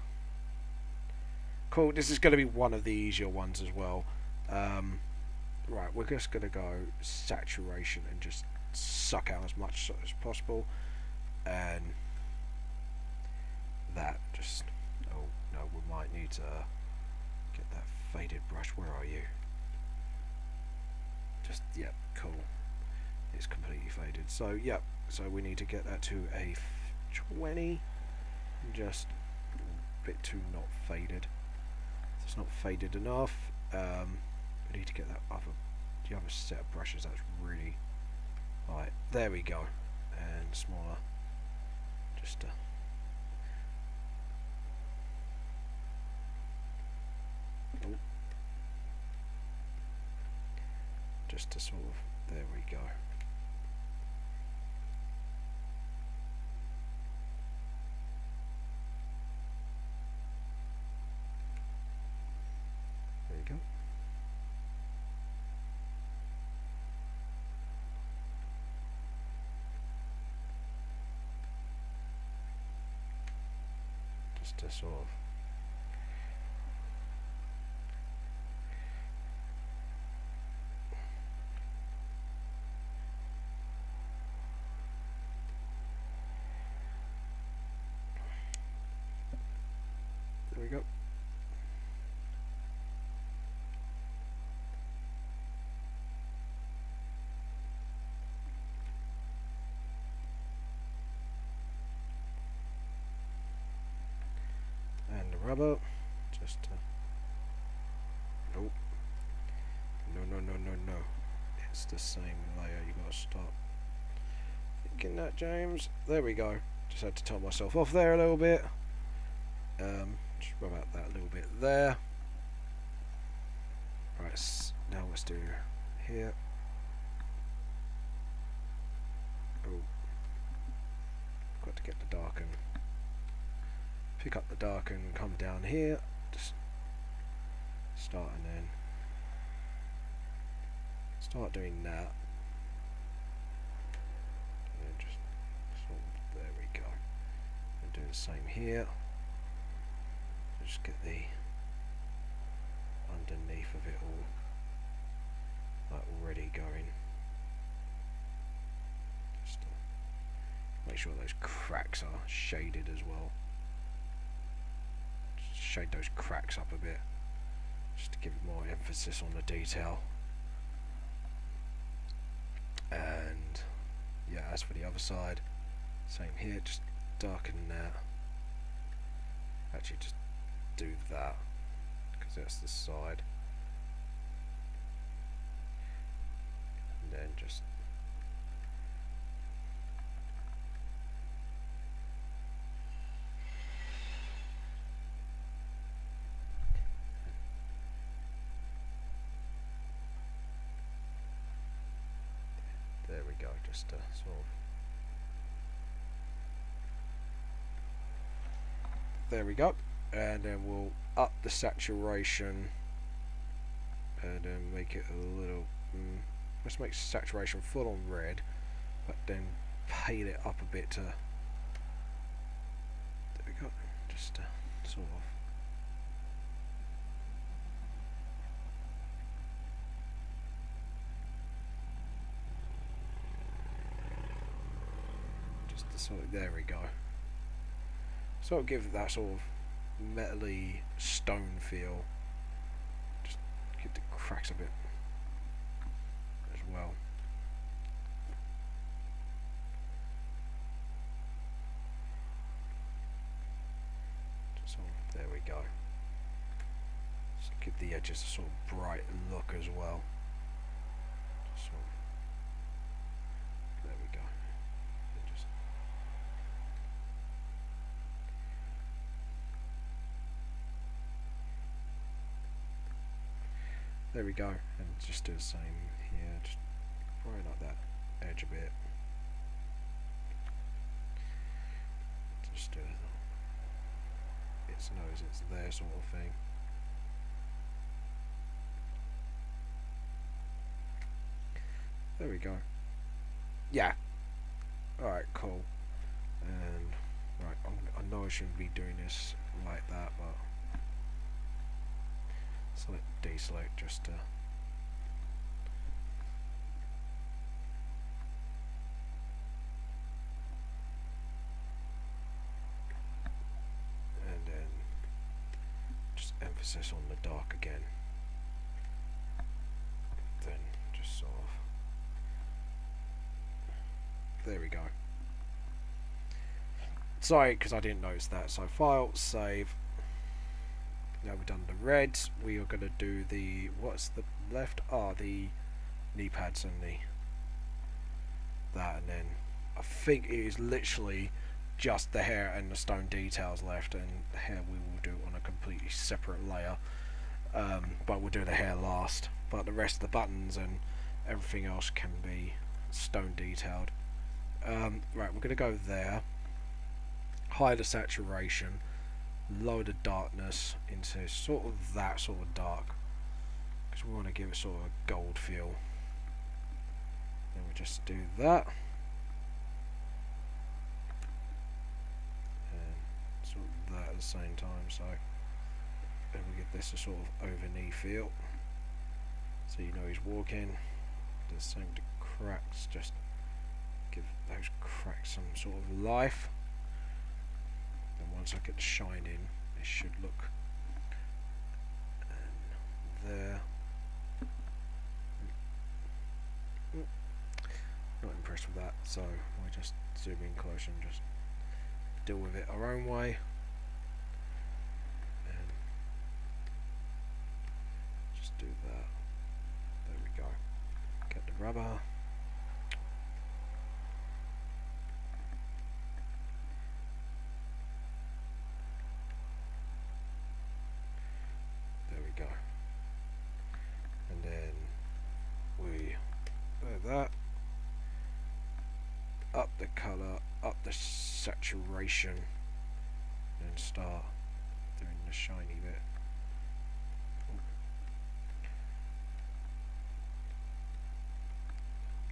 Cool, this is going to be one of the easier ones as well. Right, we're just going to go saturation and just suck out as much as possible, and that just oh no, we might need to get that faded brush. Where are you? Just yep, cool, it's completely faded. So yep, so we need to get that to a 20, just a bit too not faded. It's not faded enough. We need to get that the other set of brushes that's really right, there we go, and smaller, just just to sort of, there we go. There you go. To sort of there we go. Rubber, just nope, no, it's the same layer. You gotta stop thinking that, James. There we go. Just had to tell myself off there a little bit. Just rub out that little bit there. Right, now let's do here. Oh, got to get the darken. Pick up the dark and come down here, just start and then start doing that. same here. Just get the underneath of it all like already going. Just to make sure those cracks are shaded as well. Just shade those cracks up a bit, just to give it more emphasis on the detail. And yeah, as for the other side, same here, just darken that. Actually, just do that, because that's the side. And then just there we go, just to sort of, there we go. And then we'll up the saturation and then make it a little let's make saturation full on red, but then pale it up a bit to, there we go, just sort of, just to sort of, there we go, sort of give it that sort of metally stone feel. Just get the cracks a bit as well. Just sort of, there we go. Just give the edges a sort of bright look as well. Just sort of, there we go. Just there we go, and just do the same here, just brighten up that edge a bit. Just do its nose, it's there sort of thing. There we go. Yeah. Alright, cool. And right, I know I shouldn't be doing this like that, but select, deselect, just to and then just emphasis on the dark again. Then just sort of, there we go. Sorry, because I didn't notice that. So file, save. Now we've done the reds, we are going to do the, what's the left? The knee pads and that, and then I think it is literally just the hair and the stone details left, and the hair we will do on a completely separate layer, but we'll do the hair last, but the rest of the buttons and everything else can be stone detailed. Right, we're going to go there, high the saturation, lower the darkness into sort of that sort of dark, because we want to give it sort of a gold feel. Then we just do that, and sort of that at the same time, so then we get this a sort of over knee feel, so you know he's walking. Do the same with the cracks, just give those cracks some sort of life. And once I get the shine in, it should look, and there. Not impressed with that, so we'll just zoom in closer and just deal with it our own way. And just do that. There we go. Get the rubber. Go, and then we do that, up the colour, up the saturation, and start doing the shiny bit.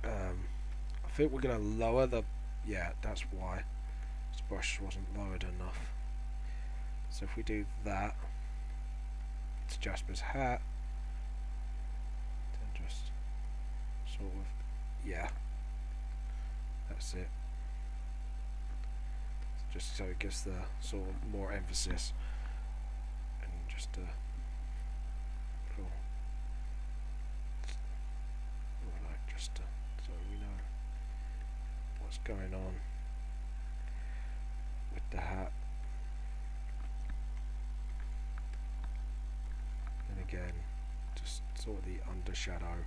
I think we're going to lower the, yeah, that's why. So brush wasn't lowered enough. So if we do that to Jasper's hat, then just sort of, yeah, that's it. Just so it gives the sort of more emphasis, and just cool. Like just so we know what's going on with the hat. And again, just sort of the undershadow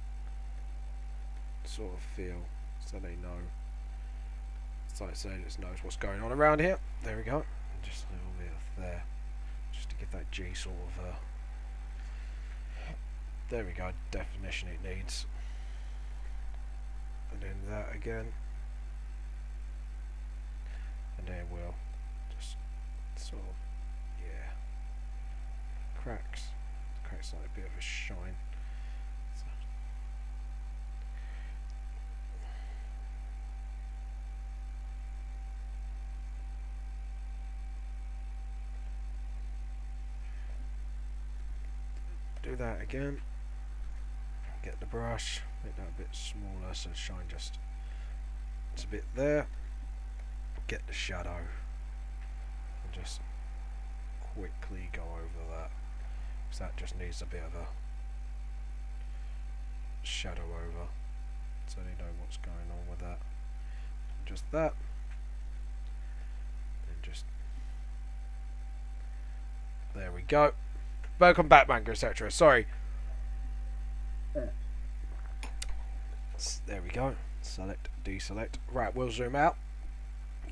sort of feel, so they know. It's like saying it knows what's going on around here. There we go. And just a little bit of there, just to give that G sort of. There we go. Definition it needs. And then that again. And then we'll just sort of, yeah, cracks like a bit of a shine. So. Do that again. Get the brush, make that a bit smaller so the shine just, it's a bit there. Get the shadow and just quickly go over that, because that just needs a bit of a shadow over, so they know what's going on with that. Just that, and just there we go. Welcome back, manga, etc. Sorry. There we go. Select, deselect. Right, we'll zoom out.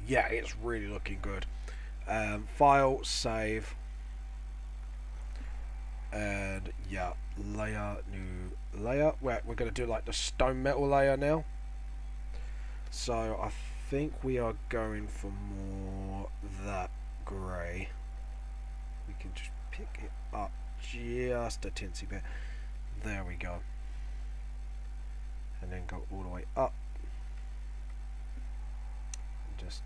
Yeah, it's really looking good. File, save, and yeah, layer, new layer. We're going to do like the stone metal layer now. So I think we are going for more that grey. We can just pick it up just a tinsy bit. There we go. And then go all the way up. And just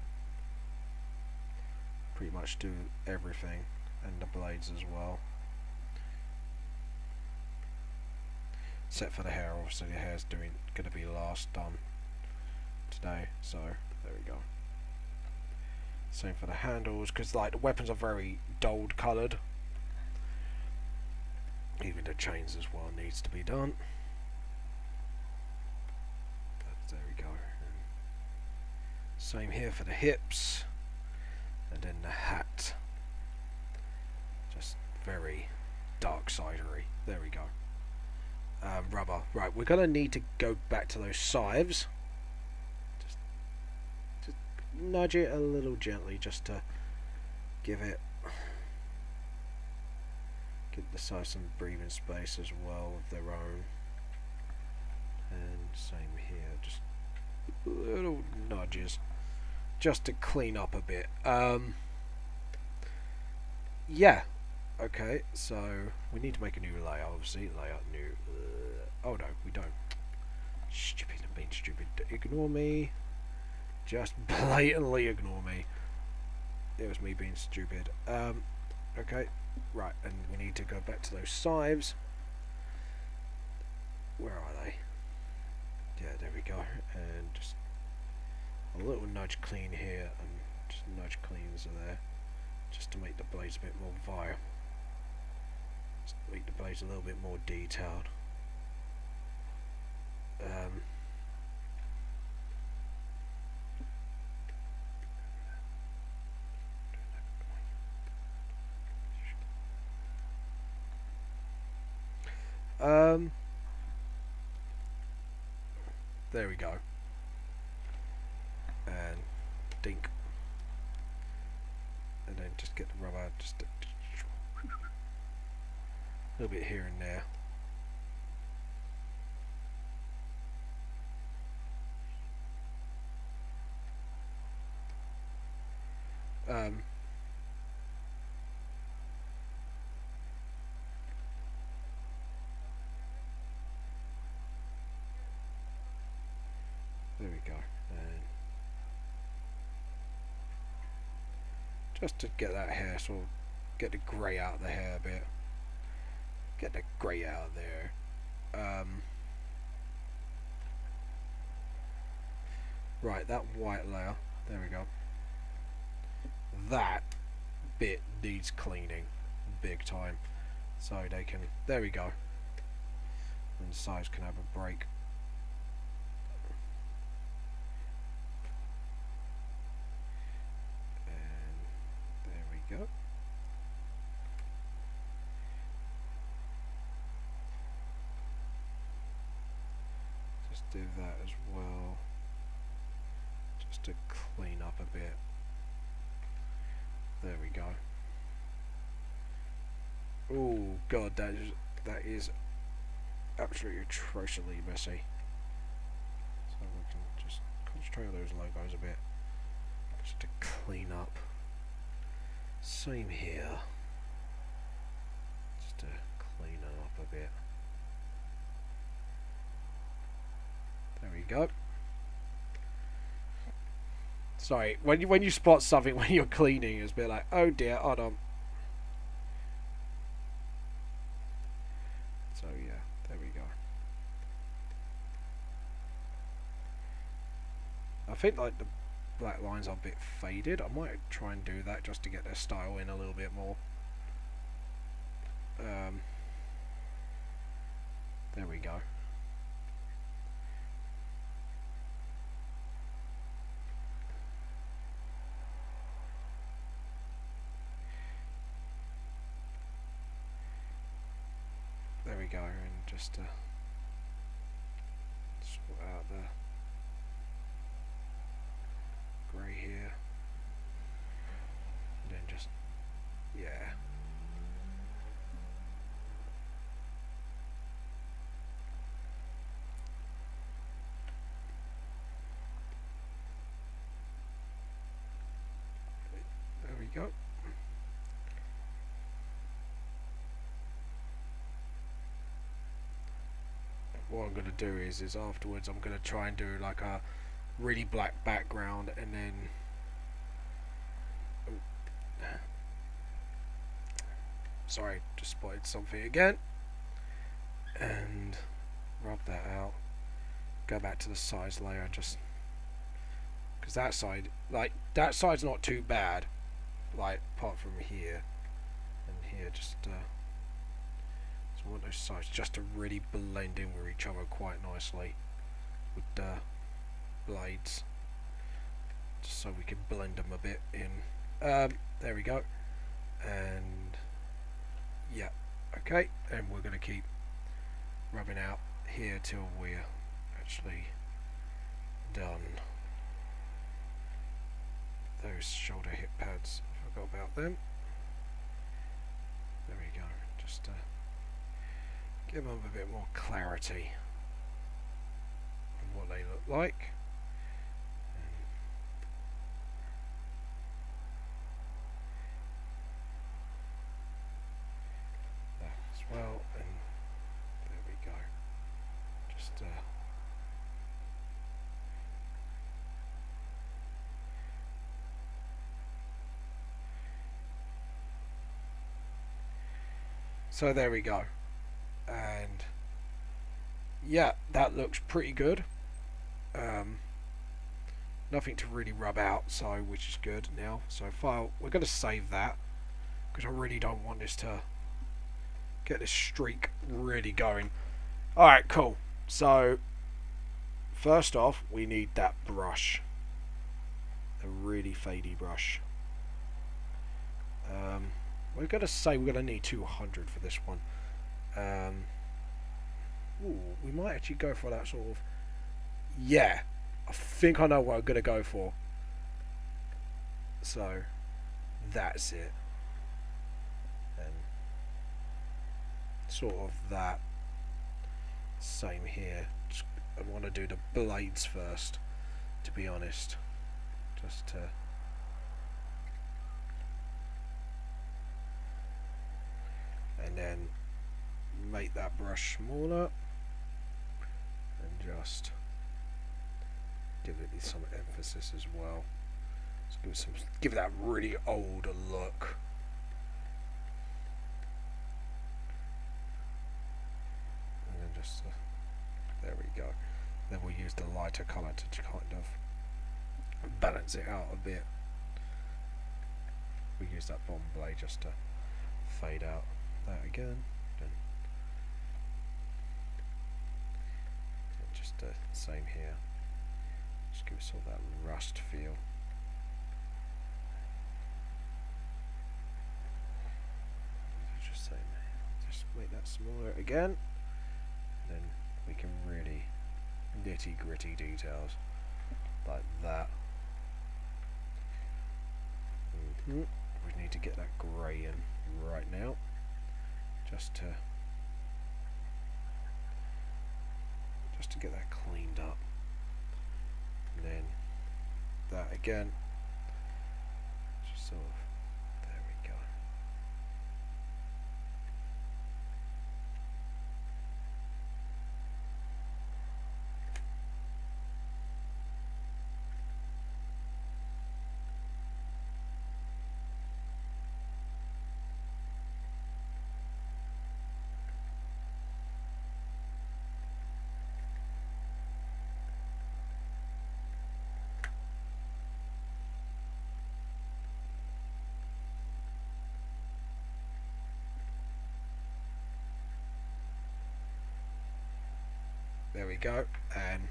pretty much do everything, and the blades as well. Except for the hair, obviously the hair's going to be last done today, so there we go. Same for the handles, because like the weapons are very dulled coloured. Even the chains as well needs to be done. But there we go. Same here for the hips, and then the hat. Just very Darksidery. There we go. Rubber. Right, we're going to need to go back to those scythes. Just nudge it a little gently, just to give the scythe some breathing space as well of their own. And same here, just little nudges, just to clean up a bit. Yeah. Okay, so we need to make a new layer, obviously. Layout new. Oh no, we don't. Stupid, I'm being stupid. Ignore me. Just blatantly ignore me. It was me being stupid. Okay, right, and we need to go back to those scythes. Where are they? Yeah, there we go. And just a little nudge clean here, and just nudge cleans are there, just to make the blades a bit more vile. Just make the blades a little bit more detailed. There we go. And dink. And then just get the rubber, just a little bit here and there. There we go. And just to get that hair sort of, get the grey out of the hair a bit. Get the grey out of there. Right, that white layer. There we go. That bit needs cleaning big time. So they can, there we go. And the sides can have a break. And there we go. Just do that as well. Just to clean up a bit. There we go. Oh god, that is absolutely atrociously messy. So we can just concentrate on those logos a bit, just to clean up. Same here. Just to clean it up a bit. There we go. Sorry, when you spot something when you're cleaning, it's a bit like, oh dear, hold on. So yeah, there we go. I think like the black lines are a bit faded. I might try and do that just to get their style in a little bit more. There we go. There we go, and just sort out the grey here, and then just, yeah. There we go. What I'm going to do is afterwards I'm going to try and do like a really black background, and then sorry, just spotted something again, and rub that out, go back to the size layer, just because that side, like that side's not too bad, like apart from here and here, just so I want those sides just to really blend in with each other quite nicely with the blades, just so we can blend them a bit in. There we go. And yeah, okay, and we're going to keep rubbing out here till we're actually done. Those shoulder hip pads, I forgot about them. There we go, just give them a bit more clarity on what they look like. That as well, and there we go. Just so there we go. And yeah, that looks pretty good. Nothing to really rub out, so which is good now. So file, we're going to save that because I really don't want this to get this streak really going. Alright, cool. So first off, we need that brush, a really fadey brush. We're going to say we're going to need 200 for this one. Ooh, we might actually go for that sort of, yeah, I think I know what I'm going to go for. So that's it, and sort of that. Same here. Just, I want to do the blades first, to be honest, just to and then make that brush smaller and just give it some emphasis as well. Let's give it that really old look. And then just there we go. Then we'll use the lighter colour to kind of balance it out a bit. We use that bottom blade just to fade out that again. Then just the same here. Just give us all that rust feel. Just make that smaller again. Then we can really nitty gritty details like that. We need to get that grey in right now, just to get that cleaned up. And then that again, just sort of, there we go. There we go, and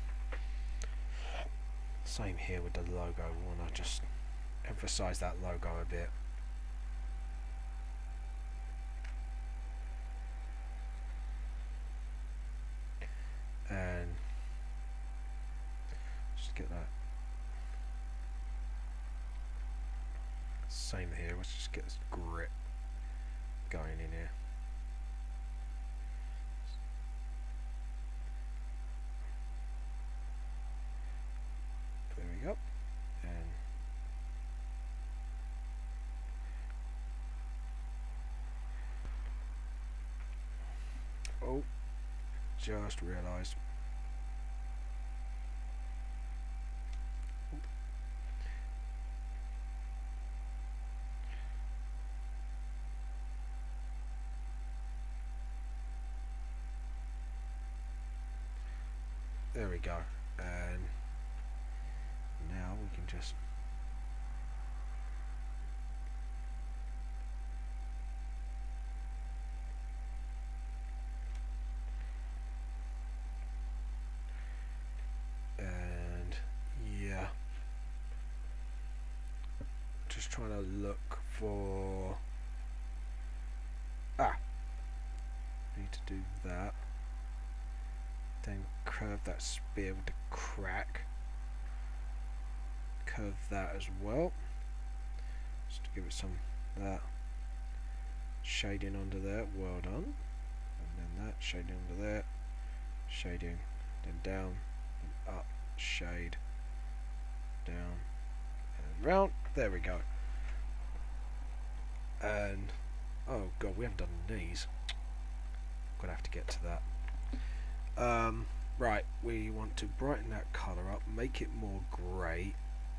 same here with the logo. We want to just emphasize that logo a bit. And just get that. Same here, let's just get this grit going in here. There we go. And oh, just realised. There we go. And now we can just just trying to look for need to do that, then curve that spear with the crack, curve that as well, just to give it some that shading under there. Well done. And then that shading under there, shading, then down and up, shade, down and round. There we go. And oh god, we haven't done these. Gonna have to get to that. Right, we want to brighten that colour up, make it more grey,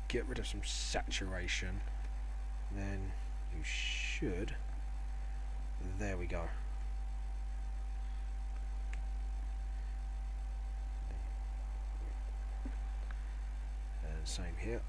get rid of some saturation, then you should, there we go. And same here.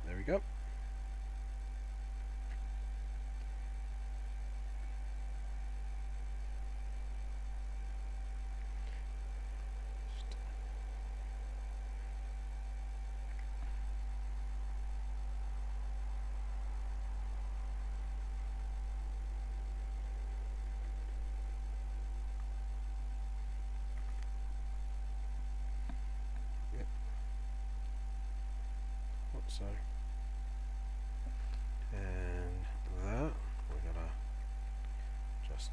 There we go. Yep. So. And that, we're gonna just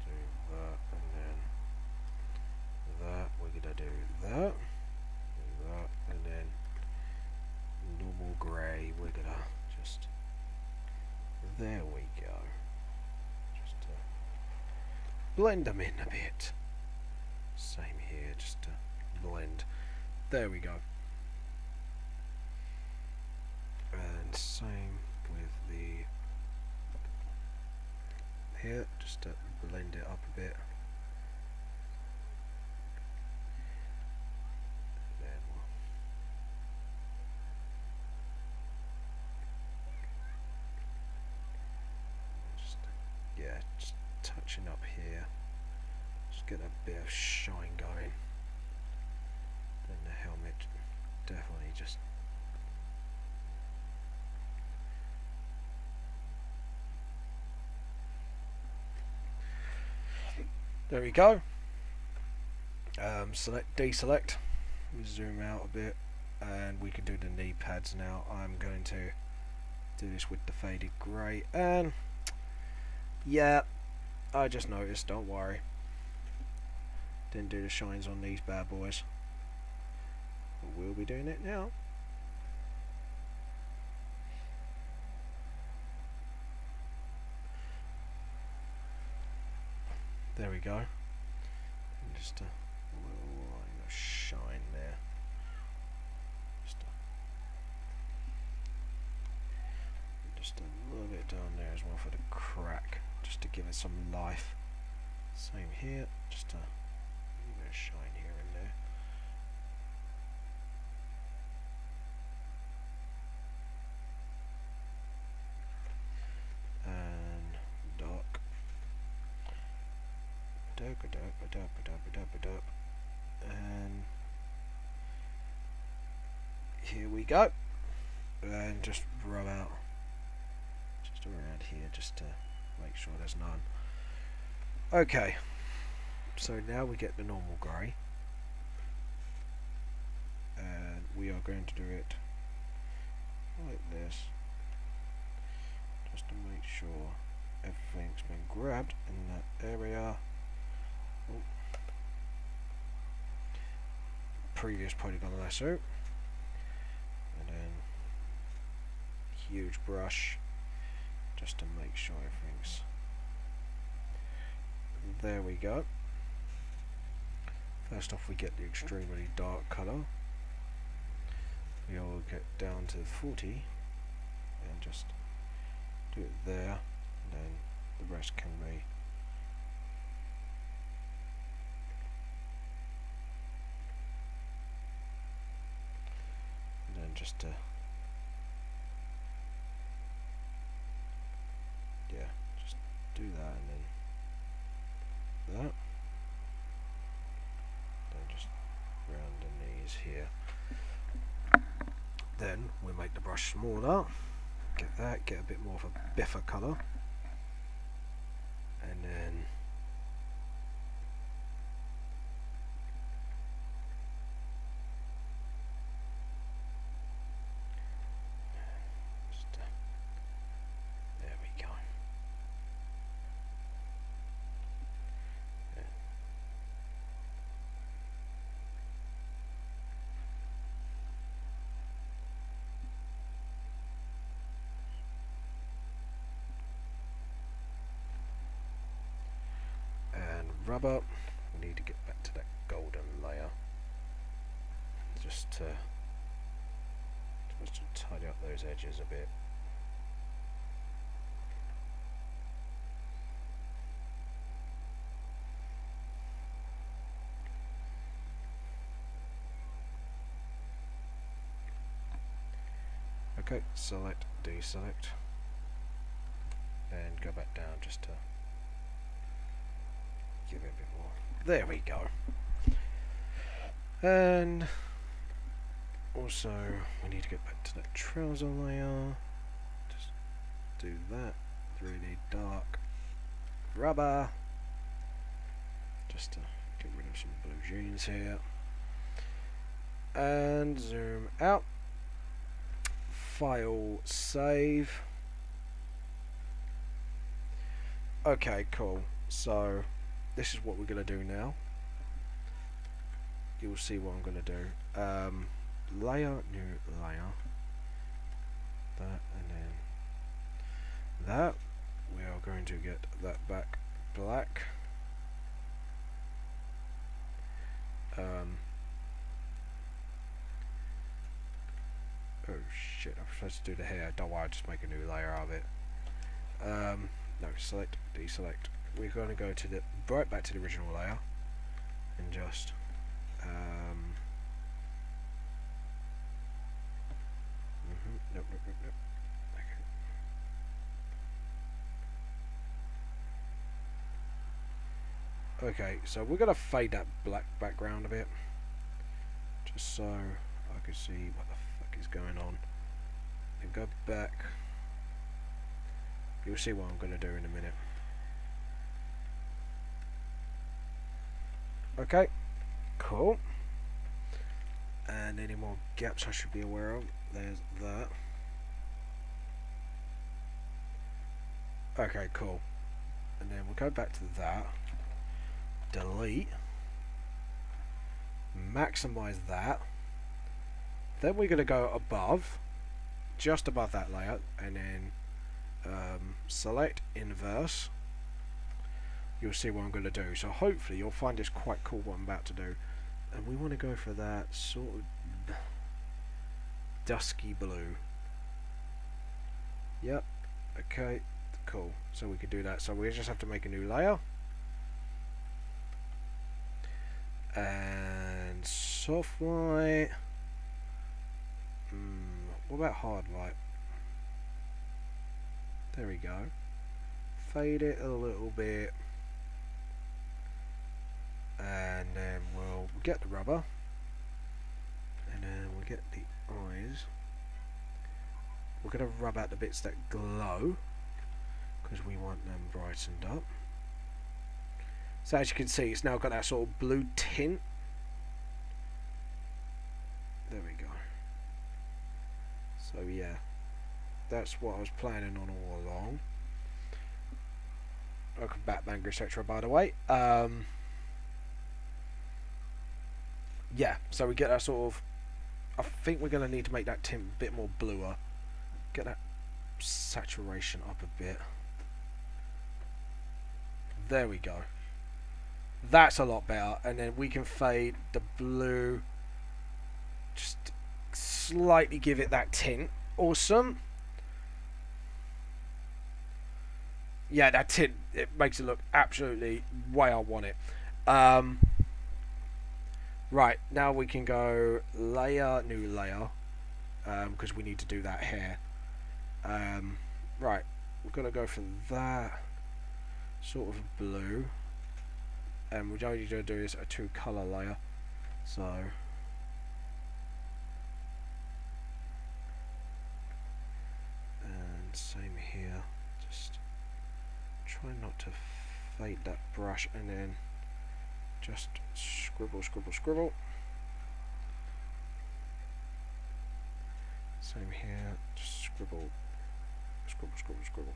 do that, and then that, we're gonna do that, and then There we go. Just to blend them in a bit. Same here, just to blend. There we go. And same with the here, just to blend it up a bit. Then just touching up here. Just get a bit of shine going. Then the helmet definitely just there we go. Deselect, zoom out a bit, and we can do the knee pads now. I'm going to do this with the faded grey, and yeah, I just noticed, don't worry, didn't do the shines on these bad boys, but we'll be doing it now. There we go. And just a little line of shine there. Just a little bit down there as well for the crack, just to give it some life. Same here, just a little bit of shine here and there. And dark. And here we go. And just rub out just around here just to make sure there's none. Okay, so now we get the normal grey, and we are going to do it like this just to make sure everything's been grabbed in that area. Oh. Previous polygon lasso, and then huge brush just to make sure everything's there. We go. First off, we get the extremely dark colour. We'll get down to 40 and just do it there, and then the rest can be and then just to just do that, and then that, then just round the knees here. Then we make the brush smaller, get that, get a bit more of a biffer colour, and then just, there we go. Rubber, we need to get back to that golden layer just to tidy up those edges a bit. Okay, select, deselect, and go back down just to give it a bit more. There we go. And also we need to get back to that trouser layer. Just do that. Really dark rubber. Just to get rid of some blue jeans here. And zoom out. File, save. Okay, cool. So this is what we're going to do now. You'll see what I'm going to do. Layer, new layer. That, and that. We are going to get that back black. Oh shit, I'm supposed to do the hair. Don't worry, I'll just make a new layer of it. No, select, deselect. We're going to go to the right back to the original layer and just nope. Okay, so we're going to fade that black background a bit, just so I can see what the fuck is going on. And go back. You'll see what I'm going to do in a minute. Okay, cool. And any more gaps I should be aware of? There's that. Okay, cool. And then we'll go back to that. Delete. Maximize that. Then we're going to go above, just above that layer, and then select inverse. You'll see what I'm going to do. So hopefully you'll find this quite cool what I'm about to do. And we want to go for that sort of dusky blue. Yep. Okay. Cool. So we could do that. So we just have to make a new layer. And soft light. What about hard light? There we go. Fade it a little bit. And then we'll get the rubber. And then we'll get the eyes. We're going to rub out the bits that glow, because we want them brightened up. So as you can see, it's now got that sort of blue tint. There we go. So yeah, that's what I was planning on all along. Welcome back, MANGA, etc. by the way. Yeah, so we get that sort of, I think we're going to need to make that tint a bit more bluer. Get that saturation up a bit. There we go. That's a lot better. And then we can fade the blue, just slightly give it that tint. Awesome. Yeah, that tint, it makes it look absolutely way I want it. Right, now we can go layer, new layer, because we need to do that hair. Right, we're going to go for that sort of blue, and we're only going to do is a 2-color layer. So and same here, just try not to fade that brush, and then just scribble, scribble, scribble. Same here, just scribble, scribble, scribble, scribble.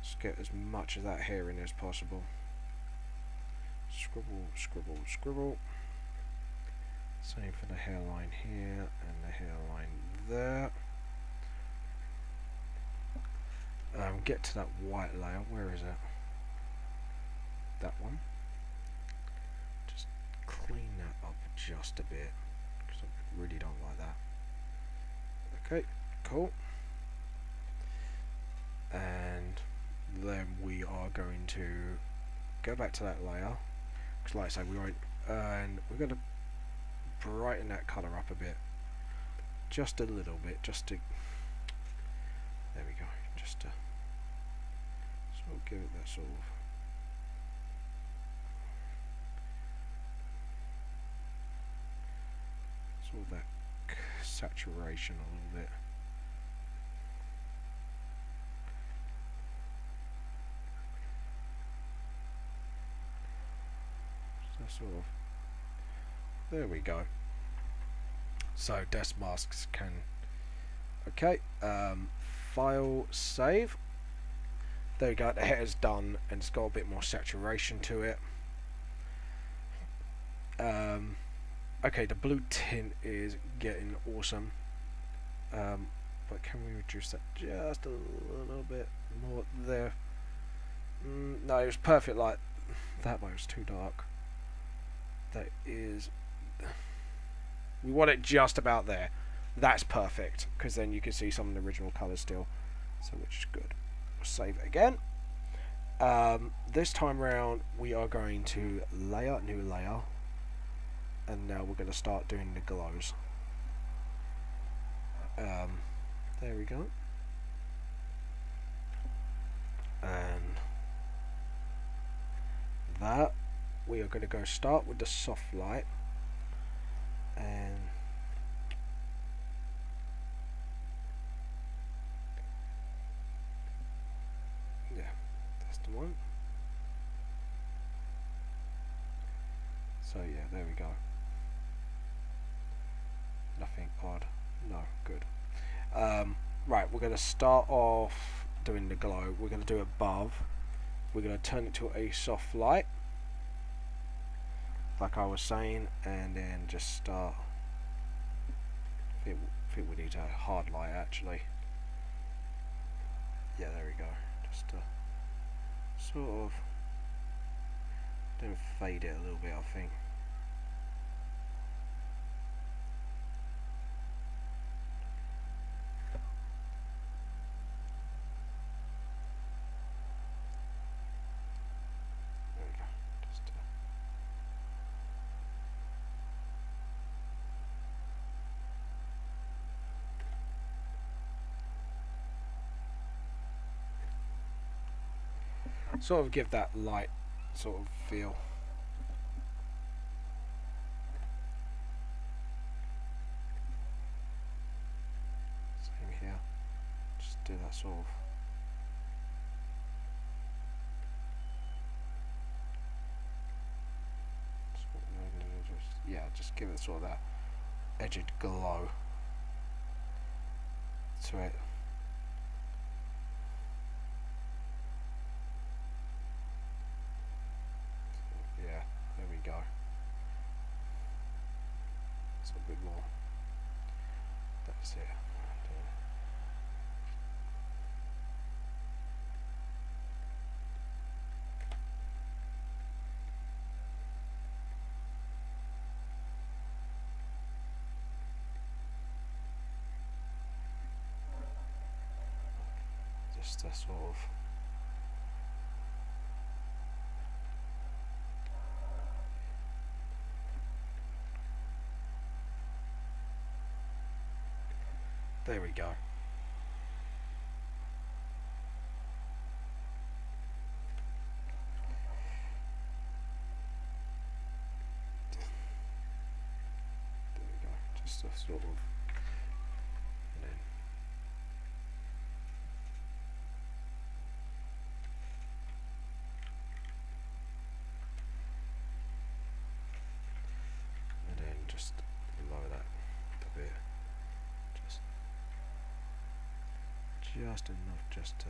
Just get as much of that hair in as possible. Scribble, scribble, scribble. Same for the hairline here and the hairline there. Get to that white layer. Where is it? That one. Just clean that up just a bit, because I really don't like that. Okay, cool. And then we are going to go back to that layer, because like I say, we won't, and we're going to brighten that colour up a bit, just a little bit, just to, there we go, just to sort of give it that sort of that saturation a little bit. So sort of, there we go. So desk masks can, okay, file, save. There we go, the hair's done and it's got a bit more saturation to it. Okay, the blue tint is getting awesome. but can we reduce that just a little bit more there? No, it was perfect. Like that way was too dark. That is, we want it just about there. That's perfect, because then you can see some of the original colours still, so which is good. We'll save it again. This time round we are going to layer, new layer, and now we're going to start doing the glows. There we go. And that we are going to go start with the soft light, and yeah, that's the one. So yeah, there we go. Nothing odd. No, good. Right, we're going to start off doing the glow. We're going to do it above. We're going to turn it to a soft light, like I was saying, and then just start. I think we need a hard light actually. Yeah, there we go. Just sort of then fade it a little bit, I think. There we go. Just sort of give that light sort of feel. Same here. Just do that sort of. Yeah, just give it sort of that edged glow to it. Yeah, there we go. It's a bit more. That's it. Just a sort of. There we go. There we go. Just a sort of. And then. And then just lower that a bit. Just enough just to.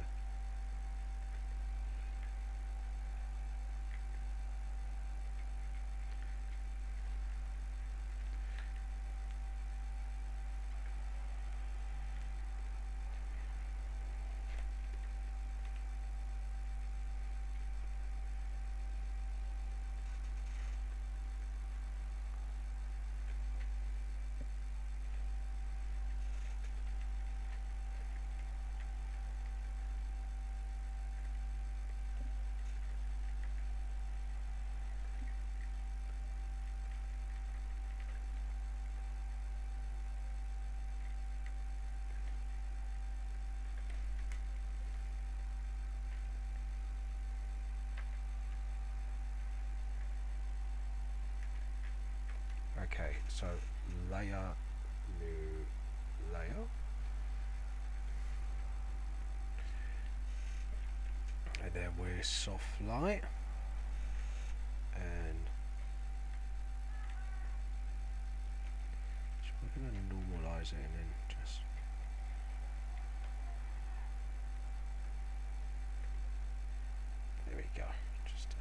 Okay, so layer, new layer, and then we're soft light, and we're going to normalize it, and then just there we go. Just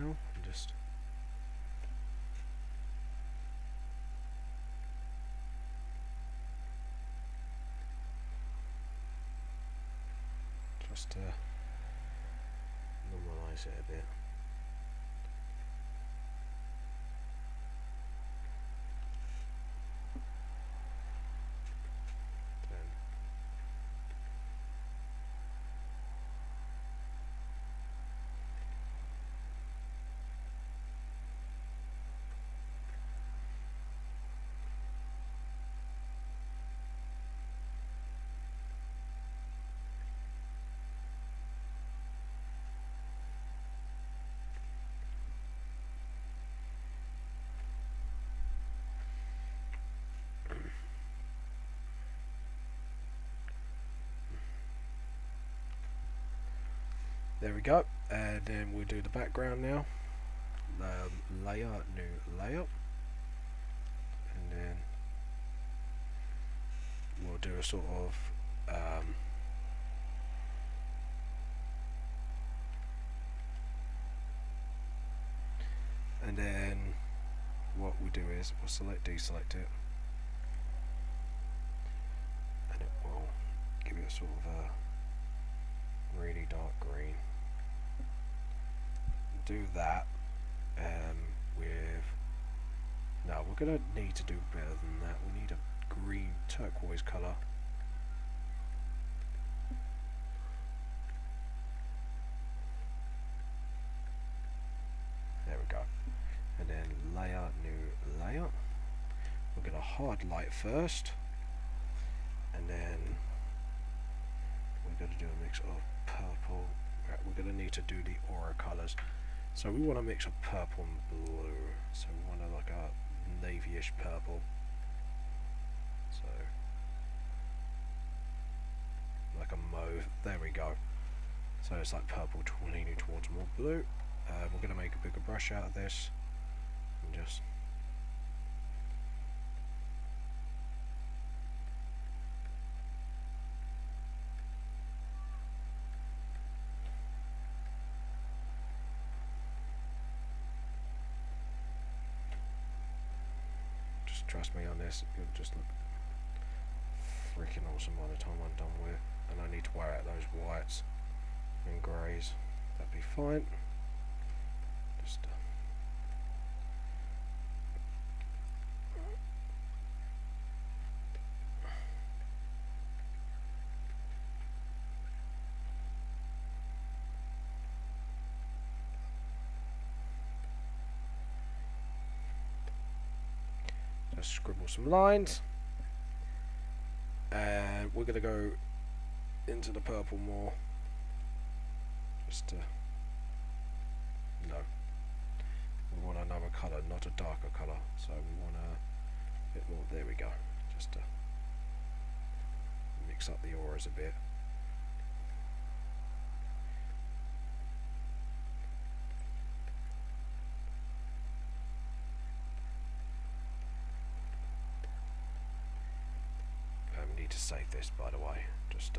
now and just normalise it a bit. There we go, and then we'll do the background now. Layer, new layer, and then we'll do a sort of and then what we do is we'll deselect it, and it will give it a sort of a really dark green. Do that with, no, we're gonna need to do better than that. We need a green turquoise colour. There we go. And then layer, new layer. We're gonna hard light first, and then we're gonna do a mix of purple. We're gonna need to do the aura colours. So we want to mix of purple and blue. So we want like a navy-ish purple. So like a mauve. There we go. So it's like purple leaning towards more blue. We're going to make a bigger brush out of this and just trust me on this, it'll just look freaking awesome by the time I'm done with it. And I need to wear out those whites and greys. That'd be fine. Just scribble some lines, and we're going to go into the purple more, just to, no, we want another colour, not a darker colour, so we want a bit more, there we go, just to mix up the auras a bit. To save this, by the way, just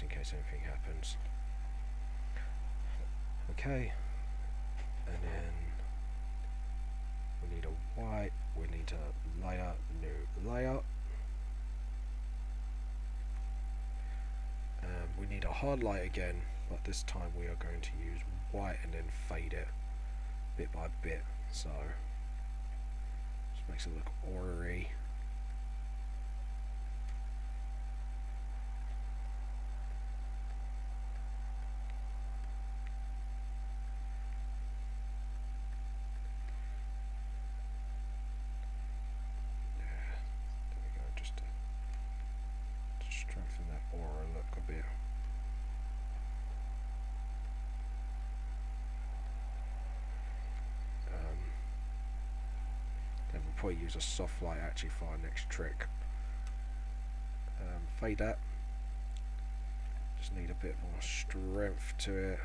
in case anything happens. Okay, and then we need a white, we need a layer, new layer, we need a hard light again, but this time we are going to use white and then fade it bit by bit, so just makes it look aura-y. Probably use a soft light actually for our next trick. Fade that. Just need a bit more strength to it.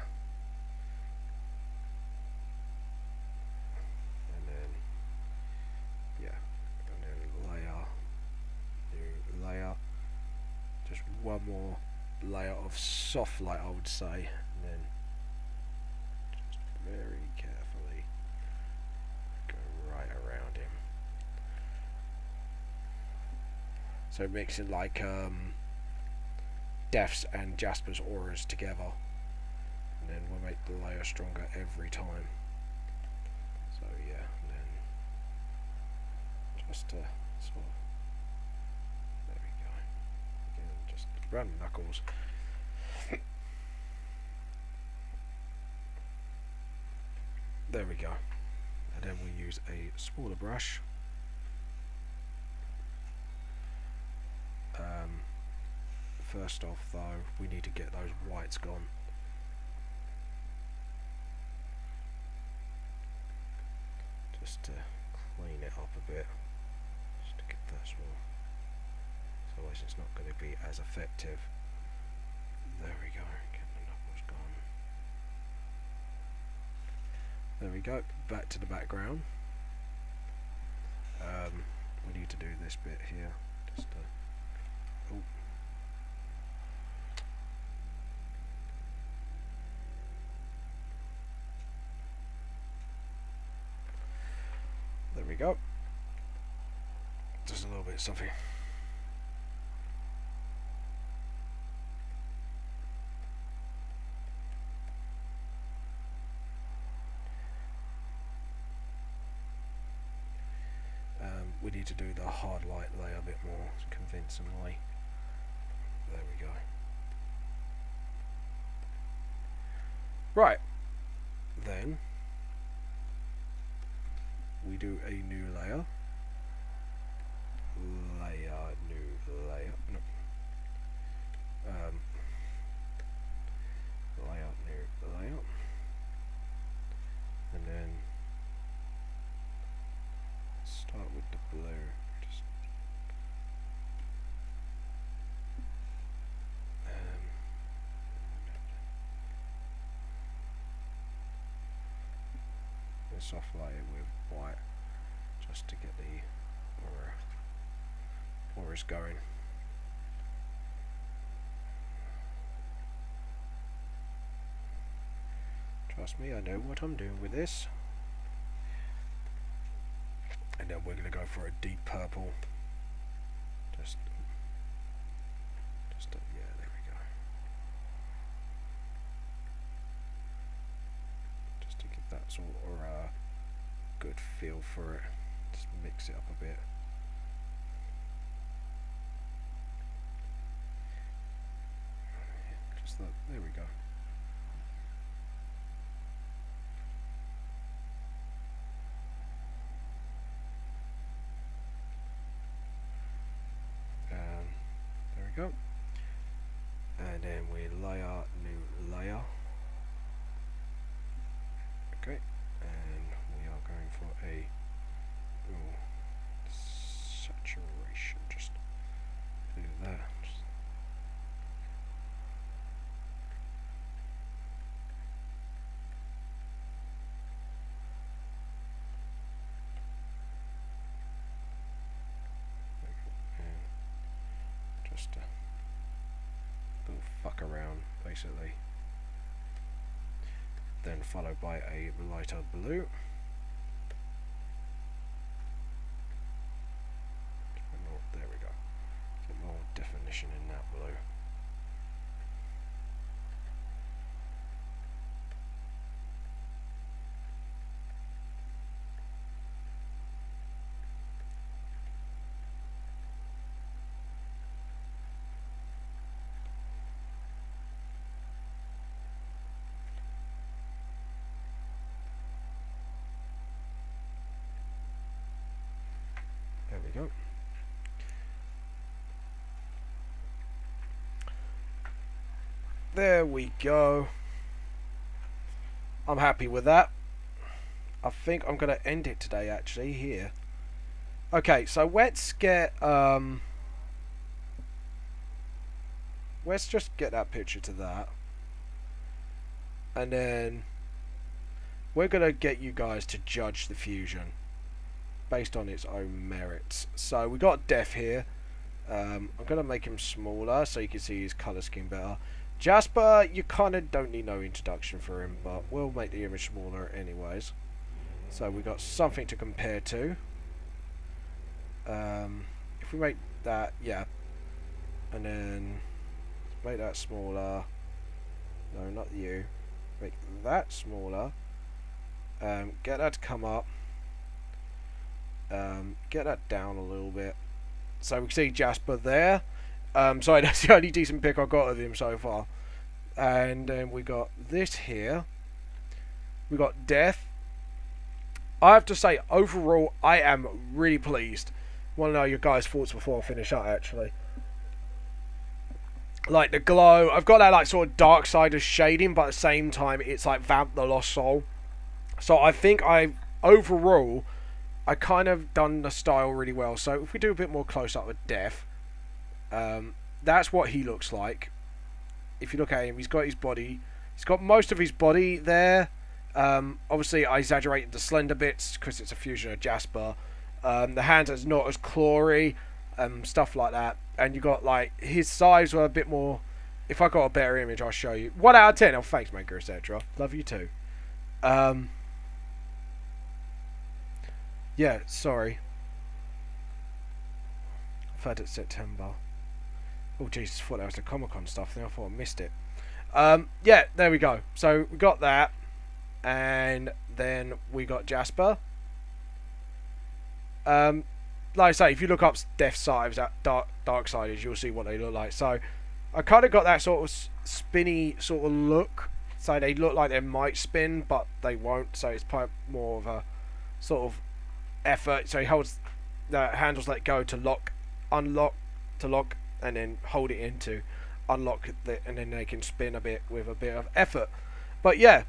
And then, yeah, and then layer, new layer. Just one more layer of soft light, I would say. And then just very So mixing like Death's and Jasper's auras together, and then we'll make the layer stronger every time. So yeah, and then just sort of, there we go. Again, just run knuckles. There we go. And then we use a smaller brush. First off though, we need to get those whites gone. Just to clean it up a bit. Just to get that small. Otherwise it's not going to be as effective. There we go. Get the knuckles gone. There we go. Back to the background. We need to do this bit here. Just to, oh. There we go. Just a little bit of something. We need to do the hard light layer a bit more convincingly. There we go. Right. Then we do a new layer. New layer. No. Layer, new layer. And then start with the blue. Just a soft layer with white, just to get the auras going. Trust me, I know what I'm doing with this. And then we're going to go for a deep purple. Yeah, there we go. Just to give that sort of good feel for it. Just mix it up a bit. Just that, there we go. Go. And then we layer, new layer. Okay, and we are going for a saturation. Just do that. Just a little fuck around, basically. Then followed by a lighter blue. There we go. Get more definition in that blue. There we go. There we go. I'm happy with that. I think I'm going to end it today actually here. Okay, so let's get let's just get that picture to that. And then we're going to get you guys to judge the fusion based on its own merits. So we got Death here. I'm going to make him smaller so you can see his colour scheme better. Jasper, you kind of don't need no introduction for him, but we'll make the image smaller anyways. So we got something to compare to. If we make that, yeah. And then make that smaller. No, not you. Make that smaller. Get that to come up. Get that down a little bit. So we can see Jasper there. Sorry, that's the only decent pick I got of him so far. And then we got this here. We got Death. I have to say, overall, I am really pleased. Want to know your guys' thoughts before I finish up, actually. Like the glow, I've got that like sort of Darksiders shading, but at the same time, it's like Vamp the Lost Soul. So I think overall, I kind of done the style really well. So if we do a bit more close up with Death, that's what he looks like. If you look at him, he's got his body. He's got most of his body there. Obviously, I exaggerated the slender bits because it's a fusion of Jasper. The hands are not as clawy, stuff like that. And you got like his sides were a bit more. If I got a better image, I'll show you. 1 out of 10. Oh, thanks, MANGA, etc. Love you too. Yeah, sorry. 3rd of September. Oh Jesus, I thought that was the Comic-Con stuff. Then I thought I missed it. Yeah, there we go. So we got that, and then we got Jasper. Like I say, if you look up Death Sides at Darksiders, you'll see what they look like. So I kind of got that sort of spinny sort of look. So they look like they might spin, but they won't. So it's more of a sort of effort. So he holds the handles, let go to lock, unlock, to lock, and then hold it in to unlock it, and then they can spin a bit with a bit of effort. But yeah,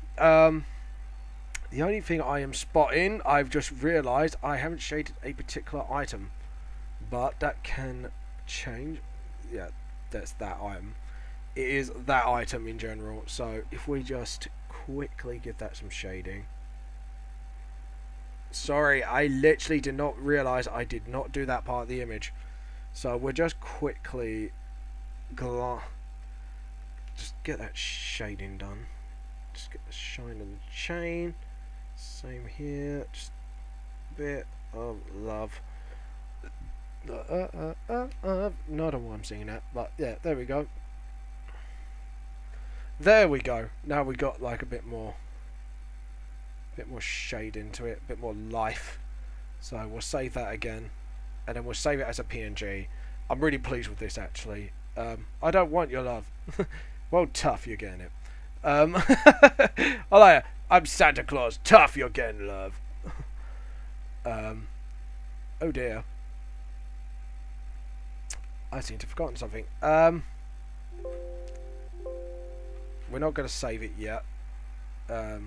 the only thing I am spotting, I've just realised I haven't shaded a particular item, but that can change. Yeah, that's that item. It is that item in general. So if we just quickly give that some shading. Sorry, I literally did not realise I did not do that part of the image. So we'll just quickly just get that shading done. Just get the shine of the chain. Same here, just a bit of love. Not on what I'm singing at, but yeah, there we go. There we go. Now we got like a bit more shade into it, a bit more life. So we'll save that again, and then we'll save it as a PNG. I'm really pleased with this actually. I don't want your love. Well, tough, you're getting it. I like it. I'm Santa Claus. Tough, you're getting love. Oh dear. I seem to have forgotten something. We're not going to save it yet. There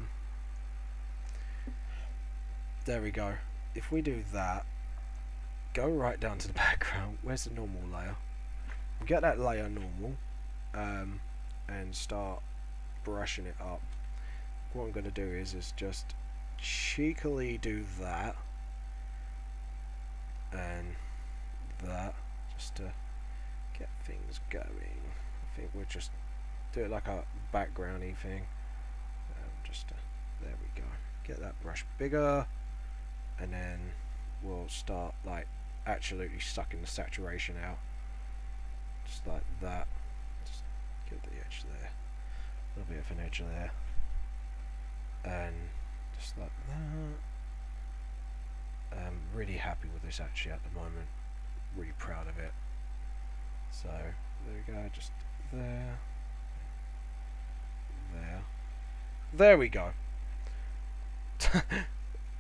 we go. If we do that, go right down to the background. Where's the normal layer? Get that layer normal, and start brushing it up. What I'm going to do is just cheekily do that and that, just to get things going. I think we'll just do it like a backgroundy thing. There we go. Get that brush bigger, and then we'll start like absolutely sucking the saturation out, just like that. Just get the edge there, a little bit of an edge there. And just like that. I'm really happy with this actually at the moment. Really proud of it. So there we go, just there. There we go.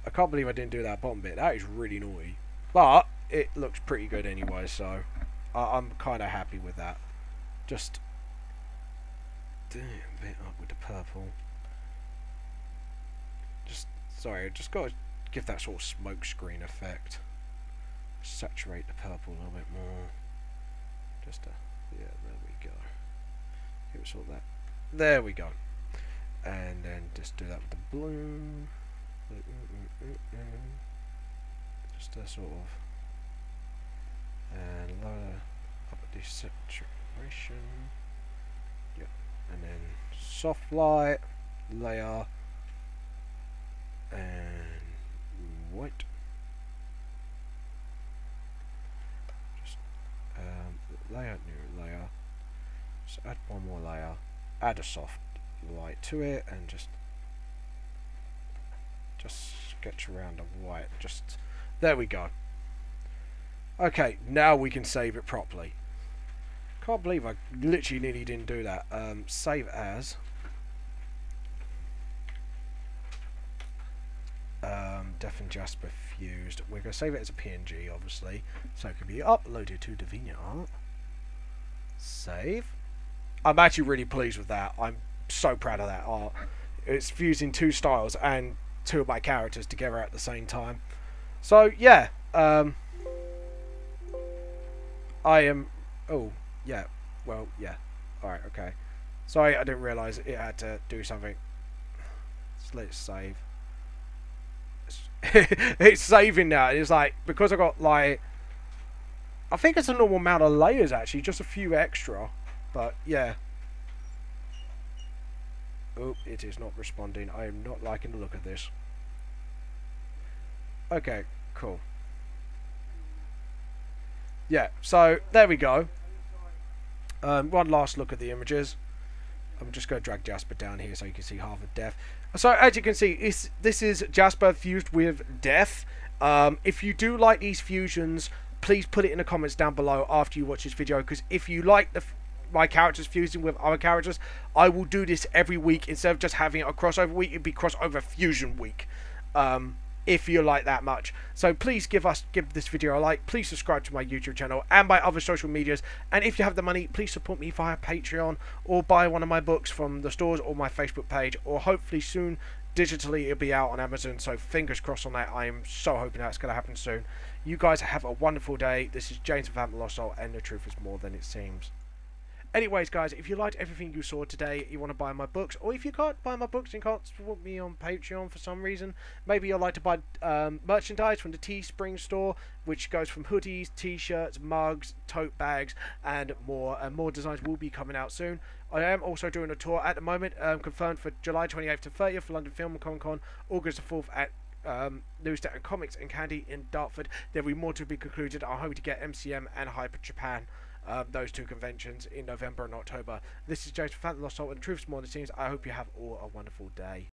I can't believe I didn't do that bottom bit. That is really naughty. But it looks pretty good anyway, so I'm kind of happy with that. Just do a bit up with the purple. Sorry, I just got to give that sort of smoke screen effect. Saturate the purple a little bit more. Yeah, there we go. Give it sort of that. There we go. And then just do that with the blue. Just a sort of. And lower up at the saturation. Yeah. And then soft light, layer. And white. Just layer, new layer. Just add one more layer. Add a soft light to it, and just sketch around a white. Just there we go. Okay, now we can save it properly. Can't believe I literally nearly didn't do that. Save as. Def and Jasper fused. We're going to save it as a PNG, obviously, so it can be uploaded to DeviantArt. Save. I'm actually really pleased with that. I'm so proud of that art. It's fusing two styles and two of my characters together at the same time. So yeah, I am. Oh yeah. Well yeah. All right. Okay. Sorry, I didn't realise it had to do something. So let's save. It's saving now. It's like, because I got like, I think it's a normal amount of layers actually, just a few extra, but yeah. Oh, it is not responding. I am not liking the look of this. Okay, cool. Yeah, so there we go. One last look at the images. I'm just going to drag Jasper down here so you can see half of Death. So as you can see, this is Jasper fused with Death. If you do like these fusions, please put it in the comments down below after you watch this video, because if you like my characters fusing with other characters, I will do this every week. Instead of just having a crossover week, it'd be crossover fusion week. If you like that much. So please give this video a like. Please subscribe to my YouTube channel and my other social medias. And if you have the money, please support me via Patreon, or buy one of my books from the stores or my Facebook page, or hopefully soon digitally it'll be out on Amazon. So fingers crossed on that. I am so hoping that's going to happen soon. You guys have a wonderful day. This is James from Vamp, and the truth is more than it seems. Anyways, guys, if you liked everything you saw today, you want to buy my books, or if you can't buy my books and can't support me on Patreon for some reason, maybe you'd like to buy merchandise from the Teespring store, which goes from hoodies, t-shirts, mugs, tote bags, and more. And more designs will be coming out soon. I am also doing a tour at the moment, confirmed for July 28th to 30th for London Film and Comic Con, August the 4th at Newstat and Comics and Candy in Dartford. There will be more to be concluded. I hope to get MCM and Hyper Japan. Those two conventions in November and October. This is Jasper, Phantom Lost Soul, and Truth's More Than It Seems. I hope you have all a wonderful day.